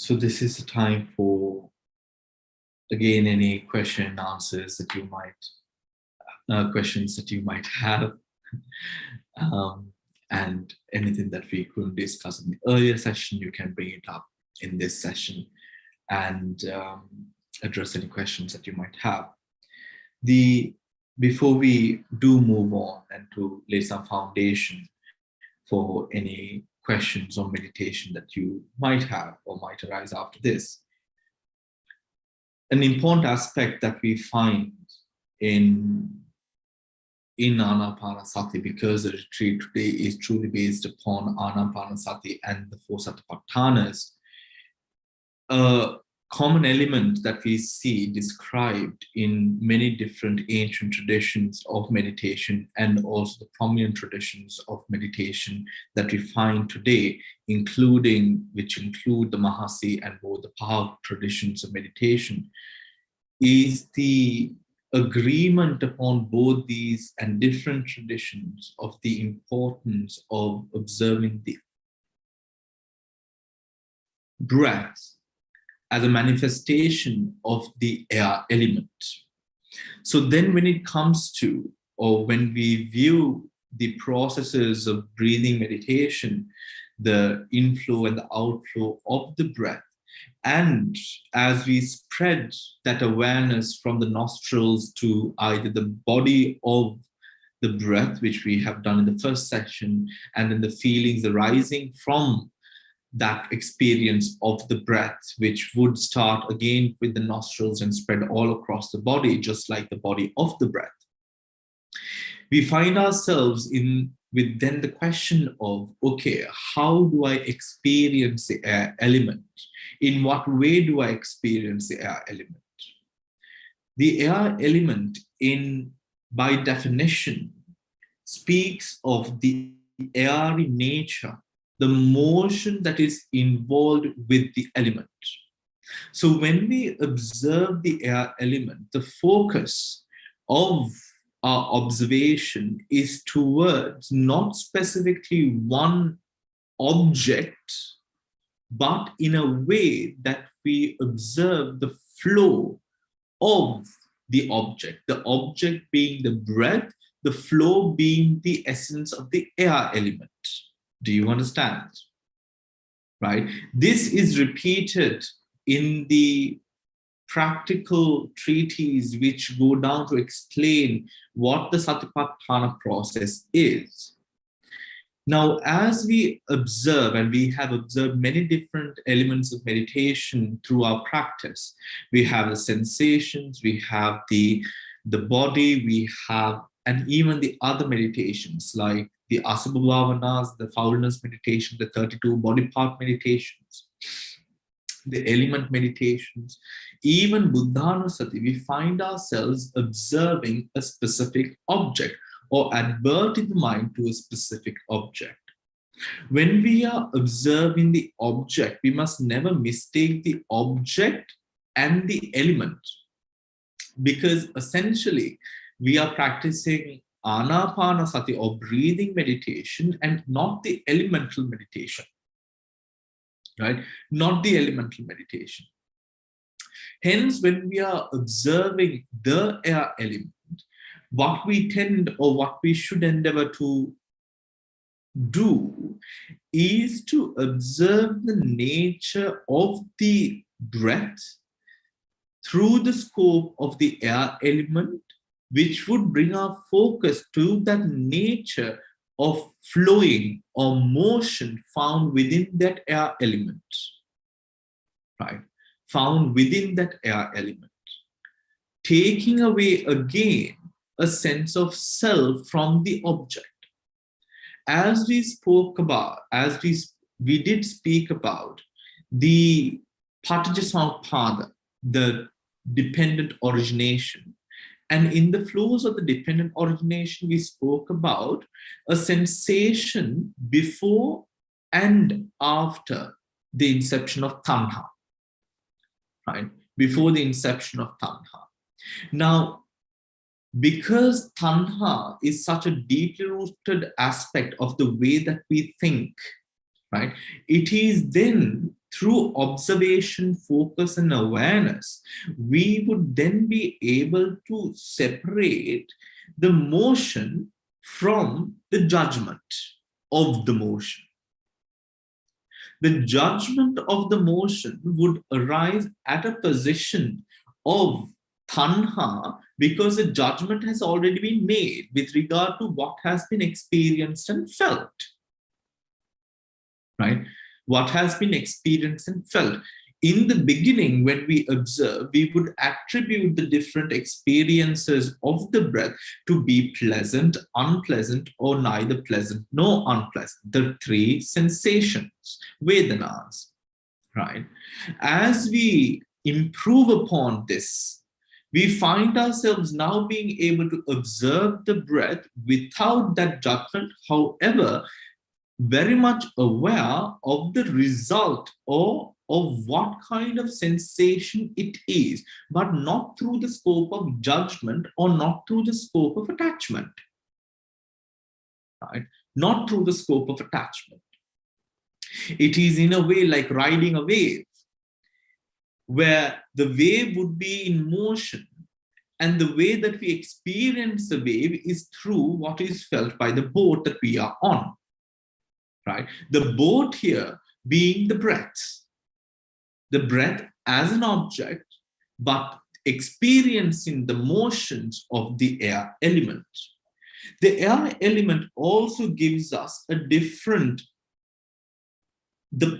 So this is the time for, again, any question and answers that you might, questions that you might have, and anything that we couldn't discuss in the earlier session, you can bring it up in this session and address any questions that you might have. Before we do move on and to lay some foundation for any questions on meditation that you might have or might arise after this, an important aspect that we find in Anapanasati, because the retreat today is truly based upon Anapanasati and the four Satipatthanas, a common element that we see described in many different ancient traditions of meditation and also the prominent traditions of meditation that we find today, which include the Mahasi and both the Paha traditions of meditation, is the agreement upon both these and different traditions of the importance of observing the breath as a manifestation of the air element. So then when it comes to, or when we view the processes of breathing meditation, the inflow and the outflow of the breath, and as we spread that awareness from the nostrils to either the body of the breath, which we have done in the first section, and then the feelings arising from that experience of the breath, which would start again with the nostrils and spread all across the body, just like the body of the breath. We find ourselves with then the question of, okay, how do I experience the air element? In what way do I experience the air element? The air element, by definition, speaks of the airy nature, the motion that is involved with the element. So when we observe the air element, the focus of our observation is towards not specifically one object, but in a way that we observe the flow of the object being the breath, the flow being the essence of the air element. Do you understand? Right? This is repeated in the practical treatises which go down to explain what the Satipatthana process is. Now, as we observe, and we have observed many different elements of meditation through our practice, we have the sensations, we have the body, we have, and even the other meditations like the Asabha Bhavanas, the foulness meditation, the 32 body part meditations, the element meditations, even Buddhanusati, we find ourselves observing a specific object or adverting the mind to a specific object. When we are observing the object, we must never mistake the object and the element, because essentially we are practicing Anapanasati or breathing meditation and not the elemental meditation, right? Not the elemental meditation. Hence, when we are observing the air element, what we tend or what we should endeavor to do is to observe the nature of the breath through the scope of the air element, which would bring our focus to that nature of flowing or motion found within that air element, right? Found within that air element. Taking away again a sense of self from the object. As we spoke about, we did speak about the Paticcasamuppada, the dependent origination. And in the flows of the dependent origination, we spoke about a sensation before and after the inception of tanha, right? Before the inception of tanha. Now, because tanha is such a deeply rooted aspect of the way that we think, right? It is then through observation, focus, and awareness, we would then be able to separate the motion from the judgment of the motion. The judgment of the motion would arise at a position of tanha, because a judgment has already been made with regard to what has been experienced and felt. Right? What has been experienced and felt. In the beginning, when we observe, we would attribute the different experiences of the breath to be pleasant, unpleasant, or neither pleasant nor unpleasant. The three sensations, Vedanas, right? As we improve upon this, we find ourselves now being able to observe the breath without that judgment, however, very much aware of the result or of what kind of sensation it is, but not through the scope of judgment or not through the scope of attachment. Right? Not through the scope of attachment. It is in a way like riding a wave, where the wave would be in motion, and the way that we experience the wave is through what is felt by the boat that we are on. Right? The boat here being the breath as an object, but experiencing the motions of the air element. The air element also gives us the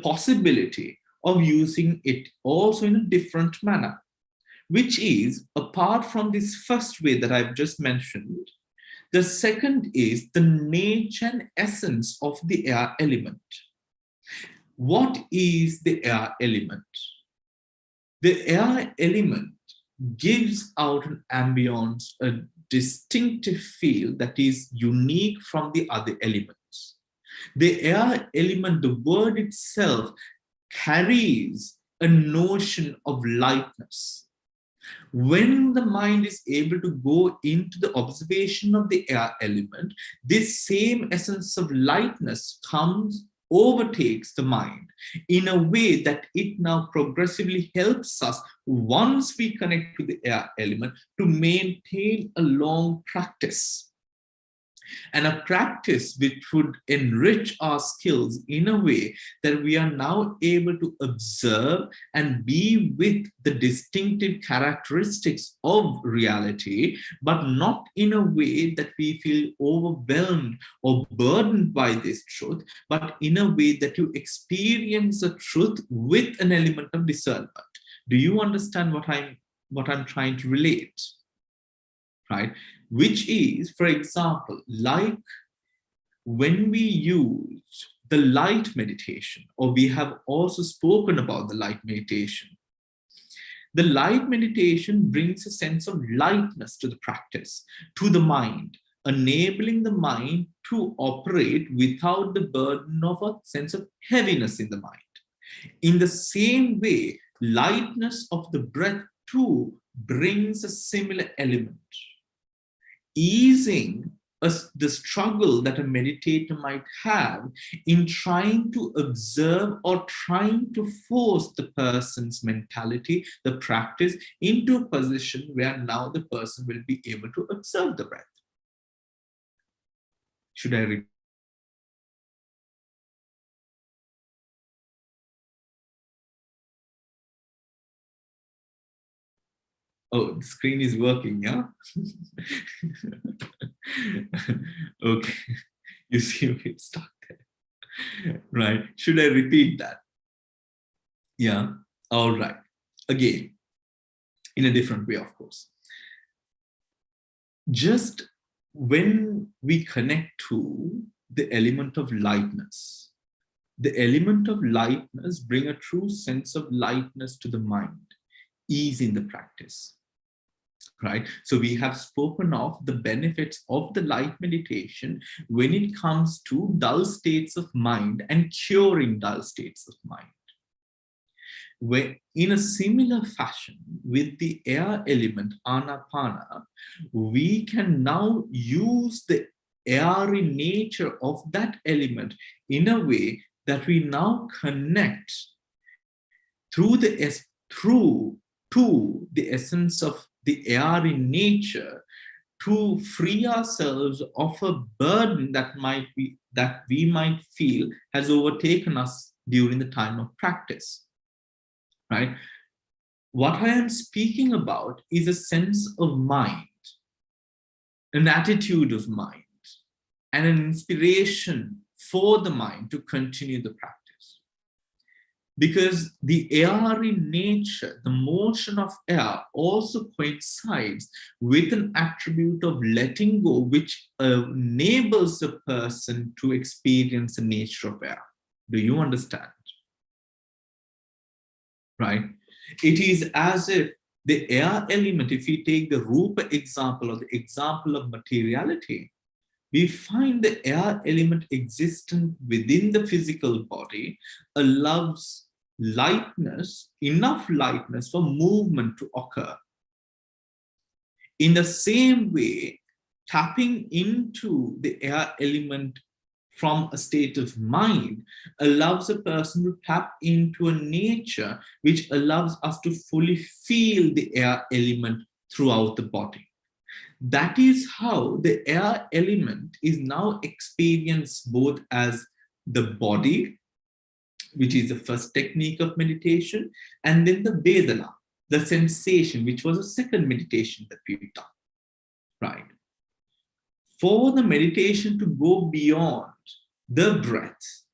possibility of using it also in a different manner, which is, apart from this first way that I've just mentioned, the second is the nature and essence of the air element. What is the air element? The air element gives out an ambience, a distinctive feel that is unique from the other elements. The air element, the word itself, carries a notion of lightness. When the mind is able to go into the observation of the air element, this same essence of lightness overtakes the mind in a way that it now progressively helps us, once we connect to the air element, to maintain a long practice. And a practice which would enrich our skills in a way that we are now able to observe and be with the distinctive characteristics of reality, but not in a way that we feel overwhelmed or burdened by this truth, but in a way that you experience the truth with an element of discernment. Do you understand what I'm trying to relate? Right? Which is, for example, like when we use the light meditation, or we have also spoken about the light meditation. The light meditation brings a sense of lightness to the practice, to the mind, enabling the mind to operate without the burden of a sense of heaviness in the mind. In the same way, lightness of the breath too brings a similar element, easing the struggle that a meditator might have in trying to observe or trying to force the person's mentality, the practice, into a position where now the person will be able to observe the breath. Should I repeat? Oh, the screen is working, yeah? Okay, you see me stuck there. Right, should I repeat that? Yeah, all right. Again, in a different way, of course. Just when we connect to the element of lightness, the element of lightness bring a true sense of lightness to the mind, ease in the practice. Right? So we have spoken of the benefits of the light meditation when it comes to dull states of mind and curing dull states of mind. Where in a similar fashion with the air element anapana, we can now use the airy nature of that element in a way that we now connect through to the essence of the air in nature, to free ourselves of a burden that we might feel has overtaken us during the time of practice, right? What I am speaking about is a sense of mind, an attitude of mind, and an inspiration for the mind to continue the practice. Because the air in nature, the motion of air, also coincides with an attribute of letting go, which enables the person to experience the nature of air. Do you understand? Right? It is as if the air element, if we take the Rupa example or the example of materiality, we find the air element existent within the physical body allows lightness, enough lightness for movement to occur. In the same way, tapping into the air element from a state of mind allows a person to tap into a nature which allows us to fully feel the air element throughout the body. That is how the air element is now experienced both as the body, which is the first technique of meditation, and then the Vedana, the sensation, which was a second meditation that we've done, right? For the meditation to go beyond the breath,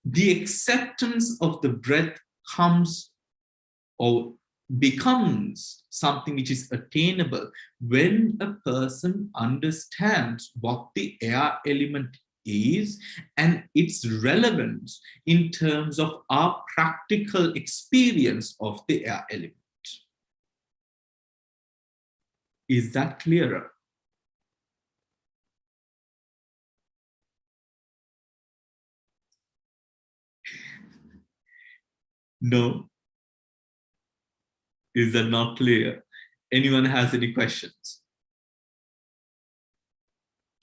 the acceptance of the breath comes or becomes something which is attainable when a person understands what the air element is and its relevance in terms of our practical experience of the air element. Is that clearer? No? Is that not clear? Anyone has any questions?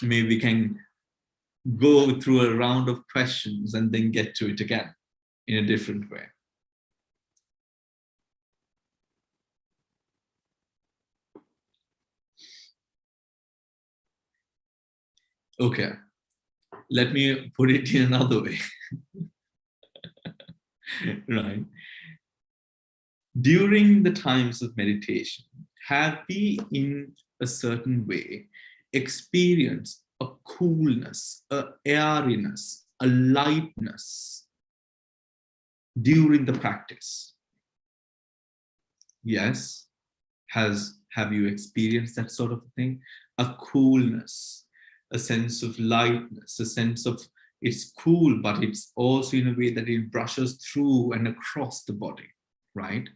Maybe we can go through a round of questions and then get to it again in a different way. Okay, let me put it in another way. Right. During the times of meditation, have we in a certain way experienced a coolness, a airiness, a lightness during the practice? Yes. Have you experienced that sort of thing? A coolness, a sense of lightness, a sense of it's cool, but it's also in a way that it brushes through and across the body, right?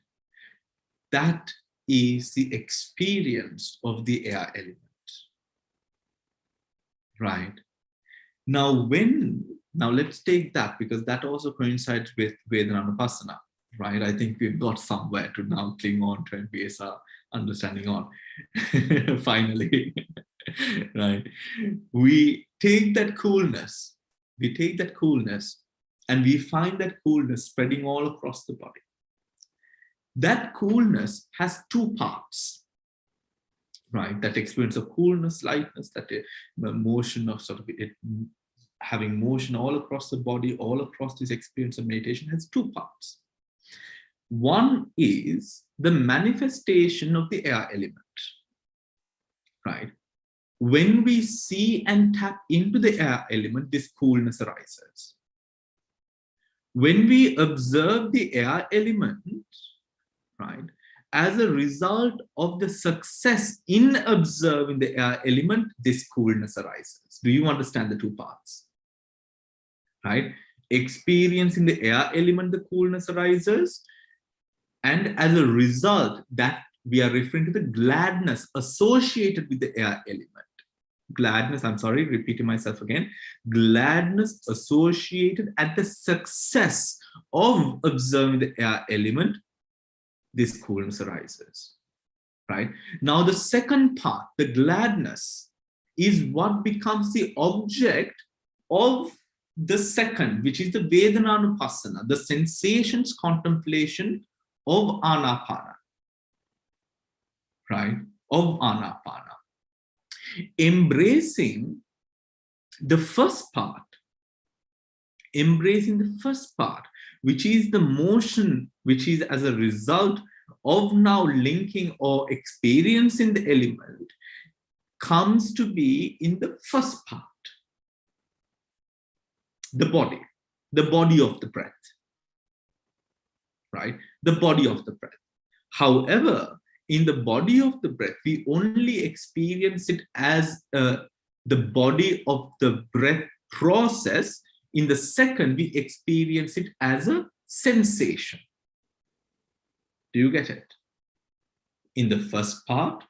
That is the experience of the air element, right? Now let's take that, because that also coincides with Vedana Vipassana, right? I think we've got somewhere to now cling on to and base our understanding on, finally, right? We take that coolness, and we find that coolness spreading all across the body. That coolness has two parts, right? That experience of coolness, lightness, that the motion of sort of it, having motion all across the body, all across this experience of meditation has two parts. One is the manifestation of the air element, right? When we see and tap into the air element, this coolness arises. When we observe the air element, right, as a result of the success in observing the air element, this coolness arises. Do you understand the two parts? Right? Experiencing the air element, the coolness arises. And as a result, that we are referring to the gladness associated with the air element. Gladness, I'm sorry, repeating myself again. Gladness associated at the success of observing the air element, this coolness arises, right? Now, the second part, the gladness, is what becomes the object of the second, which is the Vedananupassana, the sensations contemplation of Anapana, right? Of Anapana. Embracing the first part, which is the motion, which is as a result of now linking or experiencing the element, comes to be in the first part, the body of the breath, right? The body of the breath. However, in the body of the breath, we only experience it as the body of the breath process. In the second, we experience it as a sensation. Do you get it? In the first part,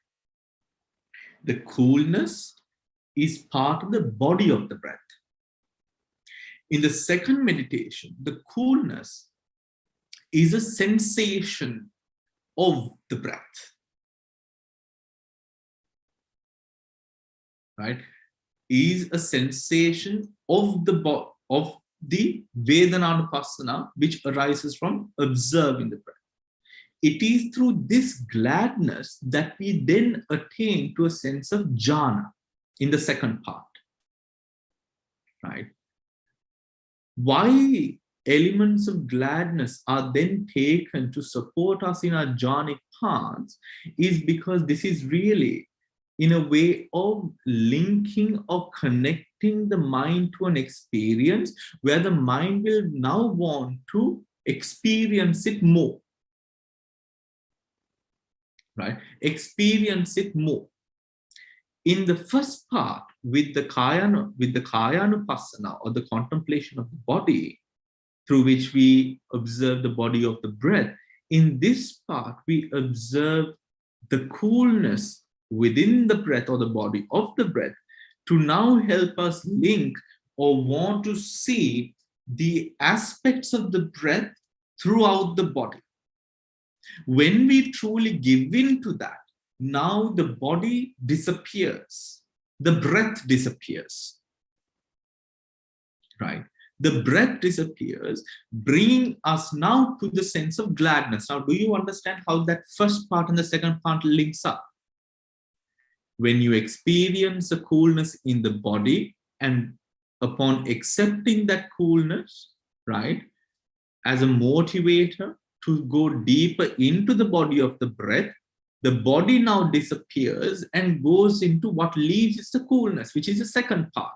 the coolness is part of the body of the breath. In the second meditation, the coolness is a sensation of the breath, right? Is a sensation of the Vedananupassana, which arises from observing the breath. It is through this gladness that we then attain to a sense of jhana in the second part, right? Why elements of gladness are then taken to support us in our jhanic paths is because this is really in a way of linking or connecting the mind to an experience where the mind will now want to experience it more, right? Experience it more. In the first part, with the Kayanupassana, or the contemplation of the body, through which we observe the body of the breath, in this part, we observe the coolness within the breath or the body of the breath to now help us link or want to see the aspects of the breath throughout the body. When we truly give in to that, now the body disappears, the breath disappears, right? The breath disappears, bringing us now to the sense of gladness. Now, do you understand how that first part and the second part links up? When you experience the coolness in the body, and upon accepting that coolness, right, as a motivator to go deeper into the body of the breath, the body now disappears and goes into what leaves is the coolness, which is the second part.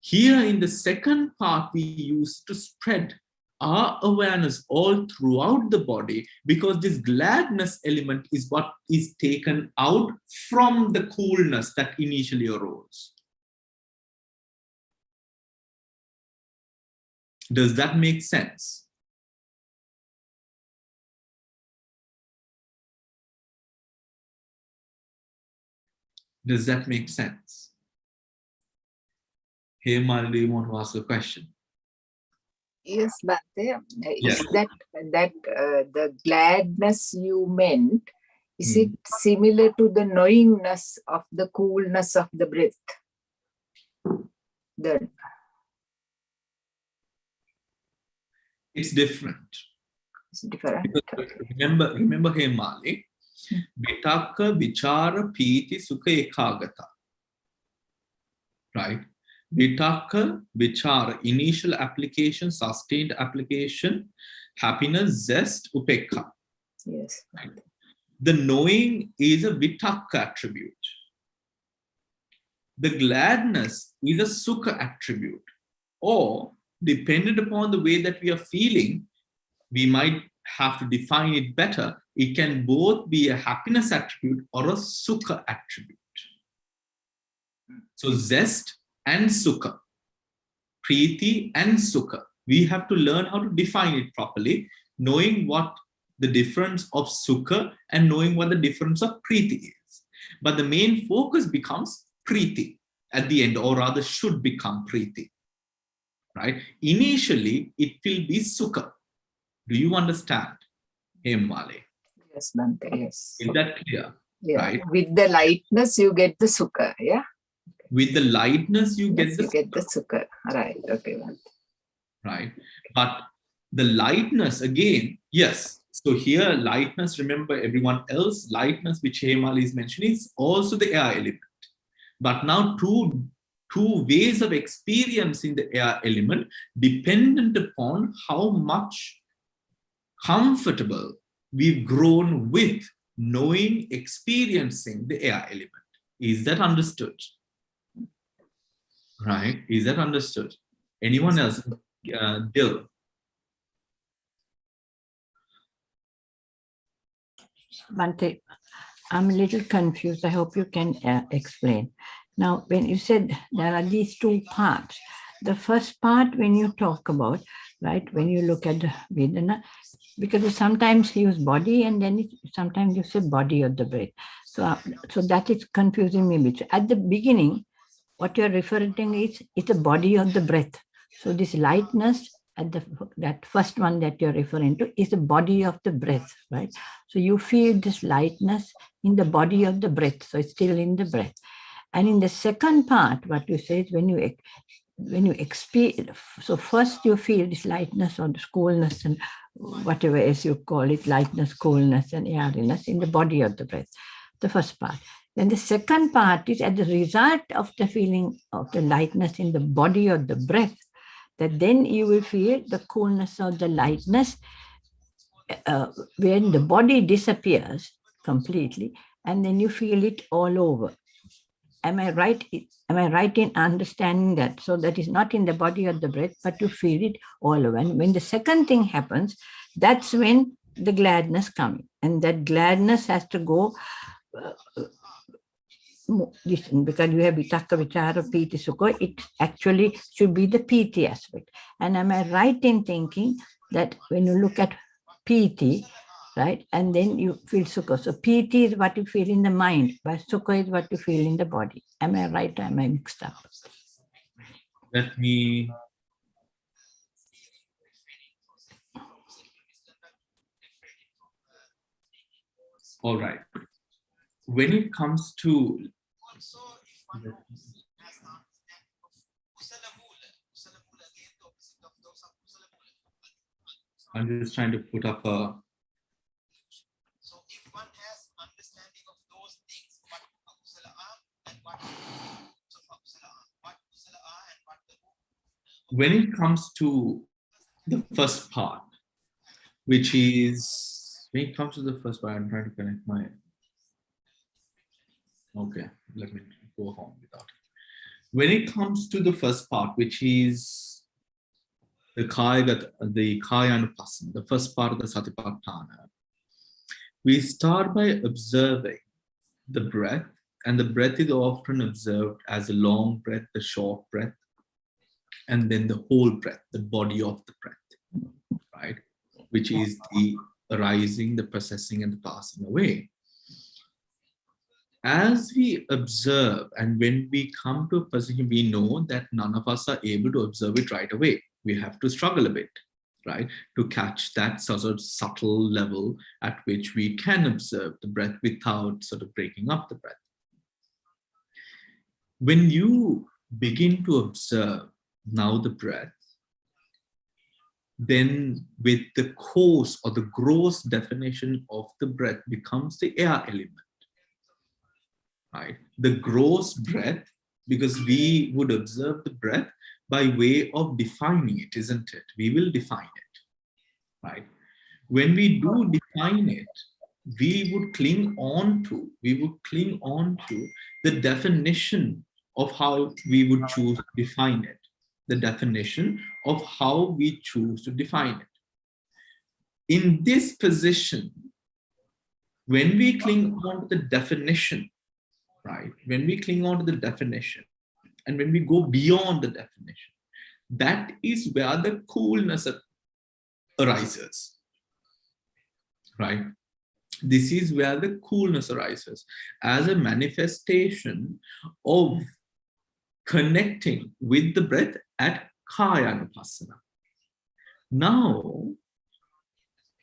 Here in the second part, we use to spread our awareness all throughout the body, because this gladness element is what is taken out from the coolness that initially arose. Does that make sense? Does that make sense? Hey, Mal, do you want to ask a question? Yes, Bhante. Yes. Is that the gladness you meant, is it similar to the knowingness of the coolness of the breath? It's different. It's different. Because remember here, Mali, Vitakka, Vichara, Piti, Sukha, Ekagata. Right? Vitakka, Vichara, initial application, sustained application, happiness, zest, upekha. Yes. Right? The knowing is a Vitakka attribute. The gladness is a Sukha attribute. Or, depending upon the way that we are feeling, we might have to define it better. It can both be a happiness attribute or a Sukha attribute. So zest and Sukha, Preeti and Sukha. We have to learn how to define it properly, knowing what the difference of Sukha and knowing what the difference of Preeti is. But the main focus becomes Preeti at the end, or rather should become Preeti. Right? Initially, it will be Sukha. Do you understand? Male. Yes, Bhante, yes. Is that clear? Yeah. Right? With the lightness, you get the Sukha, yeah? With the lightness, you get Yes, the you get the sukha. Right. Okay. right. But the lightness again, yes. So here, lightness, remember everyone else, lightness, which Hemal is mentioning, is also the air element. But now two ways of experiencing the air element dependent upon how much comfortable we've grown with knowing, experiencing the air element. Is that understood? Right? Is that understood? Anyone else? Dil? Bhante, I'm a little confused. I hope you can explain. Now, when you said there are these two parts, the first part when you talk about, right, when you look at the Vedana, because you sometimes use body and then sometimes you say body of the breath. So, so that is confusing me. At the beginning, what you're referring to is the body of the breath. So this lightness at that first one that you're referring to is the body of the breath, right? So you feel this lightness in the body of the breath. So it's still in the breath. And in the second part, what you say is when you experience, so first you feel this lightness or this coolness and whatever else you call it, lightness, coolness and airiness in the body of the breath, the first part. Then the second part is as a result of the feeling of the lightness in the body of the breath, that then you will feel the coolness or the lightness when the body disappears completely, and then you feel it all over. Am I right? Am I right in understanding that? So that is not in the body of the breath, but you feel it all over. And when the second thing happens, that's when the gladness comes. And that gladness has to go because you have Vitakka, Vichara, Piti, Sukha, it actually should be the Piti aspect. And am I right in thinking that when you look at Piti, right, and then you feel Sukha. So Piti is what you feel in the mind, but Sukha is what you feel in the body. Am I right or am I mixed up? Let me... All right. When it comes to... I'm just trying to put up a... So if one has understanding of those things, what akusala are and what akusala are and what the... When it comes to the first part, which is... When it comes to the first part, I'm trying to connect my... Okay, let me go home without it. When it comes to the first part, which is the Kaya Anupassana, the first part of the Satipatthana, we start by observing the breath, and the breath is often observed as a long breath, the short breath, and then the whole breath, the body of the breath, right? Which is the arising, the processing, and the passing away. As we observe, and when we come to a position, we know that none of us are able to observe it right away. We have to struggle a bit, right, to catch that sort of subtle level at which we can observe the breath without sort of breaking up the breath. When you begin to observe now the breath, then with the coarse or the gross definition of the breath becomes the air element. Right? The gross breath, because we would observe the breath by way of defining it, isn't it? We will define it, right? When we do define it, we would cling on to the definition of how we would choose to define it, the definition of how we choose to define it. In this position, when we cling on to the definition, right? When we cling on to the definition and when we go beyond the definition, that is where the coolness arises, right? This is where the coolness arises as a manifestation of connecting with the breath at Kaya Anupassana. Now,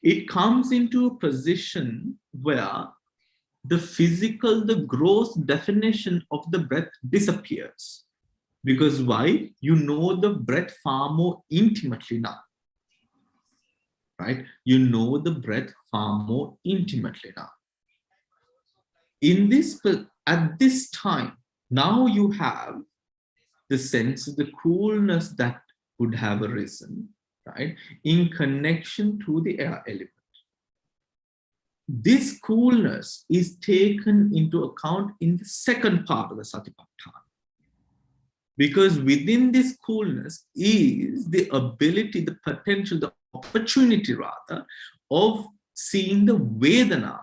it comes into a position where the physical, the gross definition of the breath disappears. Because why? You know the breath far more intimately now. Right? You know the breath far more intimately now. In this, at this time, now you have the sense of the coolness that would have arisen, right, in connection to the air element. This coolness is taken into account in the second part of the Satipatthana. Because within this coolness is the ability, the potential, the opportunity rather, of seeing the Vedana,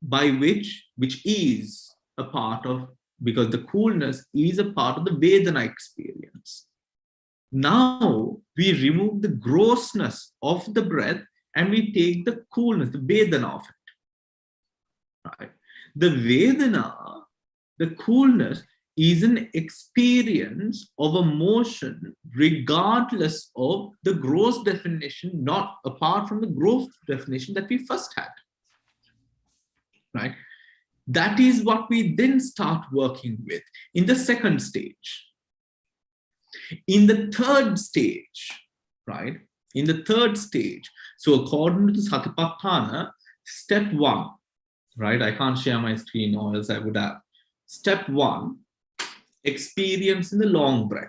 by which is a part of, because the coolness is a part of the Vedana experience. Now we remove the grossness of the breath and we take the coolness, the Vedana of it. Right? The Vedana, the coolness, is an experience of a motion regardless of the gross definition, not apart from the gross definition that we first had. Right? That is what we then start working with in the second stage. In the third stage, right? In the third stage, so according to the Satipatthana, step 1, right? I can't share my screen or else I would have. Step 1, experience in the long breath.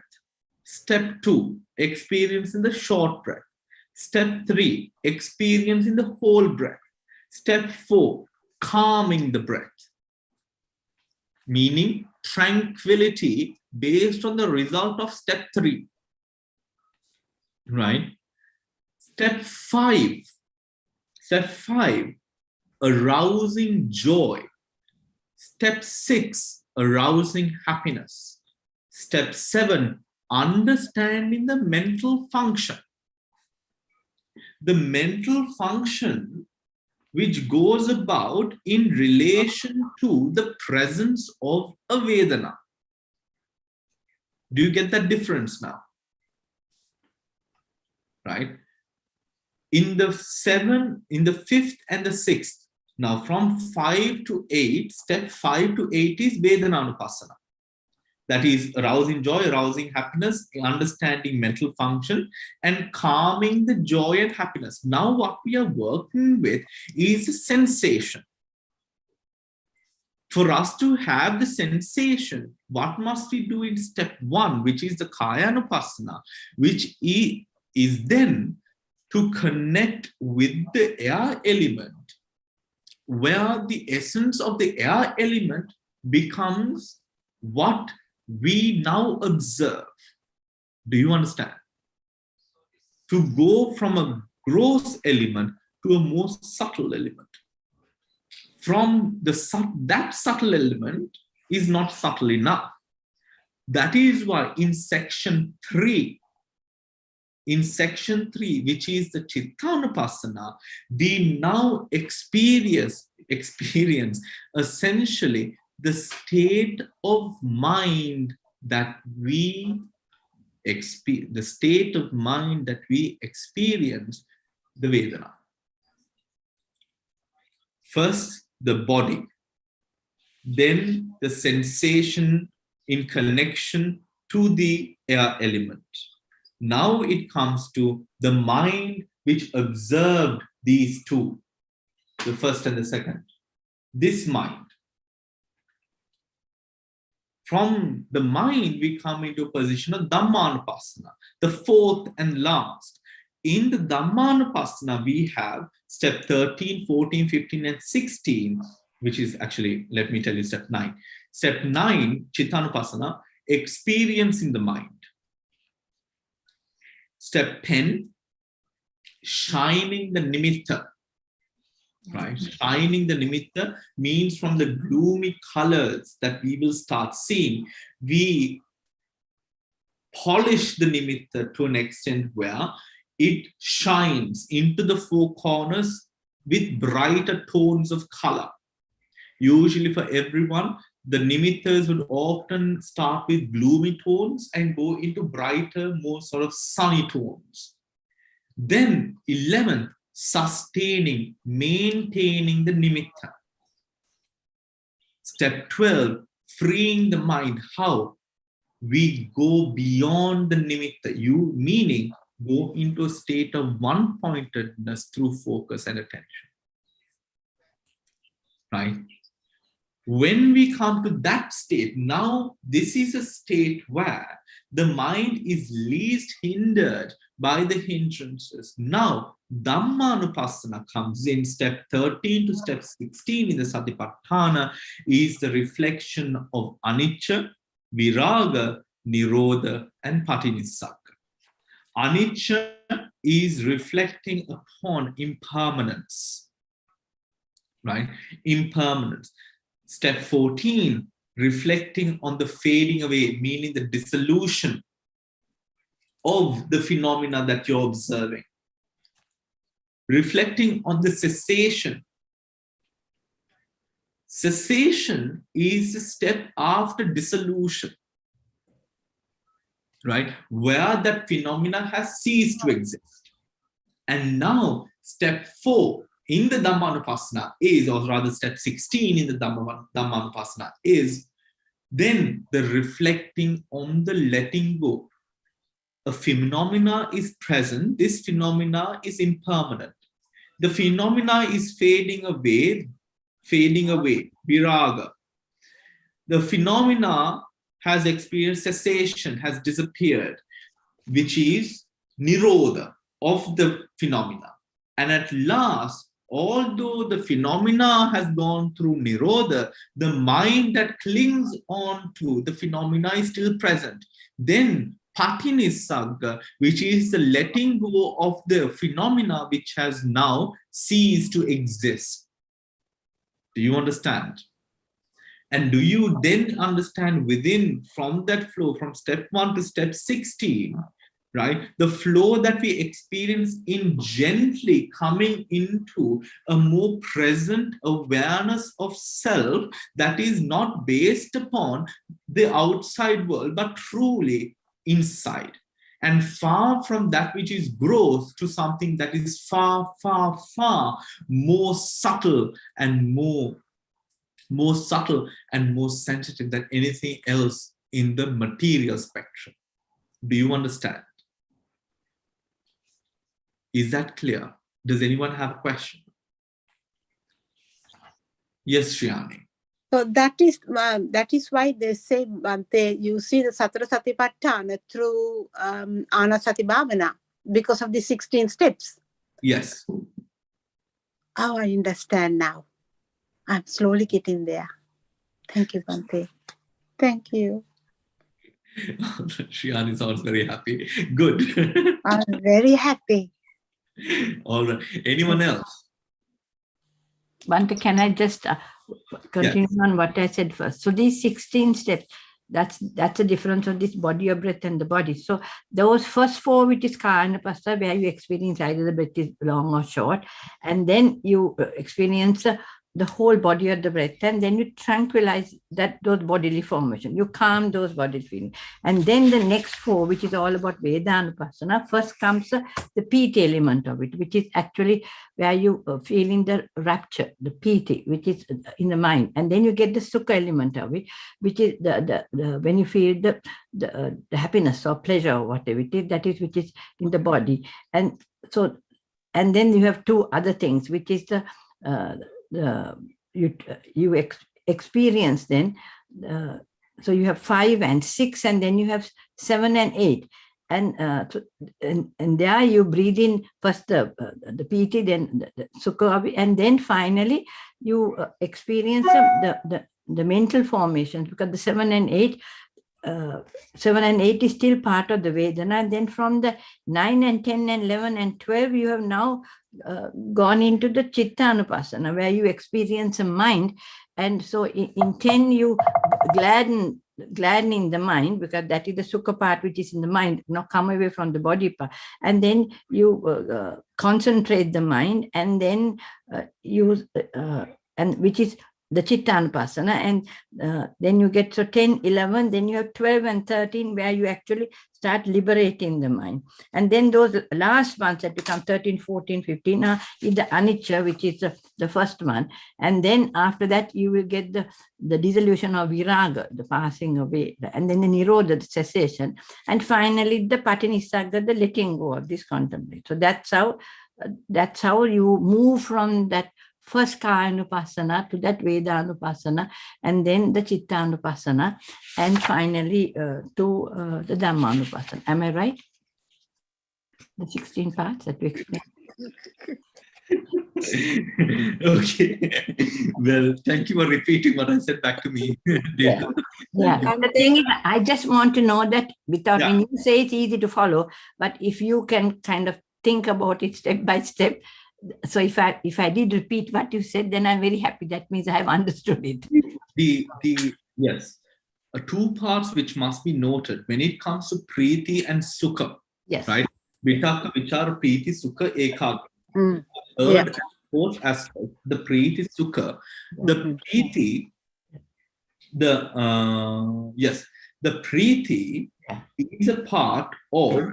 Step 2, experience in the short breath. Step 3, experience in the whole breath. Step 4, calming the breath. Meaning tranquility based on the result of step 3. Right? Step 5, arousing joy. Step 6, arousing happiness. Step 7, understanding the mental function. The mental function which goes about in relation to the presence of a Vedana. Do you get that difference now? Right? In the 5th and the 6th, now from 5 to 8, step 5 to 8 is Vedananupassana. That is arousing joy, arousing happiness, understanding mental function, and calming the joy and happiness. Now what we are working with is a sensation. For us to have the sensation, what must we do in step 1, which is the Kayanupassana, which is then to connect with the air element, where the essence of the air element becomes what we now observe. Do you understand? To go from a gross element to a more subtle element. From that subtle element is not subtle enough. That is why in section 3, which is the Chittanupassana, we now experience essentially the state of mind that we experience, the Vedana. First, the body, then the sensation in connection to the air element. Now it comes to the mind which observed these two, the first and the second. This mind. From the mind, we come into a position of Dhammanupassana, the 4th and last. In the Dhammanupassana, we have step 13, 14, 15, and 16, which is actually, let me tell you, step 9. Step 9, Chittanupassana, experiencing the mind. Step 10, shining the nimitta. Right? Shining the nimitta means from the gloomy colors that we will start seeing, we polish the nimitta to an extent where it shines into the 4 corners with brighter tones of color. Usually for everyone, the nimittas would often start with gloomy tones and go into brighter, more sort of sunny tones. Then 11th, sustaining, maintaining the nimitta. Step 12, freeing the mind. How? We go beyond the nimitta, meaning go into a state of one-pointedness through focus and attention. Right? When we come to that state, now this is a state where the mind is least hindered by the hindrances. Now, Dhammanupassana comes in. Step 13 to step 16 in the Satipatthana is the reflection of anicca, viraga, nirodha, and patinissagga. Anicca is reflecting upon impermanence, right? Impermanence. Step 14, reflecting on the fading away, meaning the dissolution of the phenomena that you're observing. Reflecting on the cessation. Cessation is the step after dissolution, right? Where that phenomena has ceased to exist. And now, step 4 in the Dhammanupassana is, or rather step 16 in the Dhammanupassana is, then the reflecting on the letting go. A phenomena is present, this phenomena is impermanent. The phenomena is fading away, viraga. The phenomena has experienced cessation, has disappeared, which is nirodha of the phenomena. And at last, although the phenomena has gone through nirodha, the mind that clings on to the phenomena is still present. Then patinissagga, which is the letting go of the phenomena which has now ceased to exist. Do you understand? And do you then understand within, from that flow, from step 1 to step 16, right? The flow that we experience in gently coming into a more present awareness of self that is not based upon the outside world, but truly inside. And far from that which is growth to something that is far, far, far more subtle and more subtle and more sensitive than anything else in the material spectrum. Do you understand? Is that clear? Does anyone have a question? Yes, Shriyani. So that is why they say you see the Satara Satipatthana through Anasati Bhavana because of the 16 steps. Yes. Oh, I understand now. I'm slowly getting there. Thank you, Bhante. Thank you. Shriyani sounds very happy. Good. I'm very happy. All right. Anyone else? Bhante, can I just continue on what I said first? So these 16 steps, that's the difference of this body of breath and the body. So those first 4, which is Kayanapassa, where you experience either the breath is long or short, and then you experience the whole body of the breath, and then you tranquilize those bodily formations. You calm those bodily feelings. And then the next 4, which is all about Vedanupassana, first comes the piti element of it, which is actually where you feeling the rapture, the piti, which is in the mind. And then you get the sukha element of it, which is the when you feel the happiness or pleasure or whatever it is, that is which is in the body. And so, and then you have 2 other things, which is you experience then, so you have 5 and 6, and then you have 7 and 8, and there you breathe in first the piti, then the sukha, and then finally you experience the mental formations, because the 7 and 8 is still part of the Vedana. And then from the 9 and 10 and 11 and 12, you have now gone into the Chittanupassana, where you experience a mind. And so in 10, you gladdening the mind, because that is the sukha part which is in the mind, not come away from the body part. And then you concentrate the mind, and then use, and which is the Chittanupassana, and then you get to 10, 11, then you have 12 and 13, where you actually start liberating the mind. And then those last ones that become 13, 14, 15 is the anicca, which is the first one. And then after that, you will get the dissolution of viraga, the passing away, and then the nirodha, the cessation. And finally, the patinissagga, the letting go of this contemplation. So that's how you move from that first Kayanupassana to that Vedanupassana, and then the Chittanupassana, and finally to the Dhammanupassana. Am I right? The 16 parts that we explained. Okay. Well, thank you for repeating what I said back to me. Yeah. The thing is, I just want to know that without, when you say it's easy to follow, but if you can kind of think about it step by step. So if I did repeat what you said, then I'm very happy. That means I have understood it. Yes. Two parts which must be noted when it comes to Preeti and Sukha. Yes. Right? Vitaka, Vichara, Preeti, Sukha, Ekagra. Third and fourth aspect, the Preeti, Sukha. The Preeti, the Preeti is a part of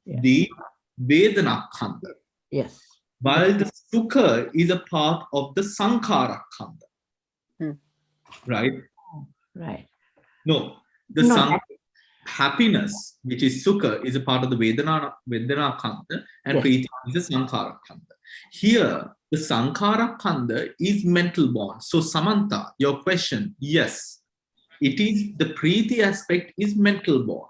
the Vedana Khanda. Yes. While the Sukha is a part of the Sankhara Khanda. Right? Right. No, happiness, which is Sukha, is a part of the Vedana Khanda, and Preeti is the Sankhara Khanda. Here, the Sankhara Khanda is mental born. So, Samantha, your question, yes, it is the Preeti aspect is mental born.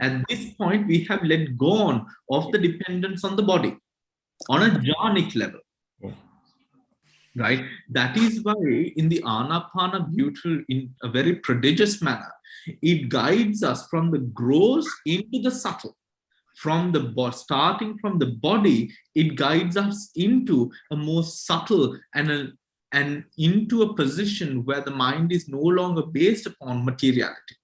At this point, we have let go of the dependence on the body on a jhanic level. Right? That is why in the Anapana, beautiful, in a very prodigious manner, it guides us from the gross into the subtle. Starting from the body, it guides us into a more subtle and into a position where the mind is no longer based upon materiality.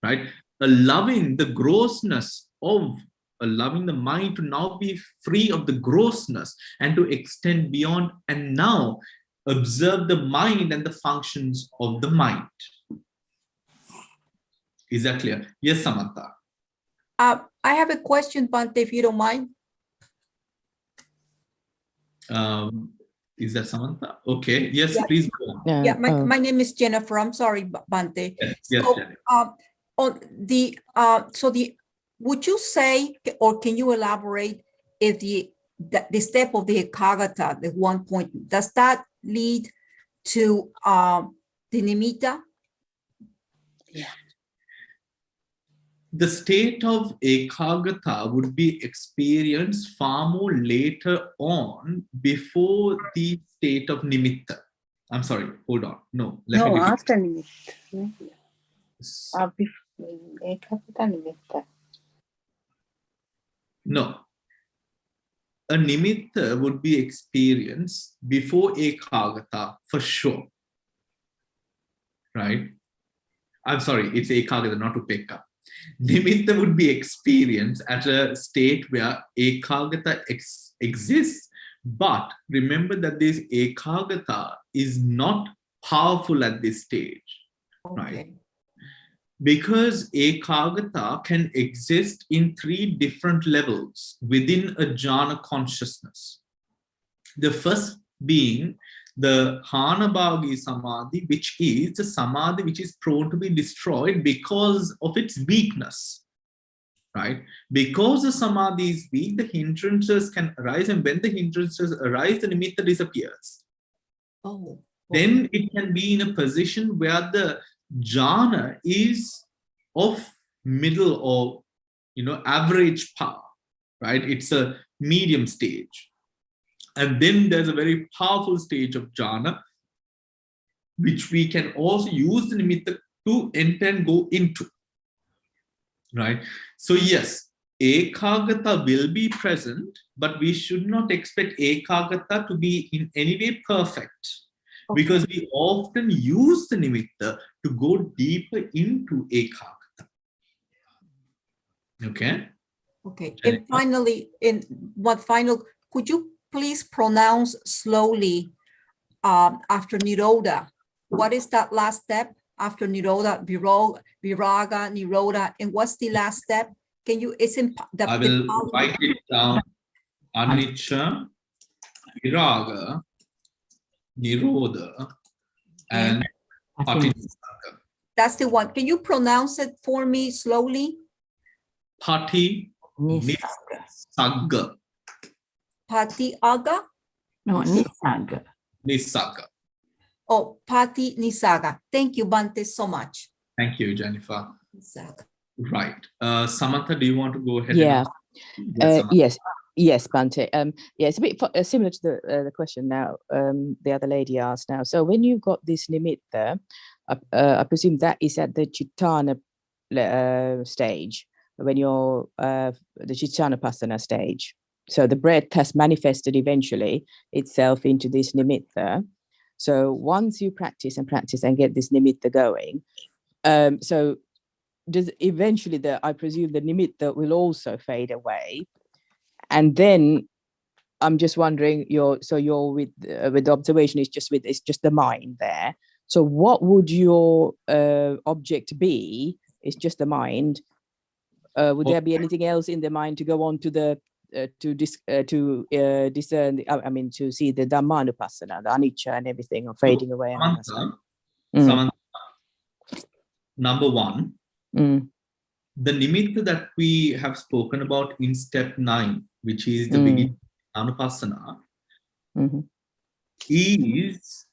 Right? Allowing the grossness of allowing the mind to now be free of the grossness and to extend beyond, and now observe the mind and the functions of the mind. Is that clear? Yes, Samantha. I have a question, Bhante, if you don't mind. Is that Samantha? Okay. Yes, please go on. My name is Jennifer. I'm sorry, Bhante. Yes, would you say, or can you elaborate, if the step of the Ekaggata, the 1 point, does that lead to the Nimitta? The state of Ekaggata would be experienced far more later on before the state of Nimitta. I'm sorry, hold on. No, after Nimitta. Ekaggata Nimitta. No. A Nimitta would be experienced before Ekaggata for sure. Right? I'm sorry, it's Ekaggata, not Upekka. Nimitta would be experienced at a state where Ekaggata exists, but remember that this Ekaggata is not powerful at this stage. Right? Because Ekaggata can exist in 3 different levels within a jhana consciousness. The first being the Hanabhagi Samadhi, which is the Samadhi which is prone to be destroyed because of its weakness. Right? Because the Samadhi is weak, the hindrances can arise, and when the hindrances arise, the Nimitta disappears. Then it can be in a position where the jhana is of middle or average power, right? It's a medium stage. And then there's a very powerful stage of jhana, which we can also use the nimitta to enter and go into. Right? So yes, Ekaggata will be present, but we should not expect Ekaggata to be in any way perfect. Because we often use the nimitta to go deeper into Ekaggata. Okay? Okay. And finally, could you please pronounce slowly after Nirodha? What is that last step after Nirodha? Viraga, Nirodha, and what's the last step? Can you, I will write it down. Anicca, Viraga, Nirodha, and Patisagga. That's the one. Can you pronounce it for me slowly? Patisagga. Patiagga? No, Nisagga. Nisagga. Oh, Pati Nisaga. Thank you, Bante, so much. Thank you, Jennifer. Nisaga. Right. Samantha, do you want to go ahead? Yeah. Yes. Yes, Bante. Yeah, it's a bit similar to the question now the other lady asked now. So when you've got this nimitta, I presume that is at the Chittana stage, when you're the Chittanapassana stage. So the breath has manifested eventually itself into this nimitta. So once you practice and get this nimitta going, so does eventually I presume the nimitta will also fade away. And then I'm just wondering, you're with the observation, it's just the mind there. So what would your object be? It's just the mind. Would there be anything else in the mind to go on to the to discern? I mean, to see the Dhammanupassana, the anicca and everything, or fading away. Samantha, number one, the nimitta that we have spoken about in step 9, which is the beginning of Anupassana, is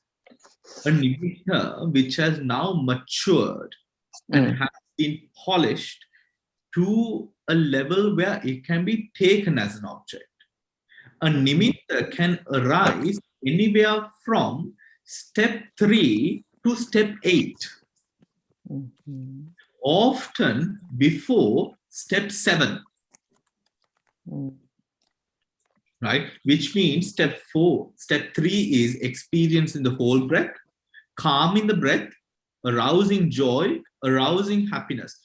a nimitta which has now matured and has been polished to a level where it can be taken as an object. A nimitta can arise anywhere from step 3 to step 8. Often before step 7. Right? Which means step 3 is experiencing the whole breath, calming the breath, arousing joy, arousing happiness.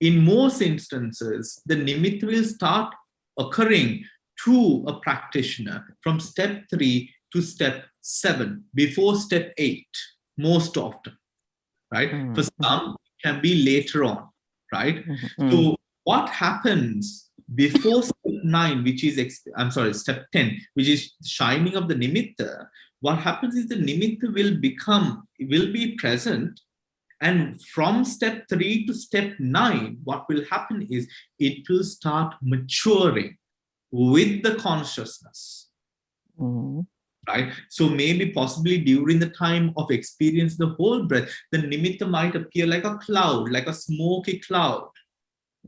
In most instances, the nimitta will start occurring to a practitioner from step 3 to step 7, before step 8, most often. Right? For some, it can be later on. Right? So what happens before step 9, which is, step 10, which is shining of the nimitta? What happens is the nimitta will be present, and from step 3 to step 9, what will happen is it will start maturing with the consciousness. Right? So maybe possibly during the time of experience the whole breath, the nimitta might appear like a cloud, like a smoky cloud.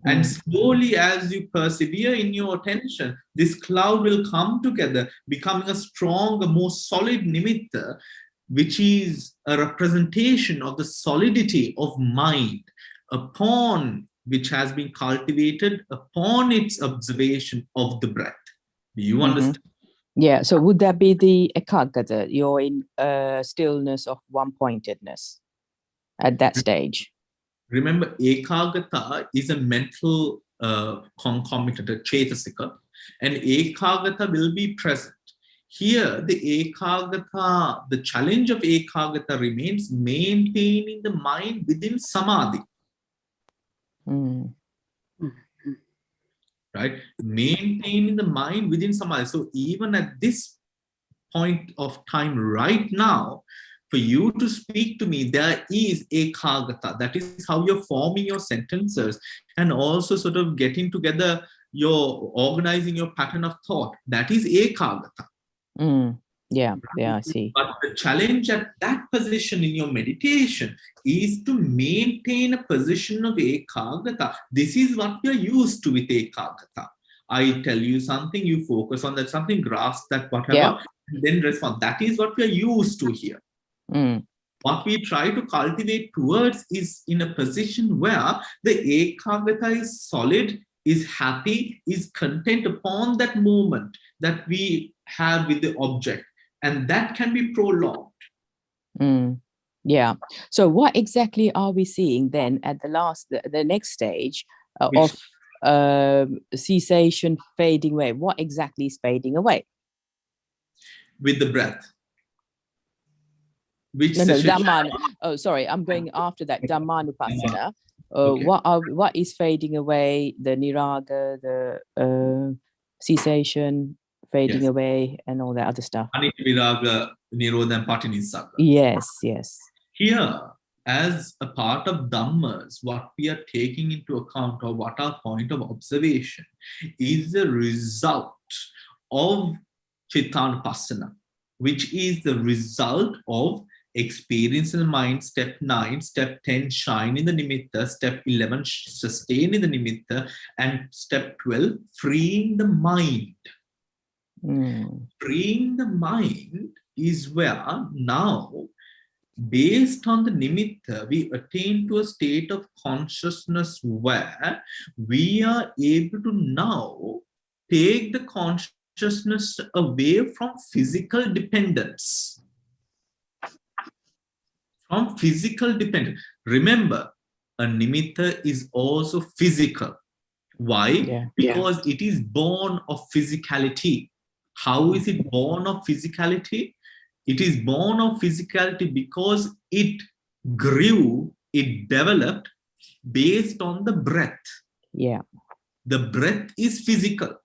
And slowly, as you persevere in your attention, this cloud will come together, becoming a stronger, more solid nimitta, which is a representation of the solidity of mind upon which has been cultivated upon its observation of the breath. Do you understand? Yeah, so would that be the ekaggata, you're in stillness of one-pointedness at that stage? Remember, ekaggata is a mental concomitant, a chetasika, and ekaggata will be present. Here, the ekaggata, the challenge of ekaggata remains maintaining the mind within samadhi. Right? Maintaining the mind within samadhi. So even at this point of time right now, for you to speak to me, there is ekaggata. That is how you're forming your sentences and also sort of getting together, organizing your pattern of thought. That is ekaggata. Yeah, I see. But the challenge at that position in your meditation is to maintain a position of ekaggata. This is what you're used to with ekaggata. I tell you something, you focus on that something, grasp that whatever, and then respond. That is what we're used to here. What we try to cultivate towards is in a position where the ekaggata is solid, is happy, is content upon that moment that we have with the object. And that can be prolonged. Yeah. So what exactly are we seeing then at the next stage of cessation, fading away? What exactly is fading away? With the breath. Which No, session? Dhamma. Oh, sorry, I'm going after that. Dhammanupassana. Okay. What is fading away? The niraga, the cessation, fading Yes. away, and all that other stuff. Anicca, Viraga, Nirodha, and Patinissagga. Yes, yes. Here, as a part of Dhammas, what we are taking into account, or what our point of observation is the result of Chittanupassana, which is the result of experience in the mind, step 9, step 10, shine in the nimitta, step 11, sustain in the nimitta, and step 12, freeing the mind. Freeing the mind is where now, based on the nimitta, we attain to a state of consciousness where we are able to now take the consciousness away from physical dependence. From physical dependence. Remember, a nimitta is also physical. Why? Yeah. Because it is born of physicality. How is it born of physicality? It is born of physicality because it grew, it developed based on the breath. Yeah. The breath is physical.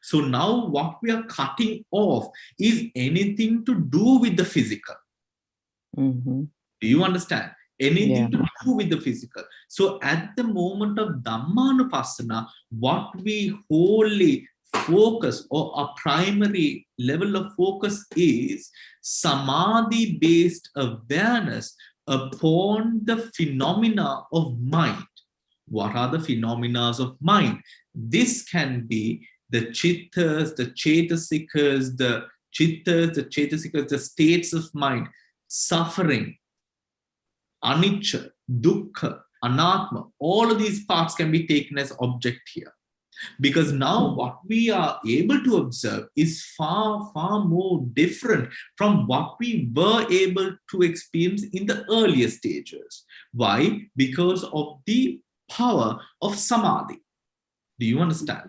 So now what we are cutting off is anything to do with the physical. Do you understand? Anything to do with the physical. So at the moment of Dhammanupassana, what we wholly focus, or a primary level of focus, is samadhi-based awareness upon the phenomena of mind. What are the phenomena of mind? This can be the chittas, the chetasikas, the states of mind, suffering, anicca, dukkha, anatma. All of these parts can be taken as object here. Because now what we are able to observe is far, far more different from what we were able to experience in the earlier stages. Why? Because of the power of samadhi. Do you understand?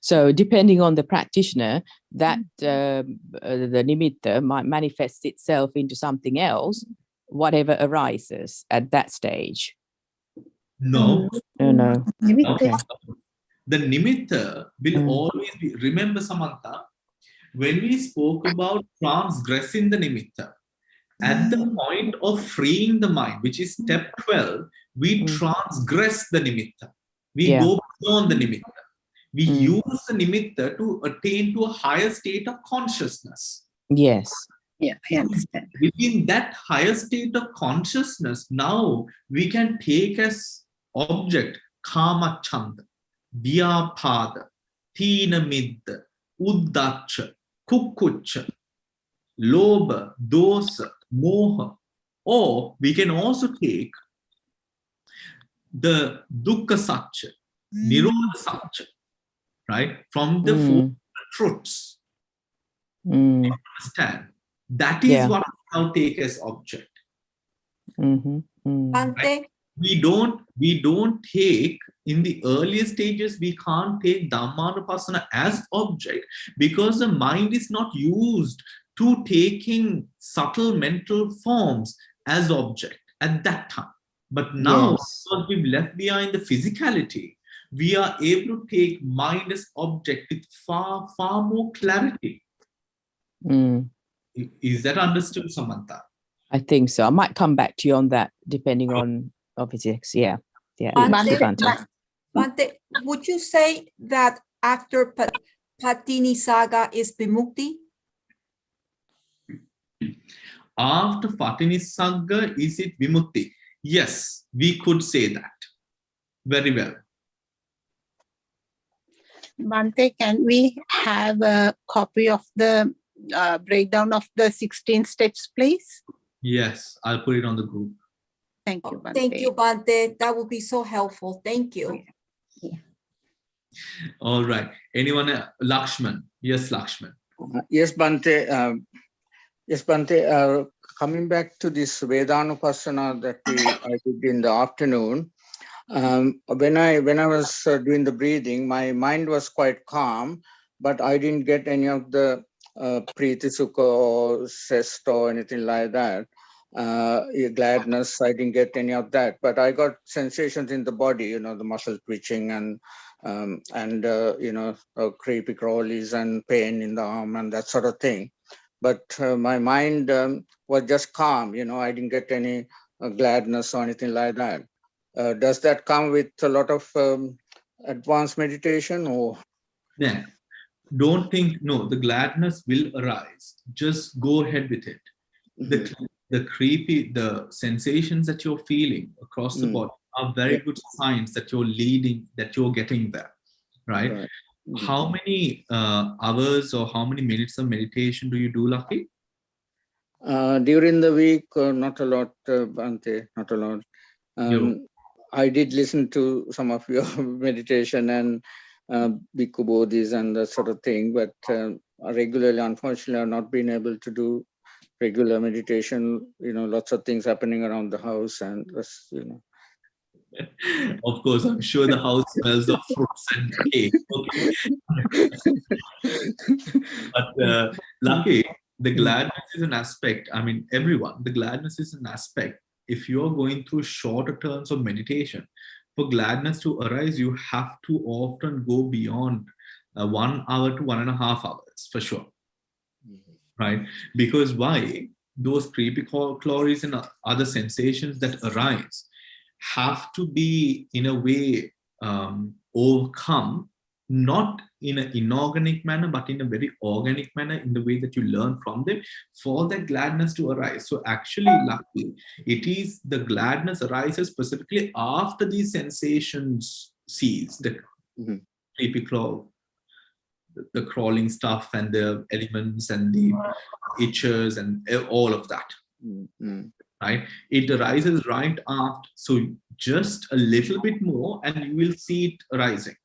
So depending on the practitioner, that the nimitta might manifest itself into something else, whatever arises at that stage. No. No. Okay. The nimitta will always be, remember Samantha, when we spoke about transgressing the nimitta, at the point of freeing the mind, which is step 12, we transgress the nimitta. We go beyond the nimitta. We use the nimitta to attain to a higher state of consciousness. Yes. Yeah, I understand. Within that higher state of consciousness, now we can take as object kama chanda, vyapada, tina midda, uddacha, kukkucha, lobha, dosa, moha. Or we can also take the dukkha satcha, nirodha satcha, right? From the four truths. Understand? That is what we now take as object. Right? We don't take, in the earlier stages, we can't take Dhammanupassana as object because the mind is not used to taking subtle mental forms as object at that time. But now, because we've left behind the physicality, we are able to take mind as object with far, far more clarity. Is that understood, Samantha? I think so. I might come back to you on that, depending on physics. Yeah. Bhante, would you say that after Patinissagga is Vimukti? After Patinissagga, is it Vimukti? Yes, we could say that. Very well. Bhante, can we have a copy of the breakdown of the 16 steps, please? Yes, I'll put it on the group. Thank you, Bhante. Thank you, Bhante. That would be so helpful. Thank you. Yeah. All right. Anyone? Lakshman. Yes, Lakshman. Yes, Bhante. Coming back to this Vedanupassana that I did in the afternoon, when I was doing the breathing, my mind was quite calm, but I didn't get any of the Preeti Sukha or zest or anything like that. Gladness, I didn't get any of that, but I got sensations in the body, the muscle twitching and creepy crawlies and pain in the arm and that sort of thing. But my mind was just calm, I didn't get any gladness or anything like that. Does that come with a lot of advanced meditation or? Yeah. Don't think, no, the gladness will arise. Just go ahead with it. The sensations that you're feeling across the body are very good signs that you're getting there, right? How many hours or how many minutes of meditation do you do, Lucky? During the week, not a lot, Bhante, not a lot. I did listen to some of your meditation and Bhikkhu Bodhis and that sort of thing, but regularly, unfortunately, I've not been able to do regular meditation. Lots of things happening around the house, and Of course, I'm sure the house smells of fruits and cake. Okay. But Lucky, the gladness is an aspect. I mean, everyone, the gladness is an aspect. If you're going through shorter terms of meditation, for gladness to arise, you have to often go beyond 1 hour to 1.5 hours, for sure. Right? Because why? Those creepy crawlies and other sensations that arise have to be, in a way, overcome, not in an inorganic manner, but in a very organic manner, in the way that you learn from them, for that gladness to arise. So actually, Lucky, it is the gladness arises specifically after these sensations cease, the creepy crawl, the crawling stuff and the elements and the itches and all of that. Right? It arises right after. So just a little bit more and you will see it arising.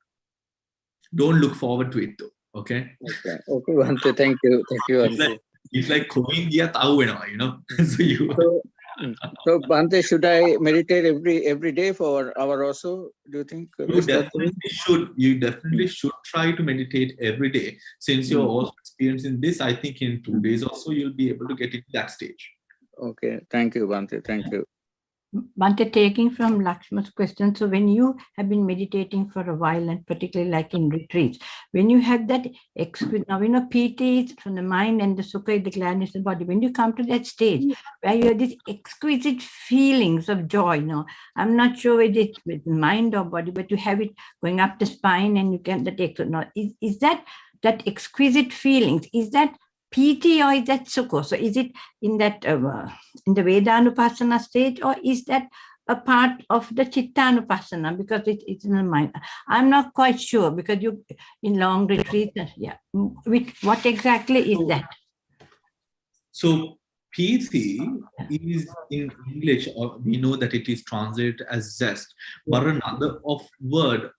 Don't look forward to it though. Okay. Okay, Bhante, thank you. Thank you. It's like So Bhante, should I meditate every day for an hour or so? Do you think? You definitely should try to meditate every day. Since you're also experiencing this, I think in 2 days or so, you'll be able to get into that stage. Okay. Thank you, Bhante. Thank you. Bhante, taking from Lakshma's question, so when you have been meditating for a while, and particularly like in retreats, when you have that exquisite, now Piti is from the mind and the Sukha is the gladness of the body. When you come to that stage where you have these exquisite feelings of joy, I'm not sure whether it's with mind or body, but you have it going up the spine and you can is that exquisite feelings, is that Piti or is that Sukha? So is it in that in the Vedanupassana stage, or is that a part of the Chittanupassana because it's in the mind? I'm not quite sure because you in long retreats, what exactly is that? So Piti is in English, or we know that it is translated as zest, but another word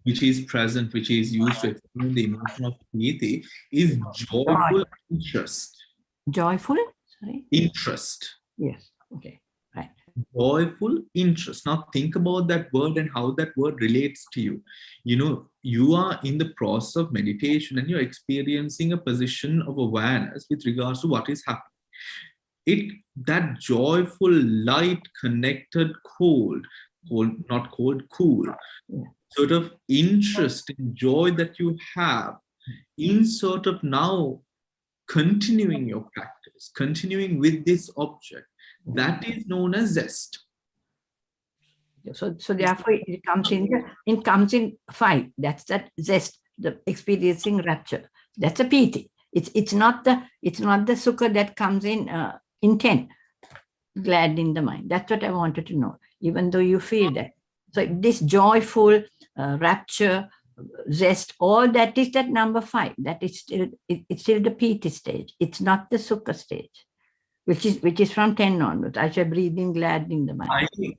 which is present, which is used to explain the emotion of Piti, is joyful interest. Joyful? Sorry? Interest. Yes. Okay. Right. Joyful interest. Now think about that word and how that word relates to you. You are in the process of meditation and you're experiencing a position of awareness with regards to what is happening. That joyful, light, connected, cool, sort of interest and joy that you have in sort of now continuing your practice, continuing with this object, that is known as zest. So therefore it comes in 5. That's that zest, the experiencing rapture. That's a Piti. It's not the Sukha that comes in 10, glad in the mind. That's what I wanted to know, even though you feel that. So this joyful rapture, zest, all that is that number 5. That is still the Piti stage. It's not the Sukha stage, which is from 10 onwards. I shall breathe in glad in the mind.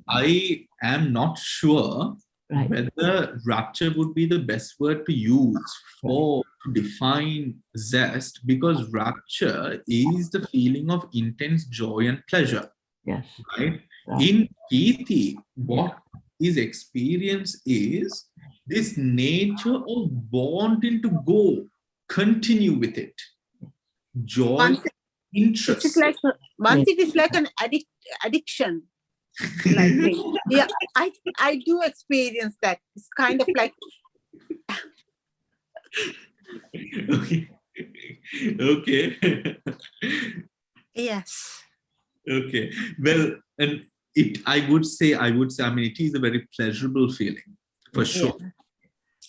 I am not sure whether rapture would be the best word to use to define zest, because rapture is the feeling of intense joy and pleasure. Yes. Right? In Piti, what his experience is this nature of wanting to continue with it. joy, One interest. It's like it is like an addiction. Like me. Yeah, I do experience that. It's kind of like Okay. Okay. yes. Okay. Well, and I would say, I mean, it is a very pleasurable feeling for sure. Yeah.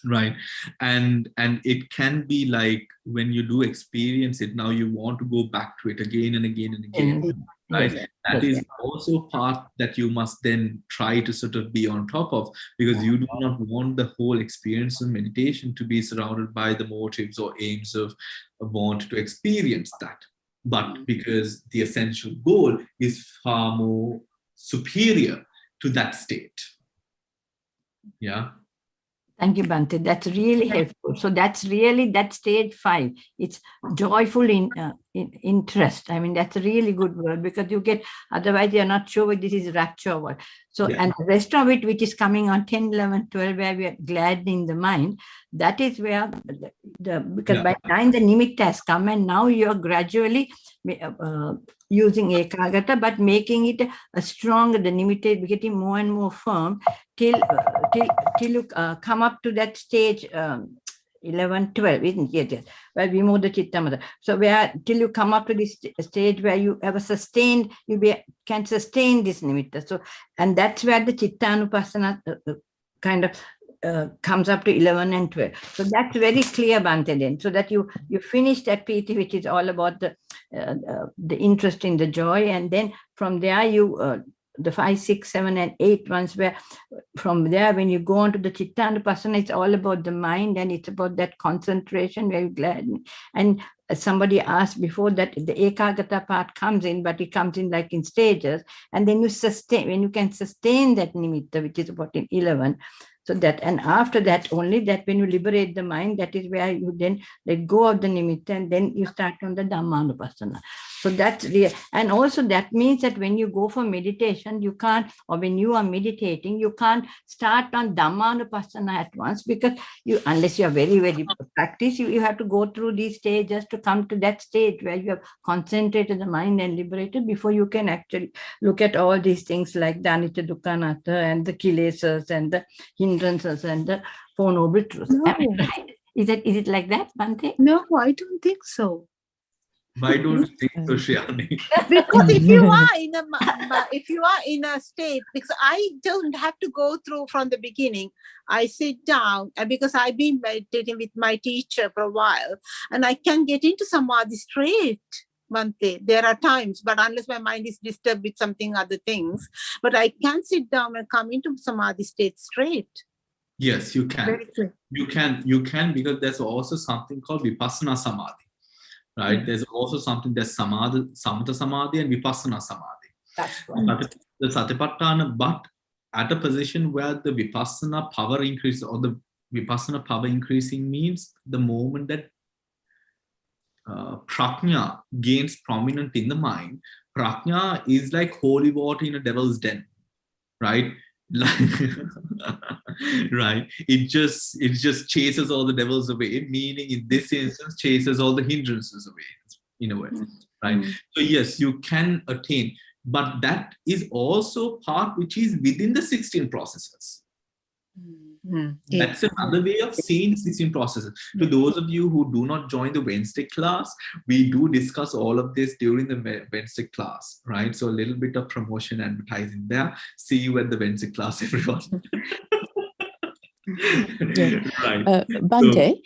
Right. And it can be like when you do experience it, now you want to go back to it again and again and again. Right. Yeah. That is also part that you must then try to sort of be on top of, because you do not want the whole experience of meditation to be surrounded by the motives or aims of want to experience that. But because the essential goal is far more superior to that state. Yeah. Thank you, Bhante. That's really helpful. So that's really that stage 5. It's joyful in interest. I mean, that's a really good word, because you get, otherwise you're not sure whether this is rapture or what. So, and the rest of it, which is coming on 10, 11, 12, where we are glad in the mind, that is where because by 9 the nimitta has come, and now you're gradually using ekagata, but making it a stronger, the nimitta is getting more and more firm till you come up to that stage 11, 12, isn't it? Yes. Where vimoda chittamada. So where till you come up to this stage where you have a sustained, can sustain this nimitta. So, and that's where the chittanupassana kind of comes up to 11 and 12. So that's very clear, Bhante, then. So that you finish that PT, which is all about the interest in the joy, and then from there you the 5, 6, 7, and 8 ones, where from there, when you go on to the chittanupassana, it's all about the mind, and it's about that concentration, very glad. And somebody asked before that the ekagata part comes in, but it comes in like in stages, and then you sustain, when you can sustain that nimitta, which is about in 11. So that, and after that, only that when you liberate the mind, that is where you then let go of the nimitta, and then you start on the Dhammanupassana. So that's real. And also that means that when you go for meditation, you can't, or when you are meditating, you can't start on Dhammanupassana at once, because you, unless you are very, very practiced, you have to go through these stages to come to that stage where you have concentrated the mind and liberated before you can actually look at all these things like the Anicca Dukkha Anatta and the kilesas and the hindrances and the Four Noble Truths. No. Right? Is it like that, Bhante? No, I don't think so. Why don't you think so, Shyami? Because if you are in a state, because I don't have to go through from the beginning. I sit down, and because I've been meditating with my teacher for a while, and I can get into samadhi straight. Bhante, there are times, but unless my mind is disturbed with something other things, but I can sit down and come into samadhi state straight. Yes, you can. You can, because there's also something called Vipassana Samadhi. Right? There's also something that's Samatha Samadhi and Vipassana Samadhi. That's right. The Satipatthana, but at a position where the Vipassana power increases, or the Vipassana power increasing means the moment that Prajna gains prominent in the mind. Prajna is like holy water in a devil's den, right? Right, it just chases all the devils away, meaning in this instance chases all the hindrances away in a way, right? So yes, you can attain, but that is also part which is within the 16 processes. That's another way of seeing 16 processes. To those of you who do not join the Wednesday class, we do discuss all of this during the Wednesday class, right? So a little bit of promotion advertising there. See you at the Wednesday class, everyone. Right. Bhante.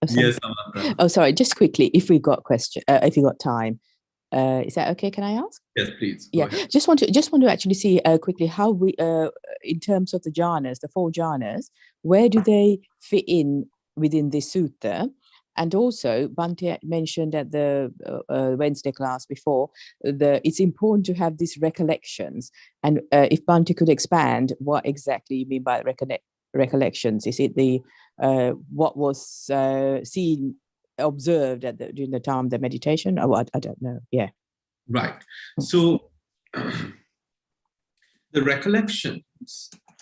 So, yes, Amanda. Oh, sorry. Just quickly, if we got if you got time, is that okay? Can I ask? Yes, please. Yeah, just want to actually see quickly how we, in terms of the jhanas, the 4 jhanas, where do they fit in within this sutta? And also, Bhante mentioned at the Wednesday class before, it's important to have these recollections. And if Bhante could expand what exactly you mean by recollections, is it the what was seen, observed during the time of the meditation, or what? I don't know. Yeah. Right. So the recollections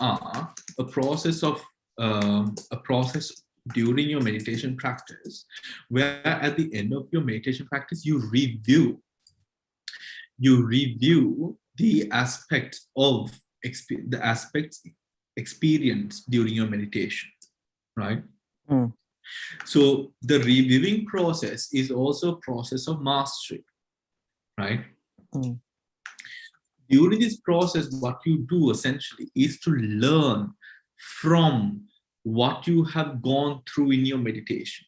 are a process during your meditation practice, where at the end of your meditation practice, you review the aspects of experienced during your meditation, right? So the reviewing process is also a process of mastery, right? During this process, what you do essentially is to learn from what you have gone through in your meditation,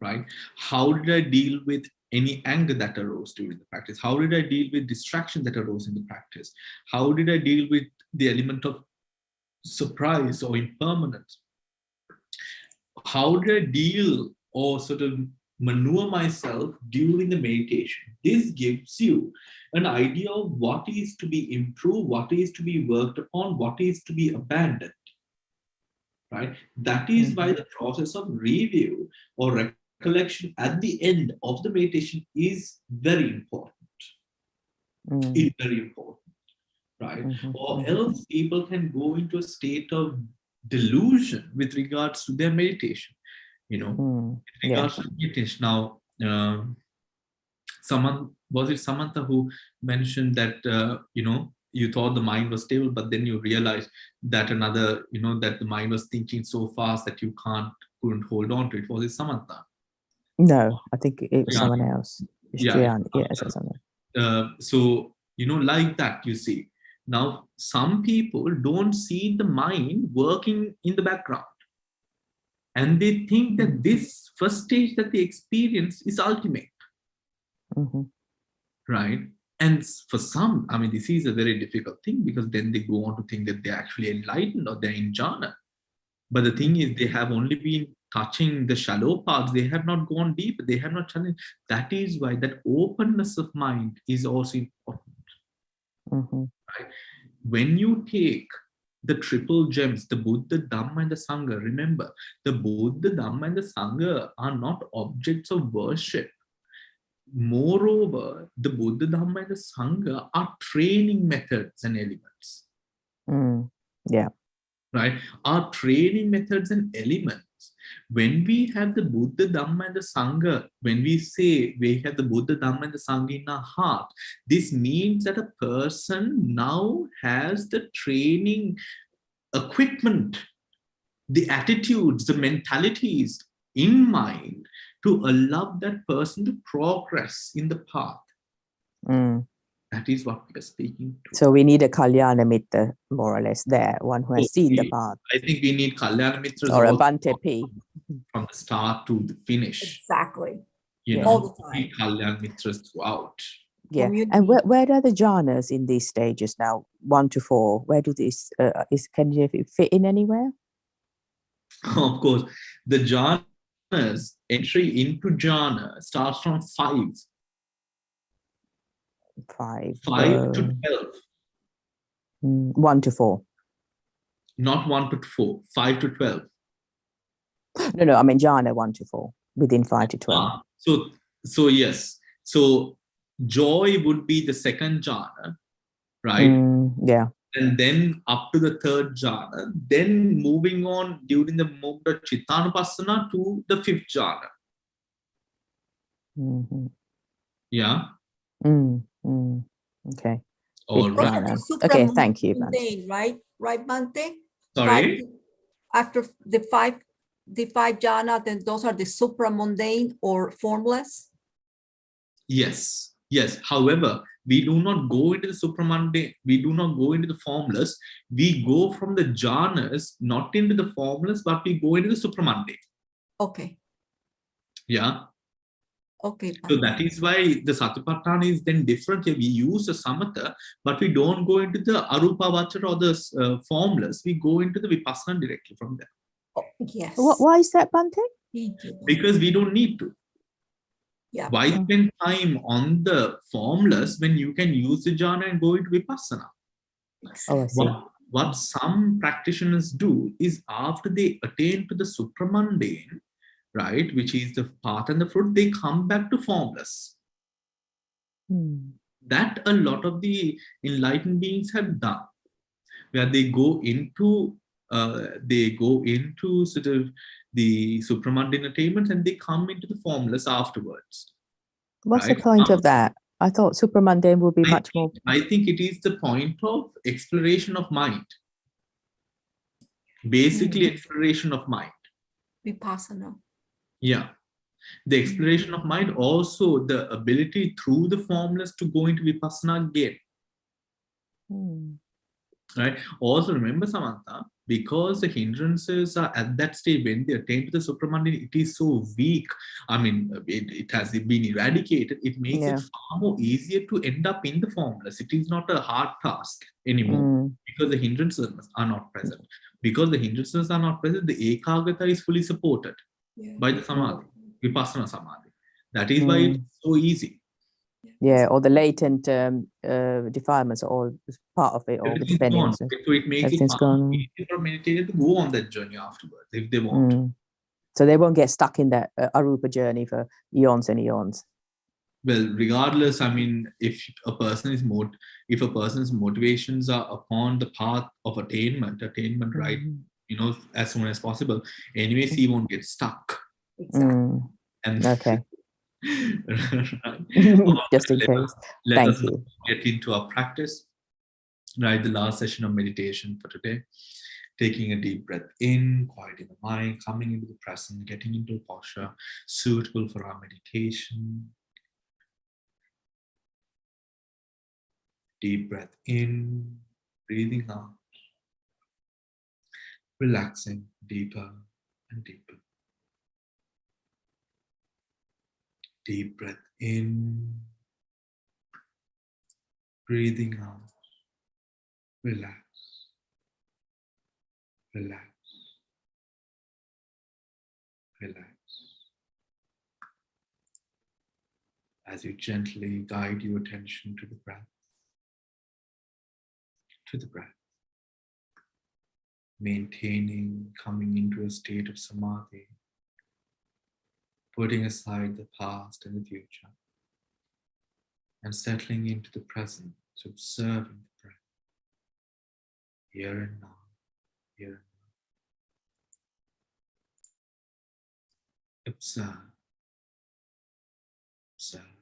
right? How did I deal with any anger that arose during the practice? How did I deal with distraction that arose in the practice? How did I deal with the element of surprise or impermanence? How did I deal or sort of maneuver myself during the meditation? This gives you an idea of what is to be improved, what is to be worked upon, what is to be abandoned, right? That is why the process of review or recollection at the end of the meditation is very important. It's very important, right? Or else people can go into a state of delusion with regards to their meditation, you know, with regards to meditation. Now, was it Samantha who mentioned that, you know, you thought the mind was stable, but then you realized that that the mind was thinking so fast that you couldn't hold on to it. Was it Samantha? No, I think it was someone else. It's Jian. Yeah, it's someone. So, you know, like that, you see. Now, some people don't see the mind working in the background. And they think that this first stage that they experience is ultimate. Right? And for some, I mean, this is a very difficult thing, because then they go on to think that they're actually enlightened or they're in jhana. But the thing is, they have only been touching the shallow parts. They have not gone deep. They have not challenged. That is why that openness of mind is also important. Right? When you take the triple gems, the Buddha, Dhamma, and the Sangha, remember, the Buddha, Dhamma, and the Sangha are not objects of worship. Moreover, the Buddha, Dhamma, and the Sangha are training methods and elements. Yeah. Right? Are training methods and elements. When we have the Buddha, Dhamma, and the Sangha, when we say we have the Buddha, Dhamma, and the Sangha in our heart, this means that a person now has the training equipment, the attitudes, the mentalities in mind to allow that person to progress in the path. That is what we are speaking to. So we need a Kalyana Mitta, more or less, there, one who has seen the path. I think we need Kalyana Mitras or a Bhante P. From the start to the finish. Exactly. You know, all the time. Kalyana Mitras throughout. Yeah. And where are the jhanas in these stages now? 1 to 4. Where do these can you fit in anywhere? Of course, the jhanas, entry into jhana starts from 5. 5 to 12. 1 to 4. Not 1 to 4. 5 to 12. No, I mean jhana 1 to 4 within 5 to 12. So yes. So joy would be the second jhana, right? Yeah. And then up to the third jhana, then moving on during the movement of Chittanupassana to the 5th jhana. Yeah. Okay. All right. Okay, thank you, Bhante. Right, Bhante? Sorry? After the five jhana, then those are the supramundane or formless? Yes. However, we do not go into the supramundane. We do not go into the formless. We go from the jhanas, not into the formless, but we go into the supramundane. Okay. Yeah. Okay. So that is why the Satipatthana is then different here. We use the samatha, but we don't go into the arupa vachara or the formless. We go into the vipassana directly from there. Oh, yes. Why is that, Bhante? Because we don't need to. Yeah. Why spend time on the formless when you can use the jhana and go into vipassana? Oh, I see. What some practitioners do is after they attain to the supramundane, right, which is the path and the fruit, they come back to formless. That a lot of the enlightened beings have done, where they go into sort of the supramundane attainments, and they come into the formless afterwards. What's right? the point of that? I thought supramundane would be much more. I think it is the point of exploration of mind. Basically, exploration of mind. Vipassana. Yeah. The exploration of mind, also the ability through the formless to go into Vipassana again. Right? Also remember, Samantha, because the hindrances are at that stage when they attain to the supramundane, it is so weak. I mean, it has been eradicated. It makes it far more easier to end up in the formless. It is not a hard task anymore because the hindrances are not present. Because the hindrances are not present, the ekagata is fully supported by the samadhi, Vipassana samadhi. That is why it's so easy. Yeah, or the latent defilements are all part of it, or the Everything's depending. gone. So it makes it far more easier for meditator to go on that journey afterwards if they want. So they won't get stuck in that arupa journey for eons and eons. Well, regardless, I mean, if a person's motivations are upon the path of attainment, right, you know, as soon as possible, anyways, he won't get stuck. Exactly. And okay. Right. Just in case. Let us you. get into our practice. Right, the last session of meditation for today. Taking a deep breath in, quieting the mind, coming into the present, getting into a posture suitable for our meditation. Deep breath in, breathing out, relaxing deeper and deeper. Deep breath in, breathing out, relax, relax, relax. As you gently guide your attention to the breath, maintaining, coming into a state of samadhi, putting aside the past and the future, and settling into the present, observing the breath, here and now, here and now. Observe, observe.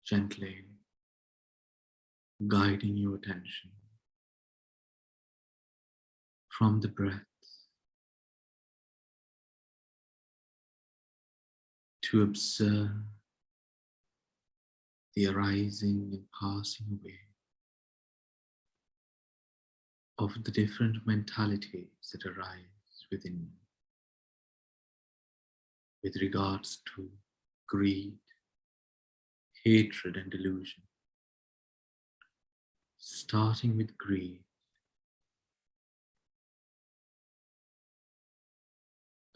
gently guiding your attention from the breath to observe the arising and passing away of the different mentalities that arise within you with regards to greed, hatred, and delusion. Starting with greed,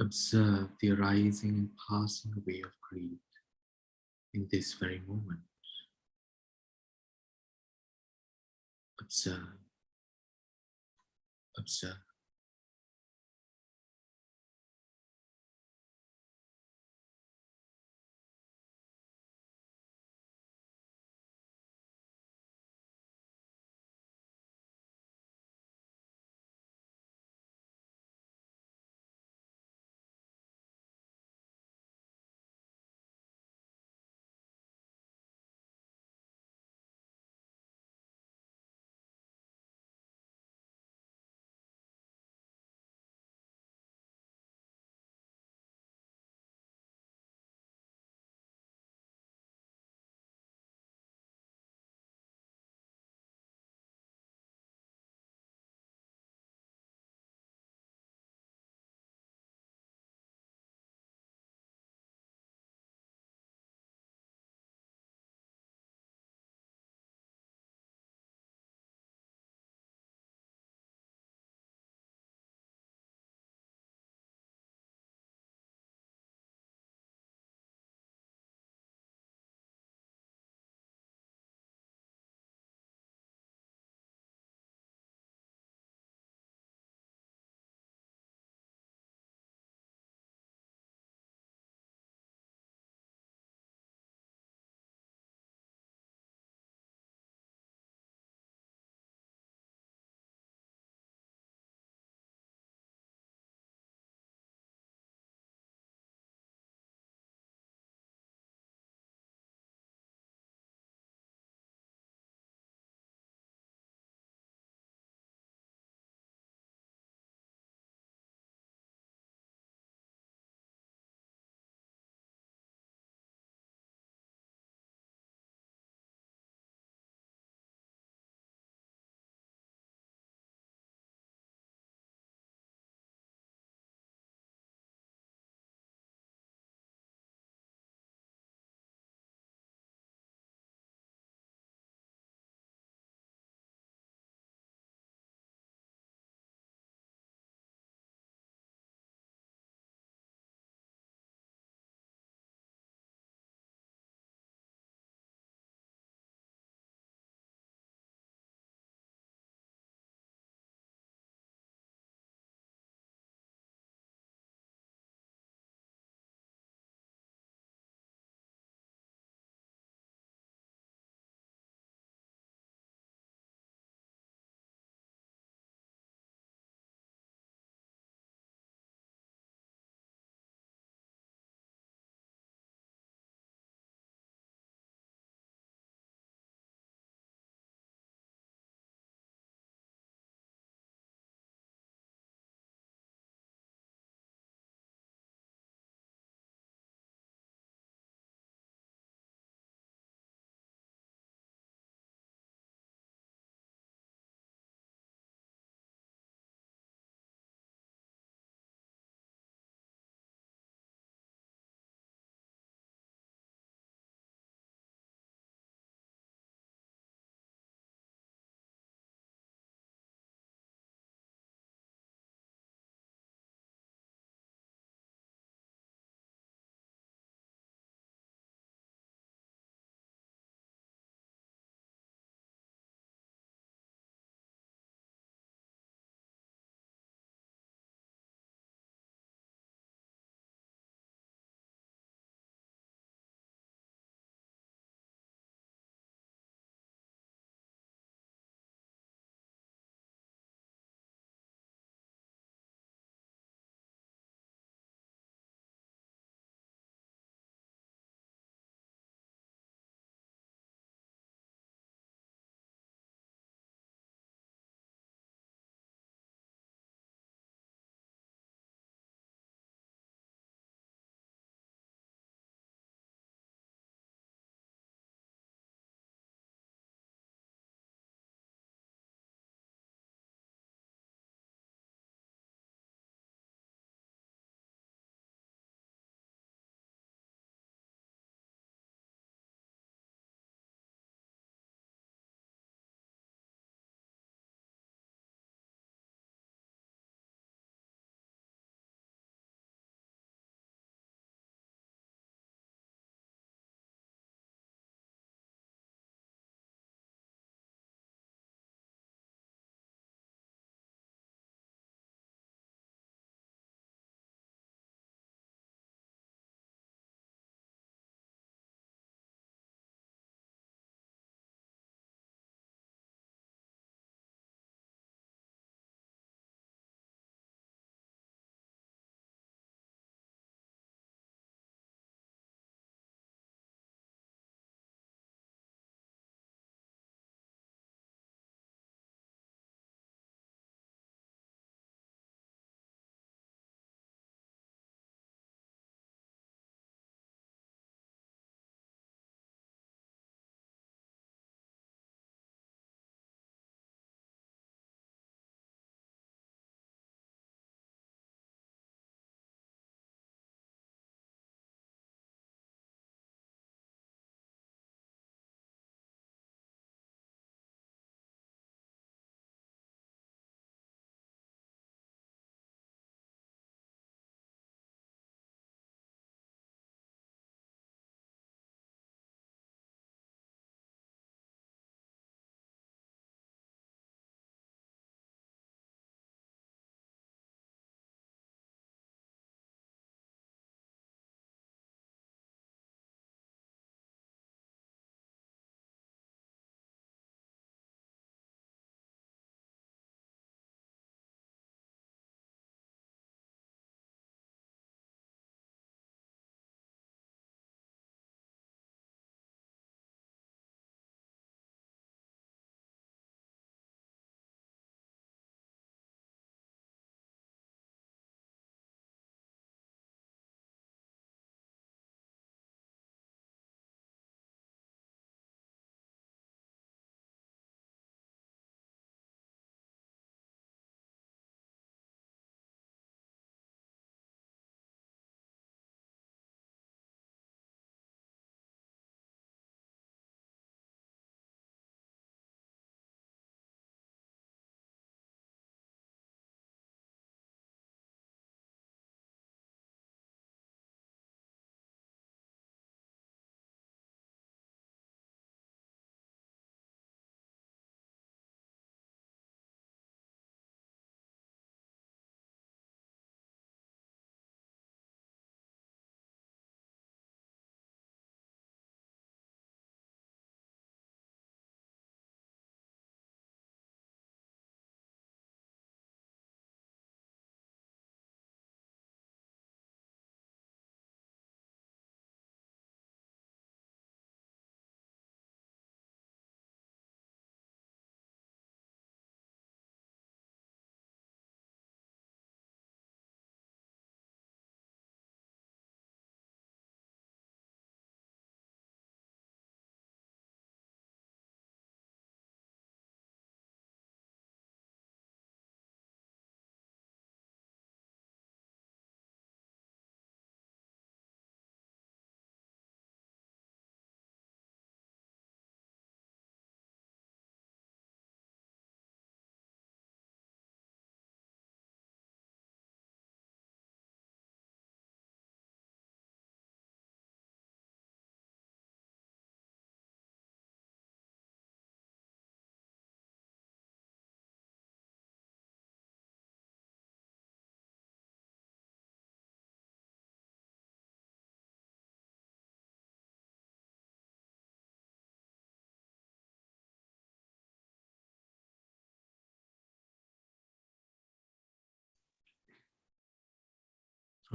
observe the arising and passing away of greed in this very moment. Observe, observe.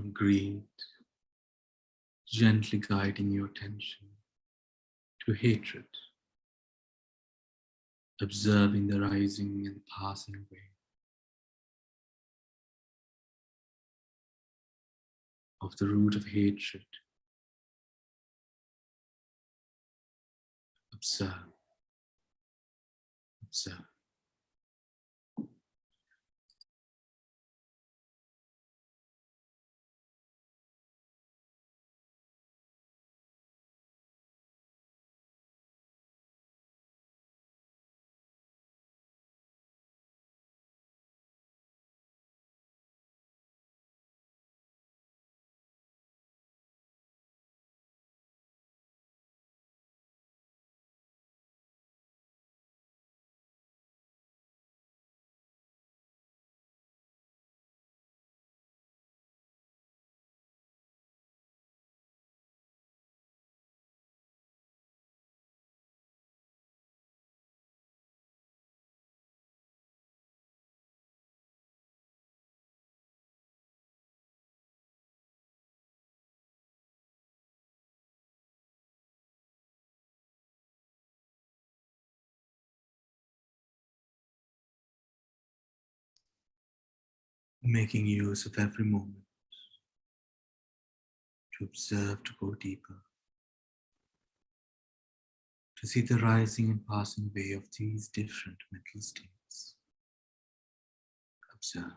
from greed, gently guiding your attention to hatred, observing the rising and passing away of the root of hatred. Observe, observe. Making use of every moment to observe, to go deeper, to see the rising and passing away of these different mental states. Observe.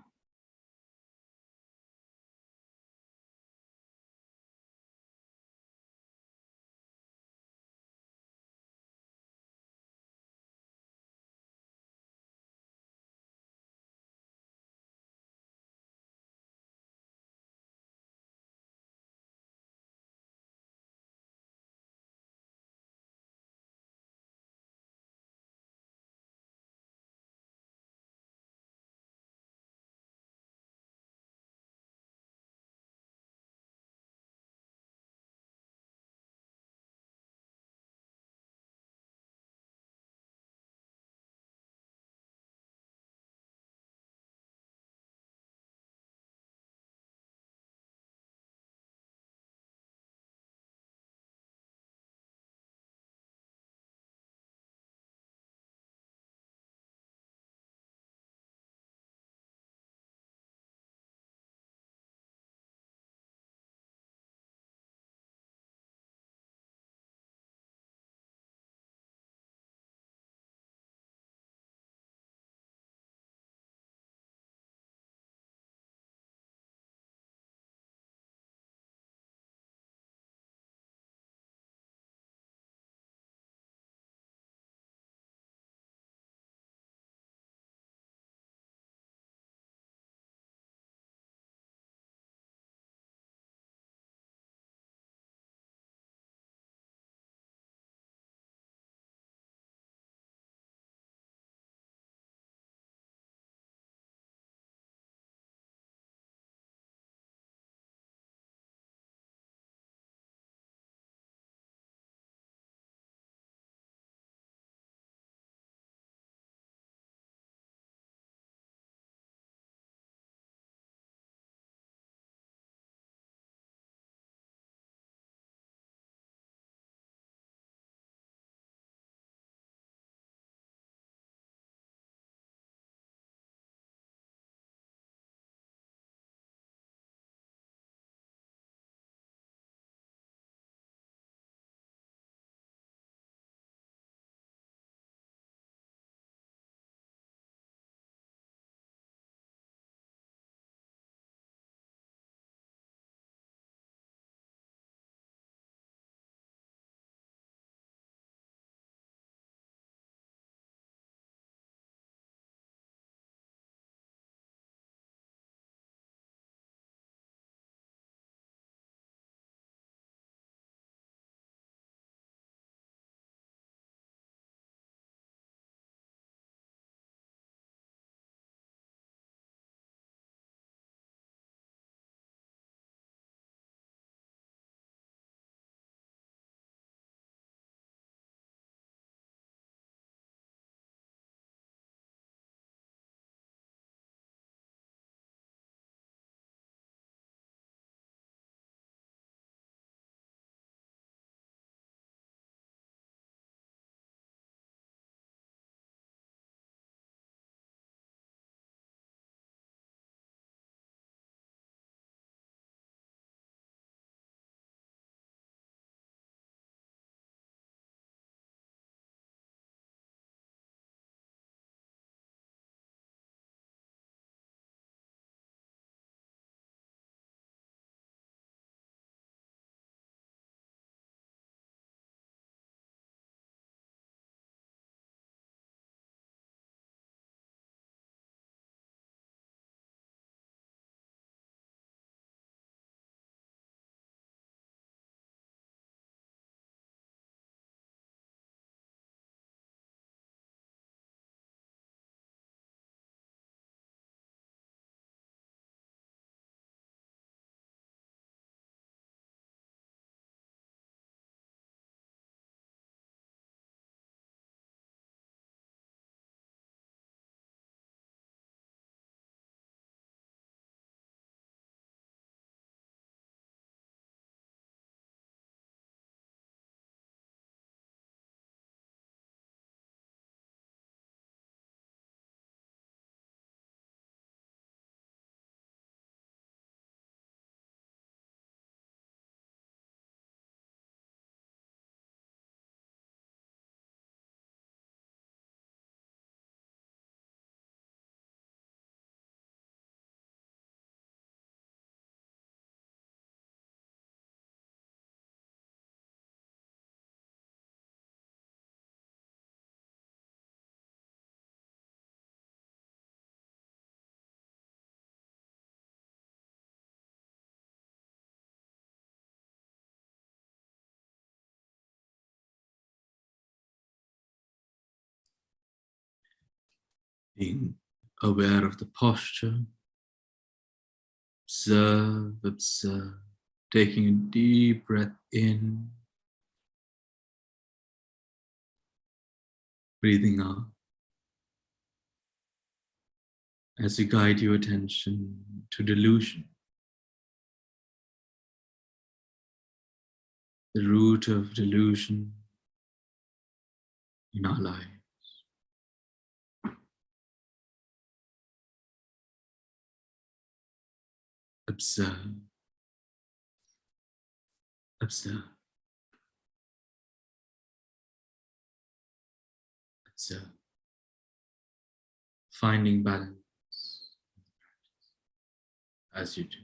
being aware of the posture. Observe, observe, taking a deep breath in, breathing out. As you guide your attention to delusion, the root of delusion in our lives. Observe, observe, observe, finding balance as you do.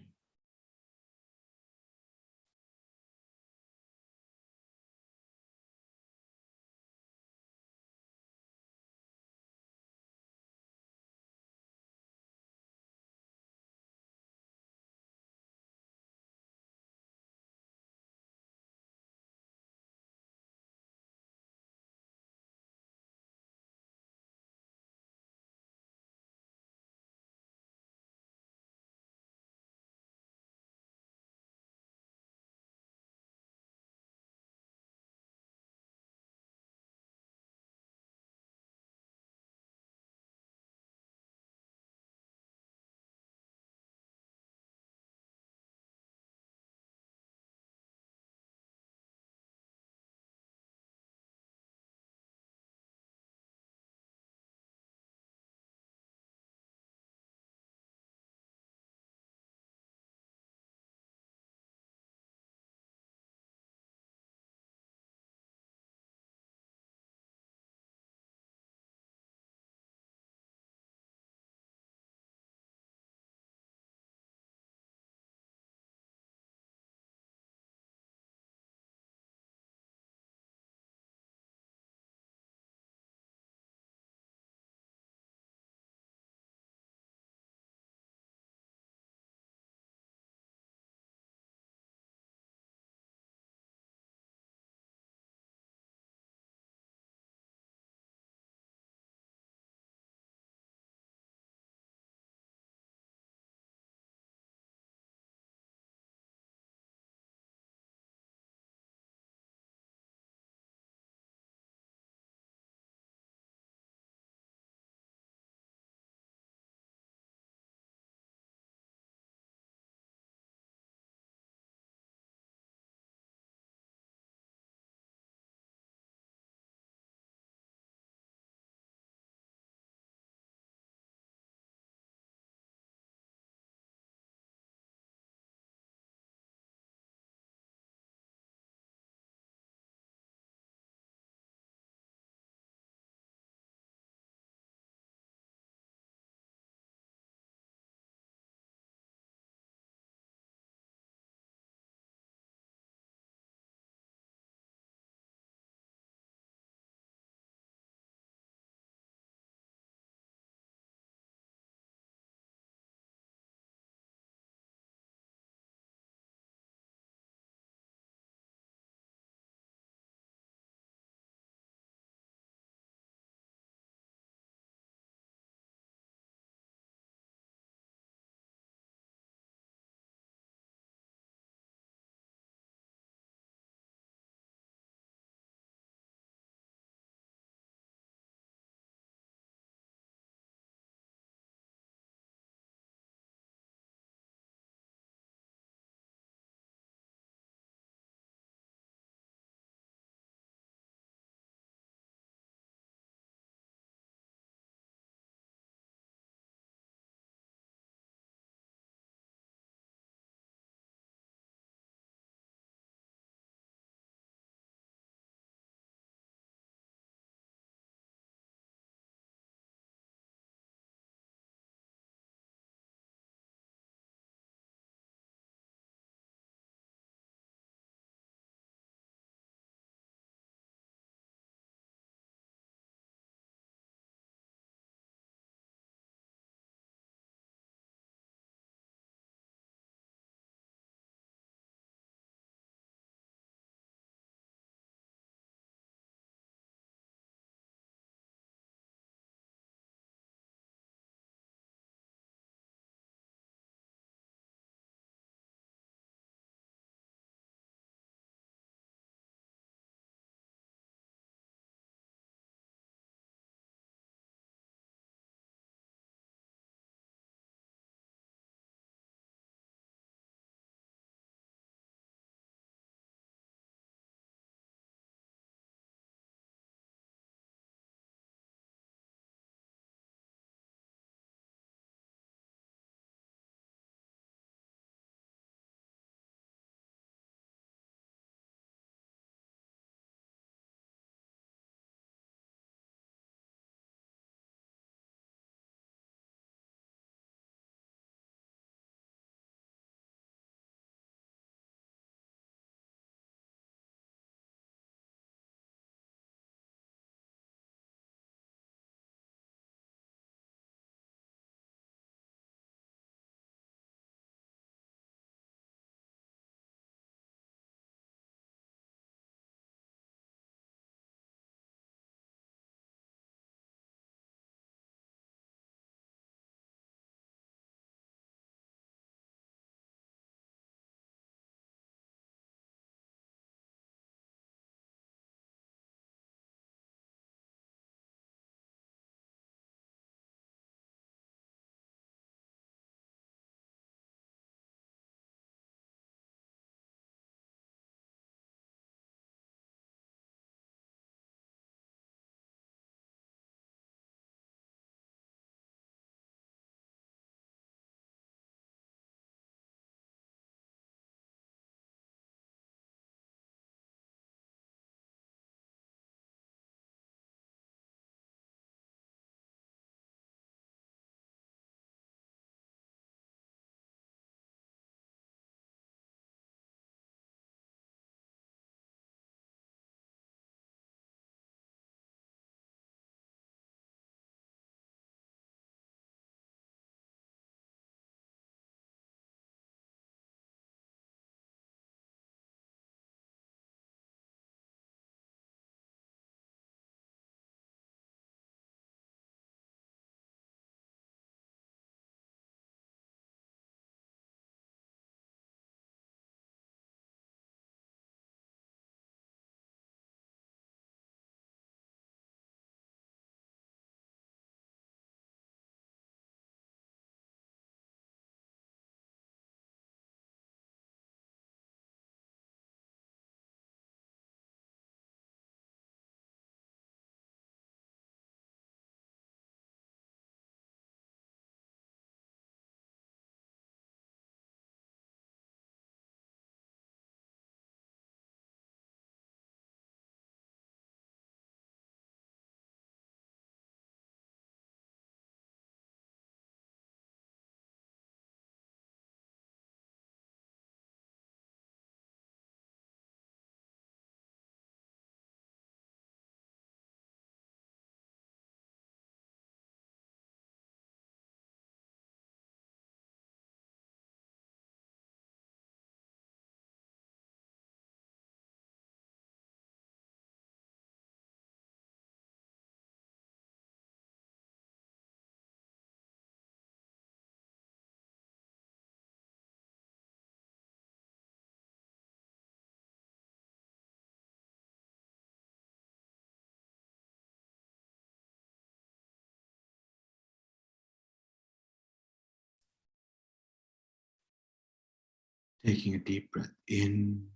Taking a deep breath in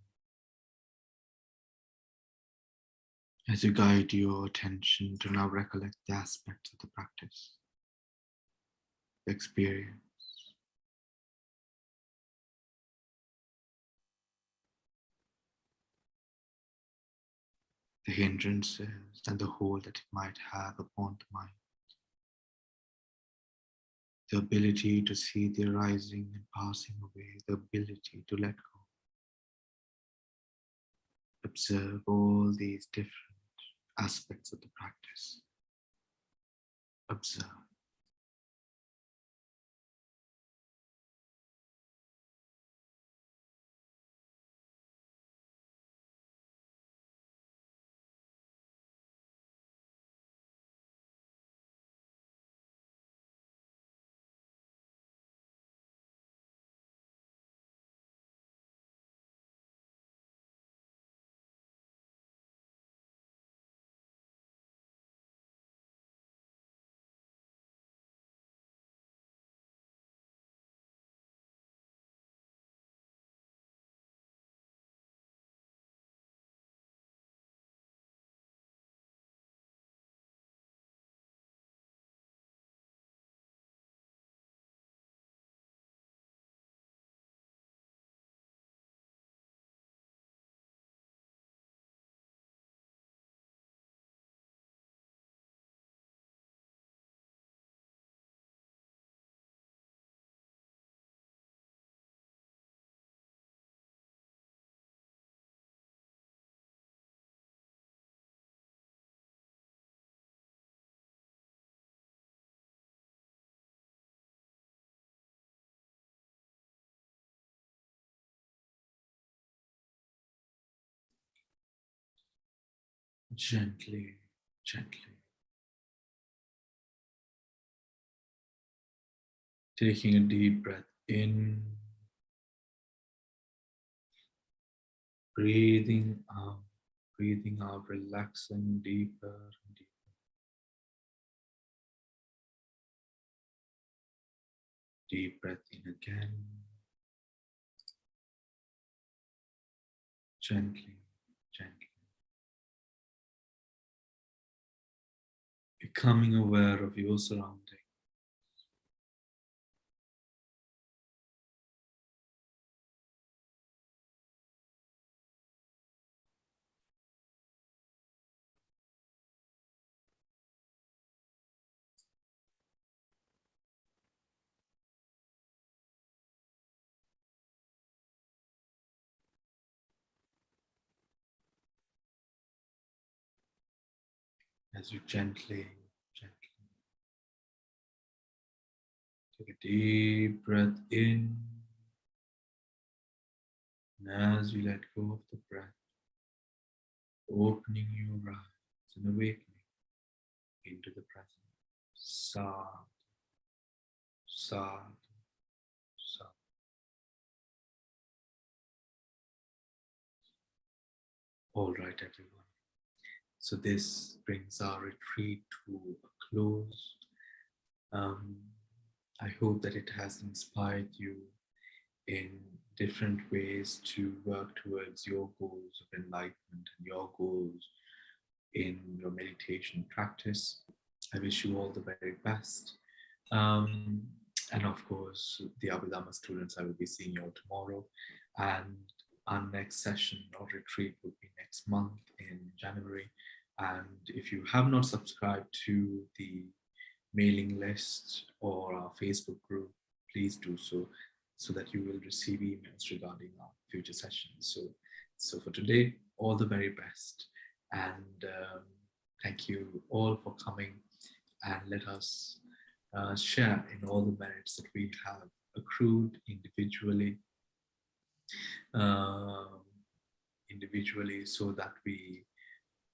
as you guide your attention to now recollect the aspects of the practice, the experience. The hindrances and the hold that it might have upon the mind. The ability to see the arising and passing away, the ability to let go. Observe all these different aspects of the practice. Observe. Gently, gently. Taking a deep breath in, breathing out, relaxing deeper and deeper. Deep breath in again. Gently, gently. Becoming aware of your surroundings. As you gently take a deep breath in, and as you let go of the breath, opening your eyes and awakening into the present. Sad, sad, sad. All right, everyone. So this brings our retreat to a close. I hope that it has inspired you in different ways to work towards your goals of enlightenment and your goals in your meditation practice. I wish you all the very best. And of course, the Abhidhamma students, I will be seeing you all tomorrow. And our next session or retreat will be next month in January. And if you have not subscribed to the mailing list or our Facebook group, please do so that you will receive emails regarding our future sessions. So for today, all the very best. And thank you all for coming, and let us share in all the merits that we have accrued individually, so that we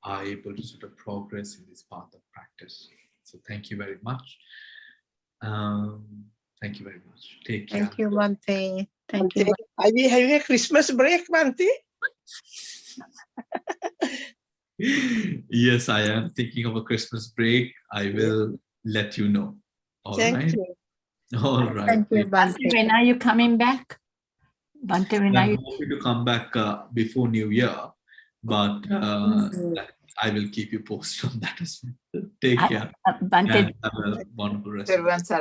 are able to sort of progress in this path of practice. So thank you very much. Thank you very much. Take care. Thank you, Bhante. Thank you. Are we having a Christmas break, Bhante? Yes, I am thinking of a Christmas break. I will let you know. All right. Thank you. All right. Thank you, Bhante. When are you coming back? Bhante, when I'm hoping to come back before New Year, but I will keep you posted on that as well. Take care. Bhante, And have a wonderful rest of the day.